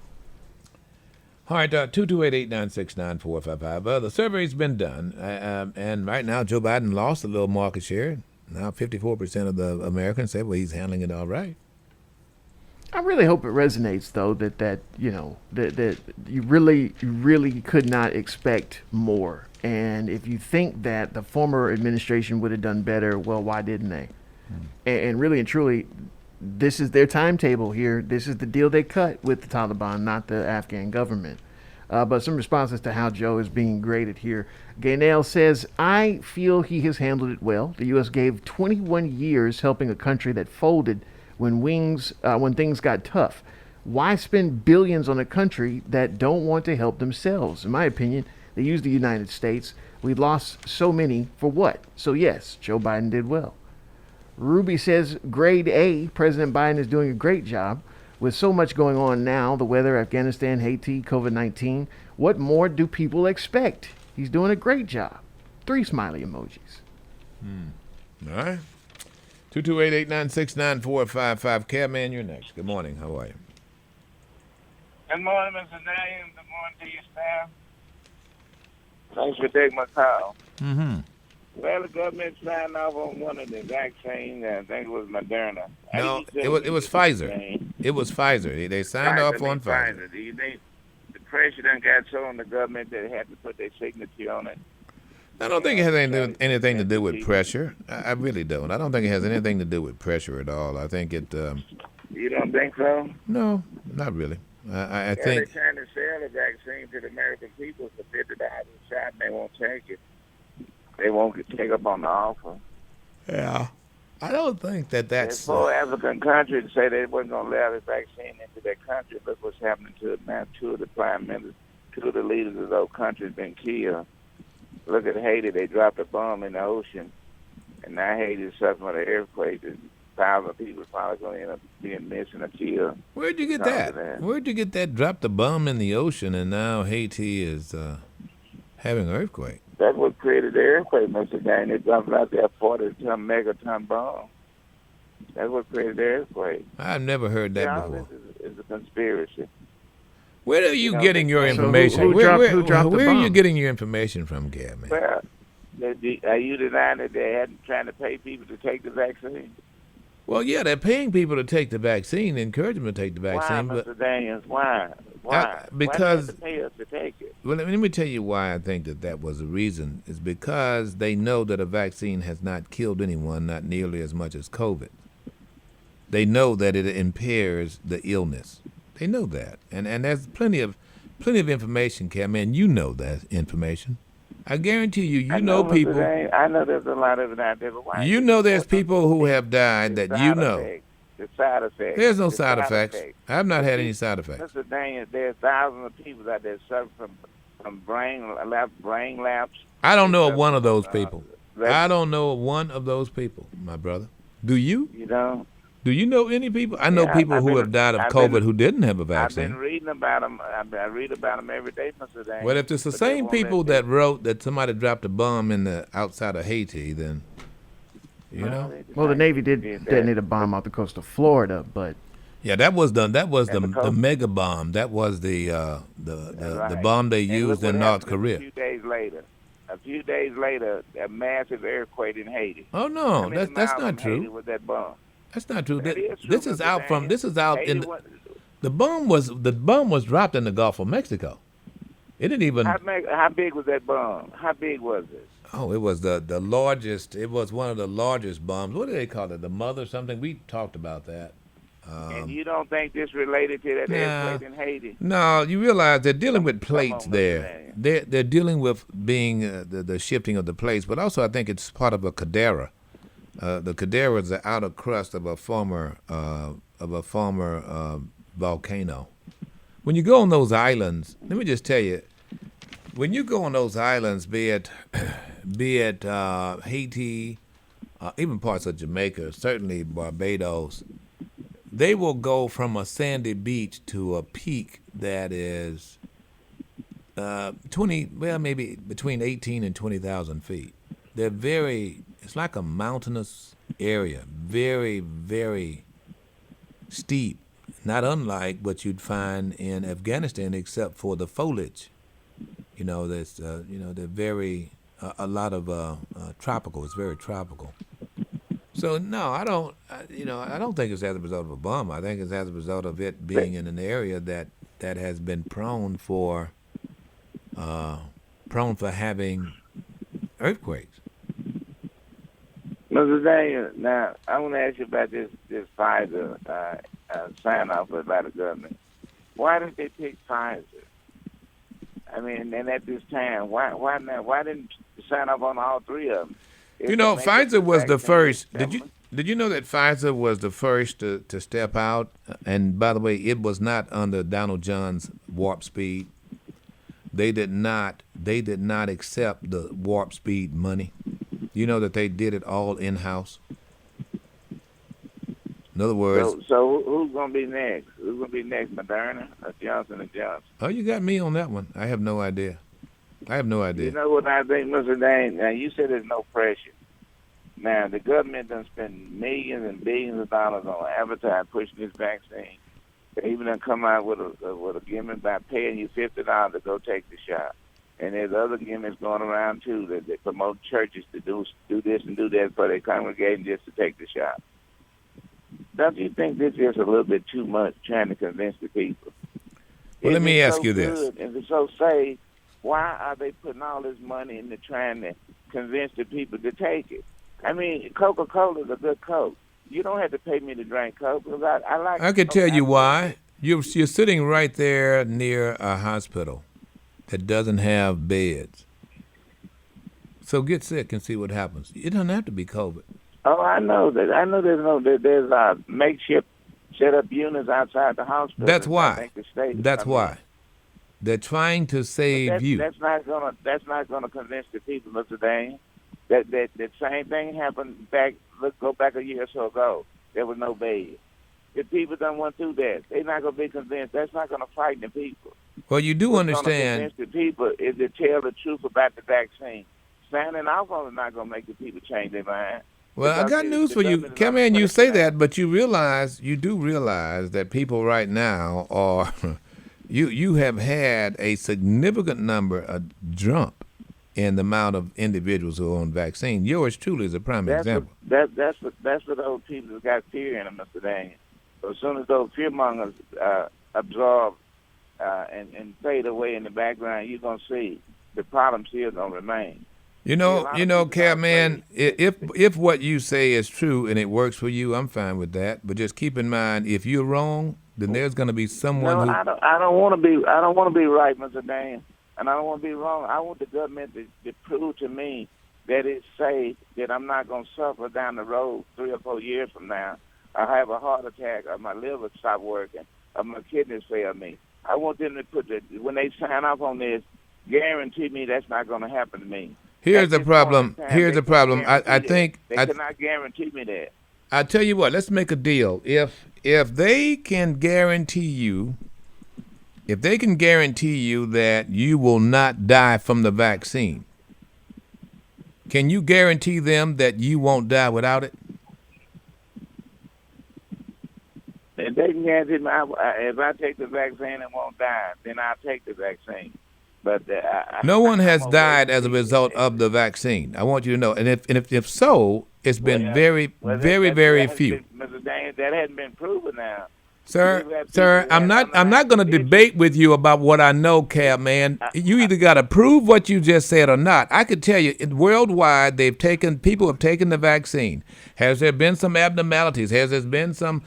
All right, 228-896-9455. The survey's been done, and right now Joe Biden lost a little market share. Now 54% of the Americans say, well, he's handling it all right. I really hope it resonates, though, that you know, that you really could not expect more. And if you think that the former administration would have done better, well, why didn't they? And really and truly, this is their timetable here. This is the deal they cut with the Taliban, not the Afghan government. But some responses to how Joe is being graded here. Gaynell says, I feel he has handled it well. The U.S. gave 21 years helping a country that folded when things got tough. Why spend billions on a country that don't want to help themselves? In my opinion, they use the United States. We lost so many for what? So yes, Joe Biden did well. Ruby says, grade A, President Biden is doing a great job. With so much going on now, the weather, Afghanistan, Haiti, COVID-19, what more do people expect? He's doing a great job. 3 smiley emojis. All right. 228-896-9455. Caveman, you're next. Good morning. How are you? Good morning, Mr. Daniels. Good morning to your staff. Thanks for taking my call. Mm-hmm. Well, the government signed off on one of the vaccines. I think it was Moderna. No, it was Pfizer. It was Pfizer. They signed off on Pfizer. Do you think the pressure done got so on the government that they had to put their signature on it? I don't think it has anything to do with pressure. I really don't. I don't think it has anything to do with pressure at all. I think it... You don't think so? No, not really. I think... They're trying to sell the vaccine to the American people for $50 a shot, and they won't take it. They won't take up on the offer. Yeah. I don't think that's... There's 4 African countries say they wasn't going to allow the vaccine into their country. Look what's happening to it now. 2 of the prime ministers, 2 of the leaders of those countries been killed. Look at Haiti. They dropped a bomb in the ocean, and now Haiti is suffering with an earthquake. 1,000 people probably going to end up being missing or killed. Where'd you get that? Where'd you get that? Dropped a bomb in the ocean, and now Haiti is having an earthquake. That's what created the earthquake, Mr. Dane. They dropped out there 40-ton megaton bomb. That's what created the earthquake. I've never heard that before. This is a conspirity. Where are you getting your information? Who dropped the bomb? Where are you getting your information from, Gab? Well, are you denying that they hadn't trying to pay people to take the vaccine? Well, yeah, they're paying people to take the vaccine, encourage them to take the vaccine. Why, Mr. Daniels? Why? Because why do they pay us to take it? Well, let me tell you why I think that was the reason. Is because they know that a vaccine has not killed anyone, not nearly as much as COVID. They know that it impairs the illness. They know that, and there's plenty of information, Cam, and you know that information. I guarantee you, you know people. I know there's a lot of it out there, but why? You know there's people who have died that you know. The side effects. There's no side effects. I've not had any side effects. Mr. Daniels, there's thousands of people out there suffering from brain lapse. I don't know of one of those people. I don't know of one of those people, my brother. Do you? You know? Do you know any people? I know people who have died of COVID who didn't have a vaccine. I've been reading about them. I read about them every day, Mr. Daniels. Well, if it's the same people that wrote that somebody dropped a bomb in the outside of Haiti, then You know. Well, the Navy did detonate a bomb off the coast of Florida, but Yeah, that was the mega bomb. That was the bomb they And used look what in North happened Korea. A few days later, a massive earthquake in Haiti. Oh no, How many that's miles not from Haiti true. was that bomb? That's not true. That is true, This is Mr. out from. Daniel. This is out Haiti in. was- The bomb was dropped in the Gulf of Mexico. It didn't even. How big was that bomb? How big was it? Oh, it was the largest. It was one of the largest bombs. What do they call it? The mother something? We talked about that. And you don't think this related to that Nah. earthquake in Haiti? No, you realize they're dealing with Come plates on, there. They're dealing with being the shifting of the plates, but also I think it's part of a caldera. The caldera is the outer crust of a former volcano. When you go on those islands, let me just tell you, when you go on those islands, be it Haiti, even parts of Jamaica, certainly Barbados, they will go from a sandy beach to a peak that is 20, well, maybe between 18 and 20,000 feet. They're it's like a mountainous area, very, very steep, not unlike what you'd find in Afghanistan, except for the foliage. You know, they're very, a lot of tropical. It's very tropical. So no, I don't think it's as a result of a bomb. I think it's as a result of it being in an area that has been prone for having earthquakes. Mr. Daniel, now I want to ask you about this Pfizer sign off by the government. Why did they pick Pfizer? I mean, and at this time, why not? Why didn't you sign off on all three of them? You know, Pfizer was the first. Did you know that Pfizer was the first to step out? And by the way, it was not under Donald John's warp speed. They did not accept the warp speed money. You know that they did it all in house. In other words, so who's gonna be next? Who's gonna be next, Moderna or Johnson & Johnson? Oh, you got me on that one. I have no idea. You know what I think, Mr. Dane? Now, you said there's no pressure. Now, the government done spend millions and billions of dollars on advertising, pushing this vaccine. They even done come out with a gimmick by paying you $50 to go take the shot. And there's other gimmicks going around, too, that they promote churches to do this and do that for their congregation just to take the shot. Don't you think this is a little bit too much trying to convince the people? Well, let me ask you good, this. If it's so safe, why are they putting all this money into trying to convince the people to take it? I mean, Coca-Cola is a good Coke. You don't have to pay me to drink Coke because I like. I could tell you why. You're sitting right there near a hospital that doesn't have beds. So get sick and see what happens. It doesn't have to be COVID. Oh, I know that. I know there's makeshift set up units outside the hospital. That's why. That's why. They're trying to save you. That's not gonna convince the people, Mr. Dane. That same thing happened go back a year or so ago. There was no bed. The people done went through that. They're not gonna be convinced. That's not gonna frighten the people. Well, you do understand. What's gonna convince the people is to tell the truth about the vaccine. Signing off on it not gonna make the people change their mind. Well, I got news for you. Come in, you say that, but you do realize that people right now are, you have had a significant number, a jump in the amount of individuals who are on vaccine. Yours truly is a prime example. That's what those people got fear in them, Mr. Daniel. So as soon as those fearmongers absorb and fade away in the background, you're gonna see the problem still gonna remain. You know, Cap, man, if what you say is true and it works for you, I'm fine with that. But just keep in mind, if you're wrong, then there's going to be someone who. I don't want to be right, Mr. Dan, and I don't want to be wrong. I want the government to prove to me that it's safe, that I'm not going to suffer down the road 3 or 4 years from now. I have a heart attack, or my liver stop working, or my kidneys fail me. I want them to when they sign off on this, guarantee me that's not going to happen to me. Here's the problem. I think they cannot guarantee me that. I tell you what. Let's make a deal. If they can guarantee you, that you will not die from the vaccine, Can you guarantee them that you won't die without it? If they can guarantee me, if I take the vaccine and won't die, then I'll take the vaccine. But no one has died as a result of the vaccine. I want you to know. And if so, it's been very few. Mr. Daniels, that hasn't been proven now. Sir, I'm not going to debate with you about what I know, Cab man. You either got to prove what you just said or not. I could tell you, worldwide, people have taken the vaccine. Has there been some abnormalities? Has there been some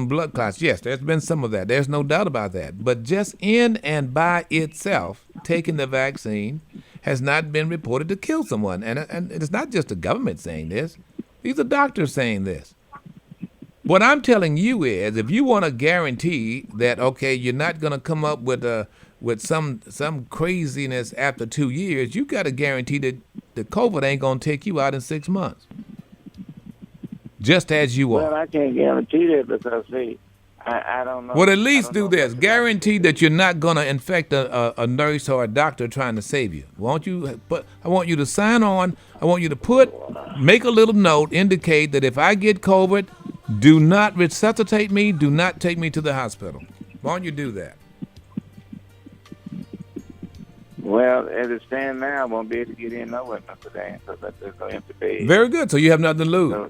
blood clots? Yes, there's been some of that. There's no doubt about that. But just in and by itself, taking the vaccine has not been reported to kill someone. And it's not just the government saying this. These are doctors saying this. What I'm telling you is, if you want to guarantee that, okay, you're not going to come up with some craziness after 2 years, you got to guarantee that the COVID ain't going to take you out in 6 months, just as you are. Well, I can't guarantee that because, see, I don't know. Well, at least do this. Guarantee that you're not going to infect a nurse or a doctor trying to save you. I want you to sign on. I want you to make a little note, indicate that if I get COVID, do not resuscitate me. Do not take me to the hospital. Why don't you do that? Well, as it stands now, I won't be able to get in nowhere today because there's no empty bed. Very good. So you have nothing to lose.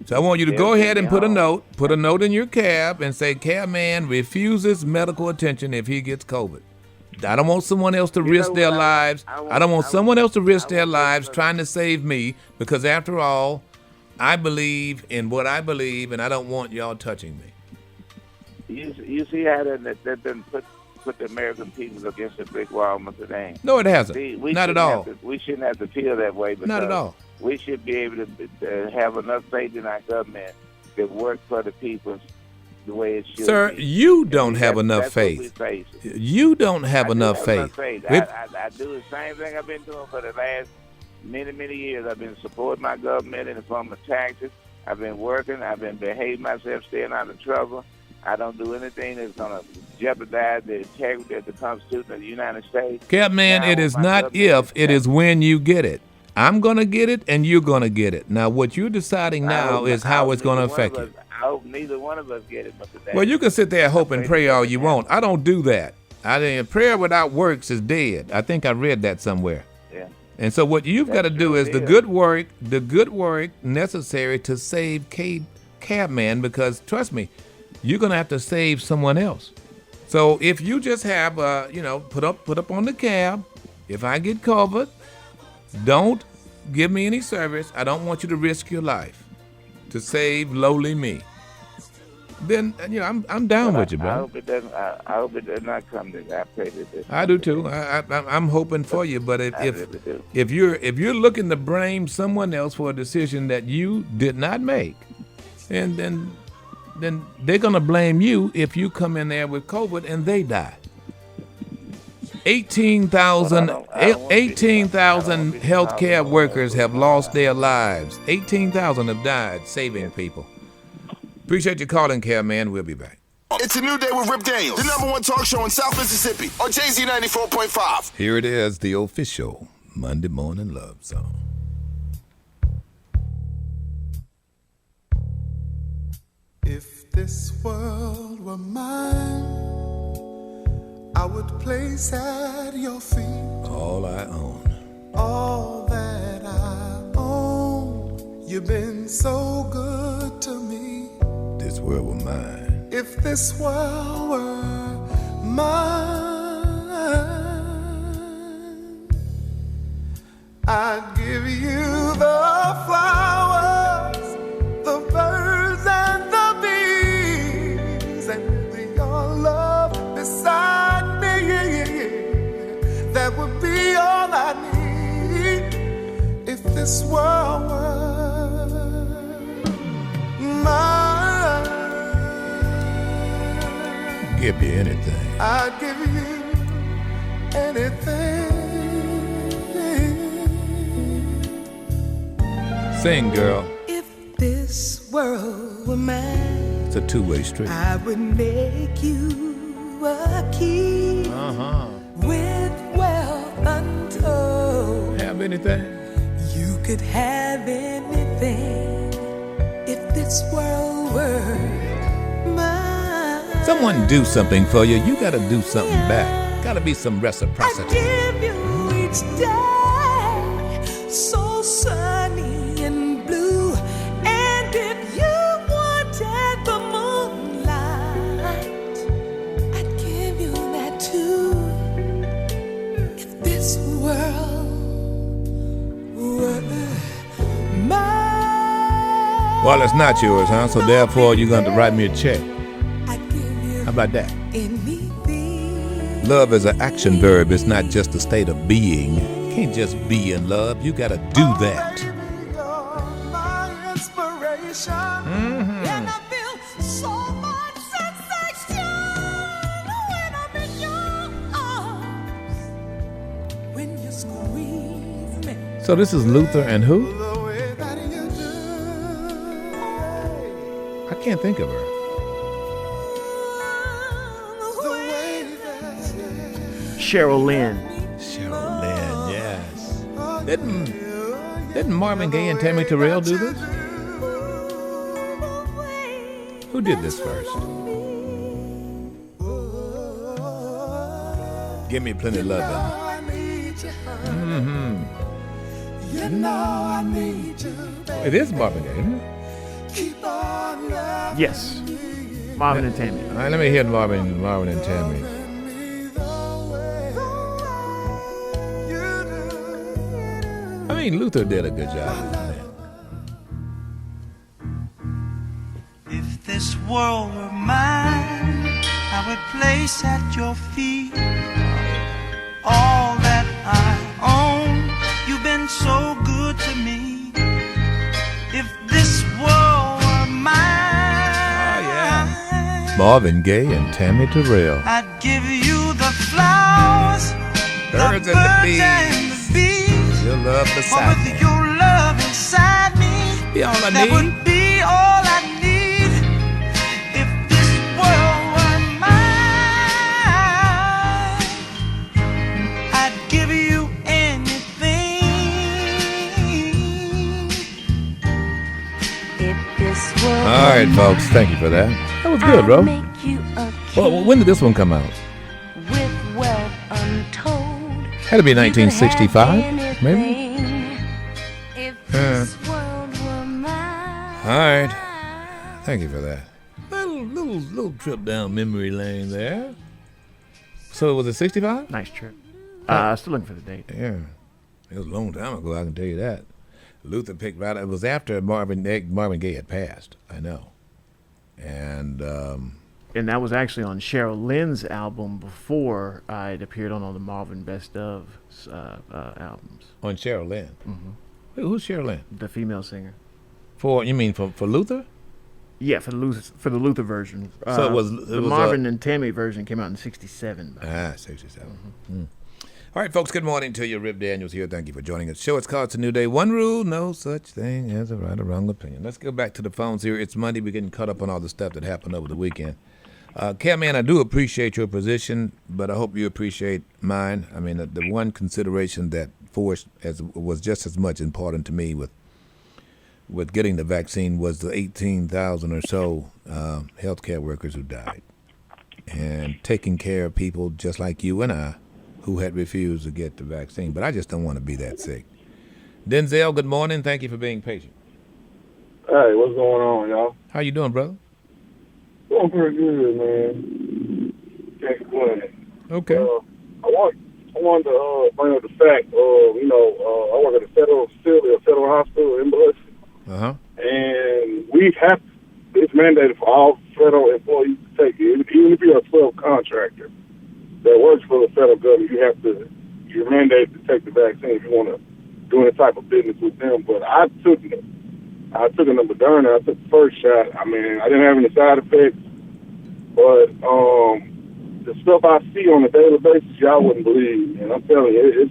So I want you to go ahead and put a note in your cab and say, cab man refuses medical attention if he gets COVID. I don't want someone else to risk their lives. I don't want someone else to risk their lives trying to save me because, after all, I believe in what I believe, and I don't want y'all touching me. You see how they've been put the American people against the brick wall, Mr. Dane? No, it hasn't. See, not at all. We shouldn't have to feel that way. Not at all. We should be able to have enough faith in our government that work for the people the way it should. Sir, be. you don't have enough faith. You don't have enough faith. I do the same thing I've been doing for the last many years. I've been supporting my government in the form of taxes. I've been working. I've been behaving myself, staying out of trouble. I don't do anything that's going to jeopardize the integrity of the Constitution of the United States. Capman, it is not if, it is when you get it. I'm going to get it, and you're going to get it. Now, what you're deciding now is how it's going to affect you. I hope neither one of us get it, Mr. Davis. Well, you can sit there and hope and pray all you want. I don't do that. Prayer without works is dead. I think I read that somewhere. Yeah. And so what you've got to do is the good work necessary to save Cabman, because trust me, you're going to have to save someone else. So if you just have, put up on the cab, if I get COVID, don't give me any service. I don't want you to risk your life to save lowly me. Then I'm down with you, bro. I hope it doesn't. I hope it does not come to that. I pray that this. I do too. I'm hoping for you, but if you're looking to blame someone else for a decision that you did not make, and then they're gonna blame you if you come in there with COVID and they die. 18,000 healthcare workers have lost their lives. 18,000 have died saving people. Appreciate you calling, Care Man. We'll be back. It's a new day with Rip Daniels, the #1 talk show in South Mississippi on JZ 94.5. Here it is, the official Monday Morning Love Song. If this world were mine, I would place at your feet all I own. All that I own. You've been so good to me. This world were mine. If this world were mine, I'd give you the flowers, the birds and the bees, and your love beside me. That would be all I need. If this world were mine, give you anything. I'd give you anything. Sing, girl. If this world were mine, it's a two-way street. I would make you a king with wealth untold. Have anything? you could have anything if this world were mine. Someone do something for you, you gotta do something back. Gotta be some reciprocity. Give you each day so sunny and blue. And if you wanted the moonlight, I'd give you that too. If this world were mine. Well, it's not yours, huh? So therefore, you're going to write me a check. How about that? Love is an action verb. It's not just a state of being. You can't just be in love. You got to do that. So this is Luther and who? I can't think of her. Cheryl Lynn. Cheryl Lynn, yes. Didn't Marvin Gaye and Tammy Terrell do this? Who did this first? Give me plenty of loving. Mm-hmm. It is Marvin Gaye, isn't it? Yes. Marvin and Tammy. All right, let me hear Marvin and Tammy. I mean, Luther did a good job. If this world were mine, I would place at your feet all that I own. You've been so good to me. If this world were mine, Oh, yeah. Marvin Gaye and Tammy Terrell. I'd give you the flowers, Birds the and the birds bees. and the bees. Your love For beside with me. your love inside me, Be all I that need. would be all I need. If this world were mine, I'd give you anything. If this world All right, folks. Thank you for that. That was good, bro. Well, when did this one come out? with wealth untold, Had to be 1965, maybe. All right. Thank you for that. Little trip down memory lane there. So was it 65? Nice trip. Still looking for the date. Yeah. It was a long time ago, I can tell you that. Luther picked right. It was after Marvin Gaye had passed. I know. And that was actually on Cheryl Lynn's album before it appeared on all the Marvin Best of albums. on Cheryl Lynn. Mm-hmm. Who's Cheryl Lynn? The female singer. You mean for Luther? Yeah, for the Luther version. So it was the Marvin and Tammy version came out in '67. 67. Mm-hmm. All right, folks, good morning to you. Rip Daniels here. Thank you for joining us. Show, it's called It's a New Day. One rule, no such thing as a right or wrong opinion. Let's go back to the phones here. It's Monday. We're getting caught up on all the stuff that happened over the weekend. Catman, I do appreciate your position, but I hope you appreciate mine. I mean, the one consideration that was just as much important to me with getting the vaccine was the 18,000 or so healthcare workers who died, and taking care of people just like you and I who had refused to get the vaccine. But I just don't want to be that sick. Denzel, good morning. Thank you for being patient. Hey, what's going on, y'all? How you doing, brother? Doing pretty good, man. Can't complain. Okay. I wanted to bring up the fact, I work at a federal facility, a federal hospital in Biloxi. Uh-huh. And it's mandated for all federal employees to take it. Even if you're a 12 contractor that works for the federal government, you're mandated to take the vaccine if you want to do any type of business with them. But I took it in the Moderna. I took the first shot. I mean, I didn't have any side effects, but the stuff I see on a daily basis, y'all wouldn't believe. And I'm telling you,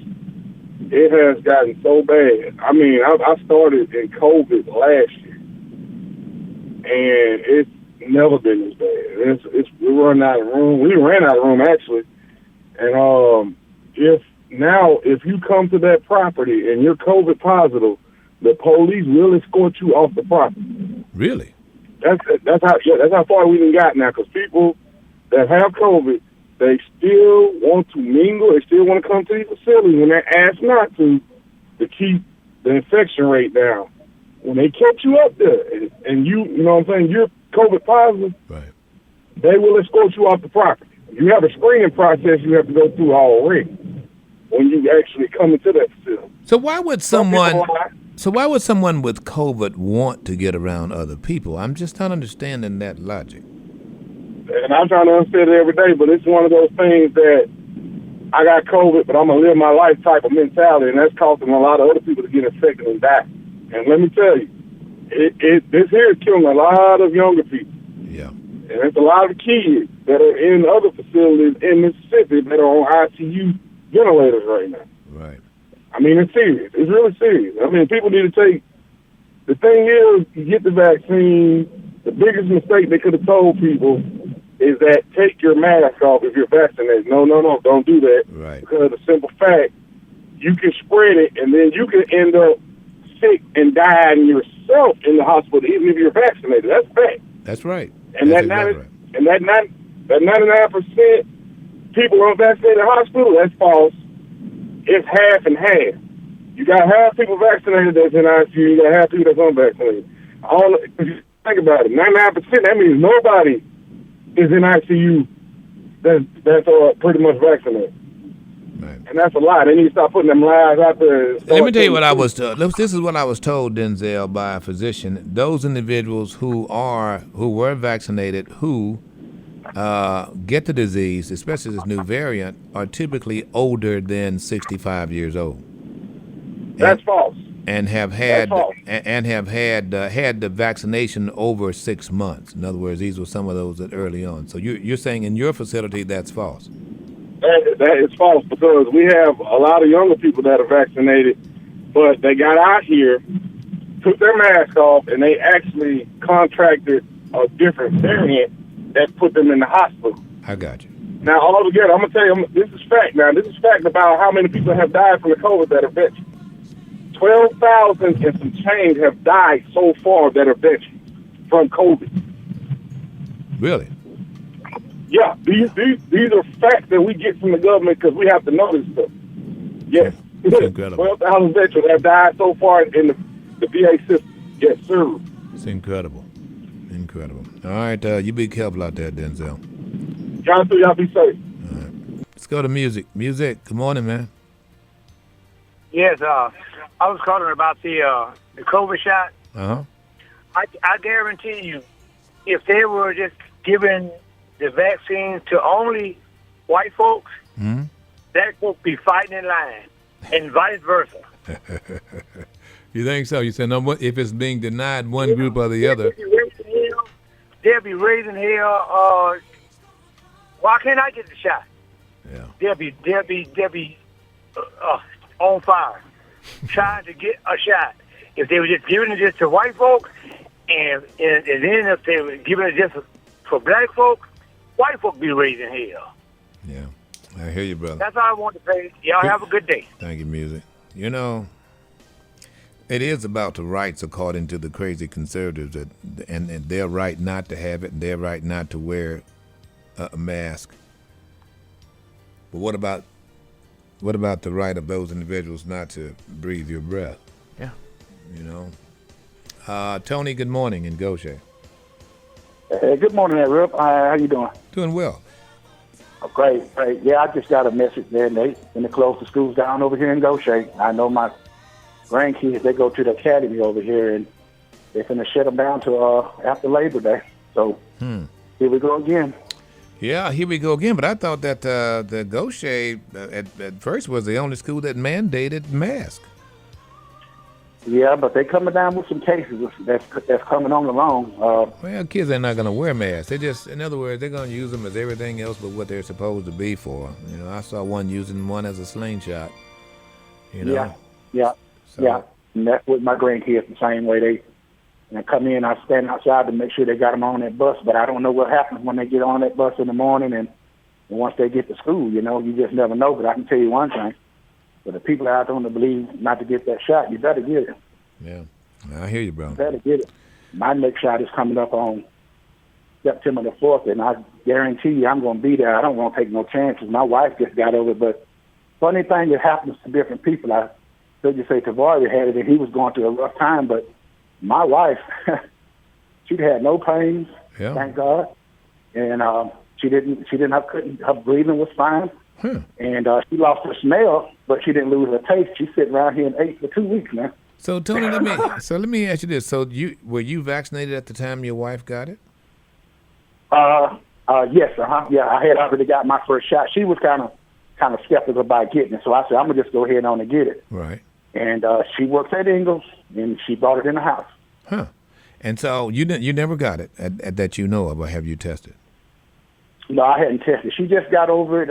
it has gotten so bad. I mean, I started in COVID last year, and it's never been as bad. We ran out of room. We ran out of room, actually. And if now if you come to that property and you're COVID positive, the police will escort you off the property. Really? That's how far we done got now. Because people that have COVID, they still want to mingle. They still want to come to these facilities, and they're asked not to keep the infection rate down. When they catch you up there, and you know what I'm saying, you're COVID positive, right? They will escort you off the property. You have a screening process you have to go through already when you actually come into that facility. So why would someone with COVID want to get around other people? I'm just not understanding that logic. And I'm trying to understand it every day, but it's one of those things that I got COVID, but I'm going to live my life type of mentality, and that's causing a lot of other people to get infected and die. And let me tell you, this here is killing a lot of younger people. Yeah. And there's a lot of kids that are in other facilities in Mississippi that are on ICU ventilators right now. Right. I mean, it's serious. It's really serious. I mean, people need to take... The thing is, you get the vaccine, the biggest mistake they could have told people is that take your mask off if you're vaccinated. No, don't do that. Right. Because of the simple fact, you can spread it, and then you can end up sick and dying yourself in the hospital, even if you're vaccinated. That's fact. That's right. And that 99% people unvaccinated in hospital, that's false. It's half and half. You got half people vaccinated that's in ICU, you got half people that's unvaccinated. If you think about it, 99%, that means nobody is in ICU that's pretty much vaccinated. Right. And that's a lie. They need to stop putting them lies out there. Let me tell you what I was told. This is what I was told, Denzel, by a physician. Those individuals who were vaccinated, who get the disease, especially this new variant, are typically older than 65 years old. That's false. And have had had the vaccination over 6 months. In other words, these were some of those that early on. So you're saying in your facility that's false. That is false because we have a lot of younger people that are vaccinated, but they got out here, took their mask off, and they actually contracted a different variant that put them in the hospital. I got you. Now, altogether, I'm going to tell you, this is fact now. This is fact about how many people have died from the COVID that are veterans. 12,000 and some change have died so far that are veterans from COVID. Really? Yeah, these are facts that we get from the government because we have to know this stuff. Yes. 12,000 veterans have died so far in the VA system. Yes, sir. It's incredible. Incredible. All right, you be careful out there, Denzel. Y'all be safe. All right. Let's go to music. Music, good morning, man. Yes, I was calling about the COVID shot. Uh-huh. I guarantee you, if they were just giving the vaccine to only white folks, that would be fighting in line, and vice versa. You think so? You said no. If it's being denied one group or the other, they'll be raising hell. Why can't I get the shot? Yeah. They'll be on fire, trying to get a shot. If they were just giving it just to white folks, and then if they were giving it just for black folks, white folks be raising hell. Yeah, I hear you, brother. That's all I want to say. Y'all have a good day. Thank you, music. You know, it is about the rights according to the crazy conservatives, and their right not to have it, and their right not to wear a mask. But what about the right of those individuals not to breathe your breath? Yeah. You know. Tony, good morning in Goshen. Hey, good morning, Rip. How you doing? Doing well. Oh, great. Yeah, I just got a message there. They close the schools down over here in Goshen. I know my grandkids, they go to the academy over here, and they're going to shut them down till after Labor Day. So here we go again. Yeah, here we go again. But I thought that the Goshen at first was the only school that mandated masks. Yeah, but they're coming down with some cases that's coming on along. Well, kids are not going to wear masks. They just, in other words, they're going to use them as everything else but what they're supposed to be for. You know, I saw one using one as a slingshot. You know? Yeah. And that's with my grandkids the same way. They come in, I stand outside to make sure they got them on that bus, but I don't know what happens when they get on that bus in the morning and once they get to school. You know, you just never know. But I can tell you one thing. But the people out there don't believe not to get that shot, you better get it. Yeah, I hear you, bro. You better get it. My next shot is coming up on September the 4th, and I guarantee you I'm going to be there. I don't want to take no chances. My wife just got over it, but funny thing that happens to different people. I heard you say Tavares had it, and he was going through a rough time, but my wife, she'd had no pains, thank God, and she didn't have, her breathing was fine, and she lost her smell, but she didn't lose her taste. She's sitting around here and ate for 2 weeks now. So Tony, let me ask you this: so were you vaccinated at the time your wife got it? Yes, yeah, I had already got my first shot. She was kind of skeptical about getting it, so I said I'm gonna just go ahead on and get it. Right. And she works at Ingles, and she brought it in the house. Huh. And so you never got it at that you know of, or have you tested? No, I hadn't tested. She just got over it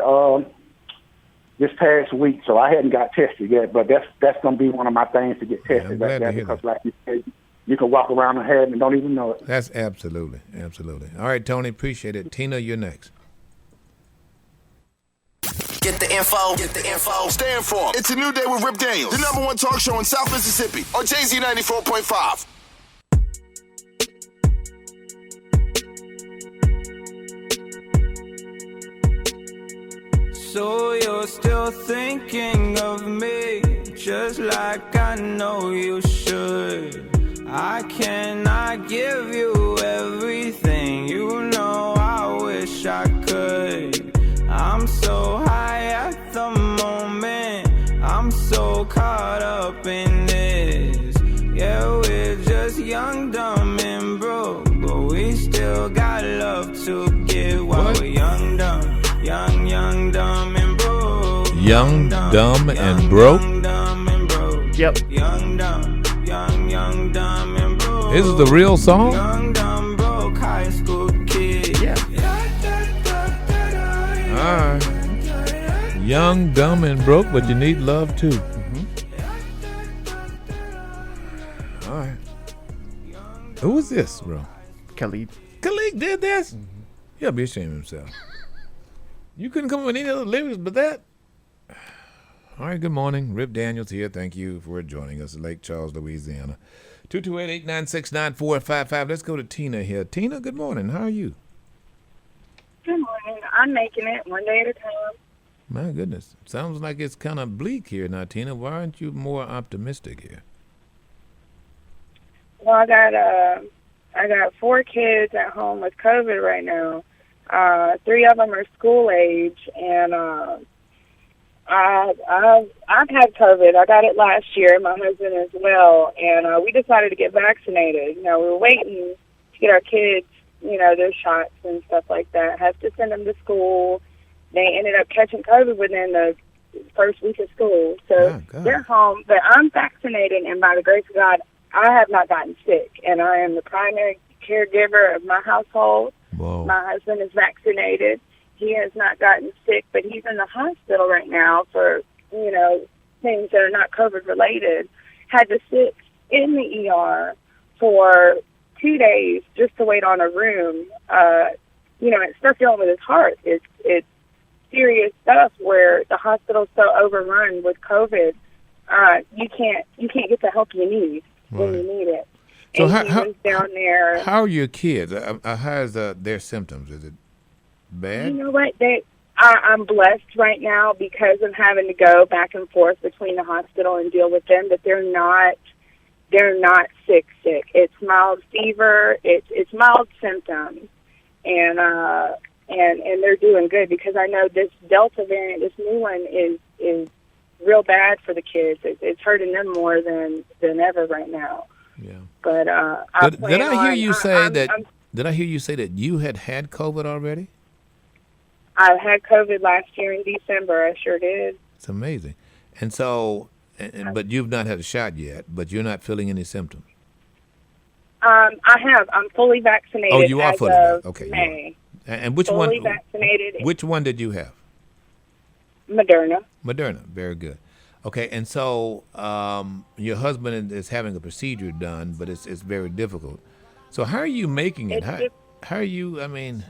this past week, so I hadn't got tested yet. But that's gonna be one of my things to get tested. I'm glad to hear because, that. like you said, you can walk around and have it and don't even know it. That's absolutely. All right, Tony, appreciate it. Tina, you're next. Get the info. Stand for 'em. It's a new day with Rip Daniels, the #1 talk show in South Mississippi on JZ 94.5. So you're still thinking of me, just like I know you should. I cannot give you everything, you know I wish I could. I'm so high at the moment, I'm so caught up in this. Yeah, we're just young, dumb, and broke, but we still got love to give while we're young, dumb. Young, dumb, and broke. Young, dumb, and broke? Yep. Young, dumb, and broke. This is the real song? Young, dumb, broke high school kid. Yeah. All right. Young, dumb, and broke, but you need love too. All right. Who is this, bro? Khalid. Khalid did this? He'll be ashamed of himself. You couldn't come up with any other lyrics but that? All right, good morning. Rip Daniels here. Thank you for joining us in Lake Charles, Louisiana. 228-896-9455. Let's go to Tina here. Tina, good morning. How are you? Good morning. I'm making it one day at a time. My goodness. Sounds like it's kind of bleak here now, Tina. Why aren't you more optimistic here? Well, I got 4 kids at home with COVID right now. 3 of them are school age, and I've had COVID. I got it last year. My husband as well, and we decided to get vaccinated. You know, we were waiting to get our kids, you know, their shots and stuff like that. Have to send them to school. They ended up catching COVID within the first week of school, so they're home. But I'm vaccinated, and by the grace of God, I have not gotten sick, and I am the primary caregiver of my household. Whoa. My husband is vaccinated. He has not gotten sick, but he's in the hospital right now for, you know, things that are not COVID related. Had to sit in the ER for 2 days just to wait on a room. You know, it's stuff dealing with his heart. It's serious stuff where the hospital's so overrun with COVID. You can't get the help you need when you need it. So and he was down there. How are your kids? How's their symptoms? Is it bad? You know what? I'm blessed right now because of having to go back and forth between the hospital and deal with them. But they're not sick. It's mild fever. It's mild symptoms, and they're doing good because I know this Delta variant, this new one, is real bad for the kids. It's hurting them more than ever right now. Yeah. But did I hear you say that you had COVID already? I had COVID last year in December. I sure did. It's amazing. And so, but you've not had a shot yet, but you're not feeling any symptoms. I have. I'm fully vaccinated. Oh, you are as fully of vaccinated. Okay. May. And which fully one? Vaccinated. Which one did you have? Moderna. Moderna. Very good. Okay, and so your husband is having a procedure done, but it's very difficult. So how are you making it? How are you? I mean,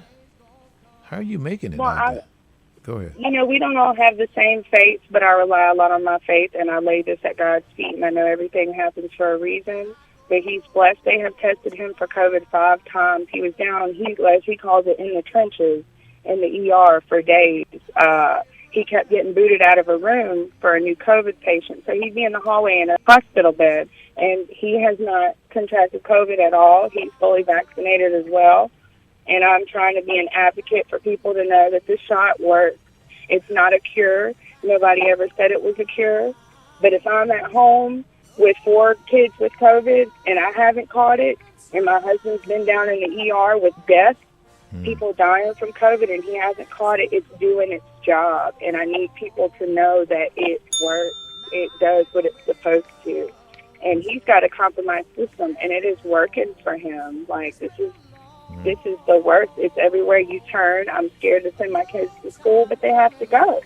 how are you making it? Well, Go ahead. You know, we don't all have the same faith, but I rely a lot on my faith, and I lay this at God's feet, and I know everything happens for a reason. But he's blessed. They have tested him for COVID 5 times. He was down, as he calls it, in the trenches, in the ER for days. He kept getting booted out of a room for a new COVID patient. So he'd be in the hallway in a hospital bed, and he has not contracted COVID at all. He's fully vaccinated as well. And I'm trying to be an advocate for people to know that this shot works. It's not a cure. Nobody ever said it was a cure. But if I'm at home with 4 kids with COVID and I haven't caught it, and my husband's been down in the ER with death, people dying from COVID, and he hasn't caught it, it's doing its job. And I need people to know that it works. It does what it's supposed to. And he's got a compromised system, and it is working for him. Like, this is the worst. It's everywhere you turn. I'm scared to send my kids to school, but they have to go.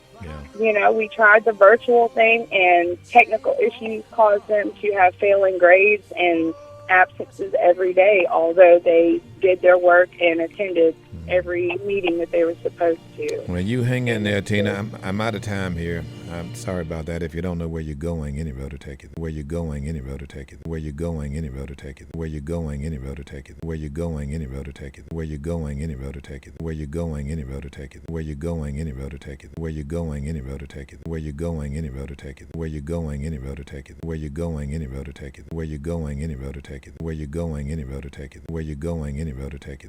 You know, we tried the virtual thing, and technical issues caused them to have failing grades and absences every day, although they did their work and attended every meeting that they were supposed to. Well, you hang in there, Tina. I'm out of time here. I'm sorry about that. If you don't know where you're going, any road to take it. Where you're going, any road to take it. Where you're going, any road to take it. Where you're going, any road to take it. Where you're going, any road to take it. Where you're going, any road to take it. Where you're going, any road to take it. Where you're going, any road to take it. Where you're going, any road to take it. Where you're going, any road to take it. Where you're going, any road to take it. Where you're going, any road to take it. Where you're going, any road to take it. Where you're going, any road to take it. Where you're going, any road to take it.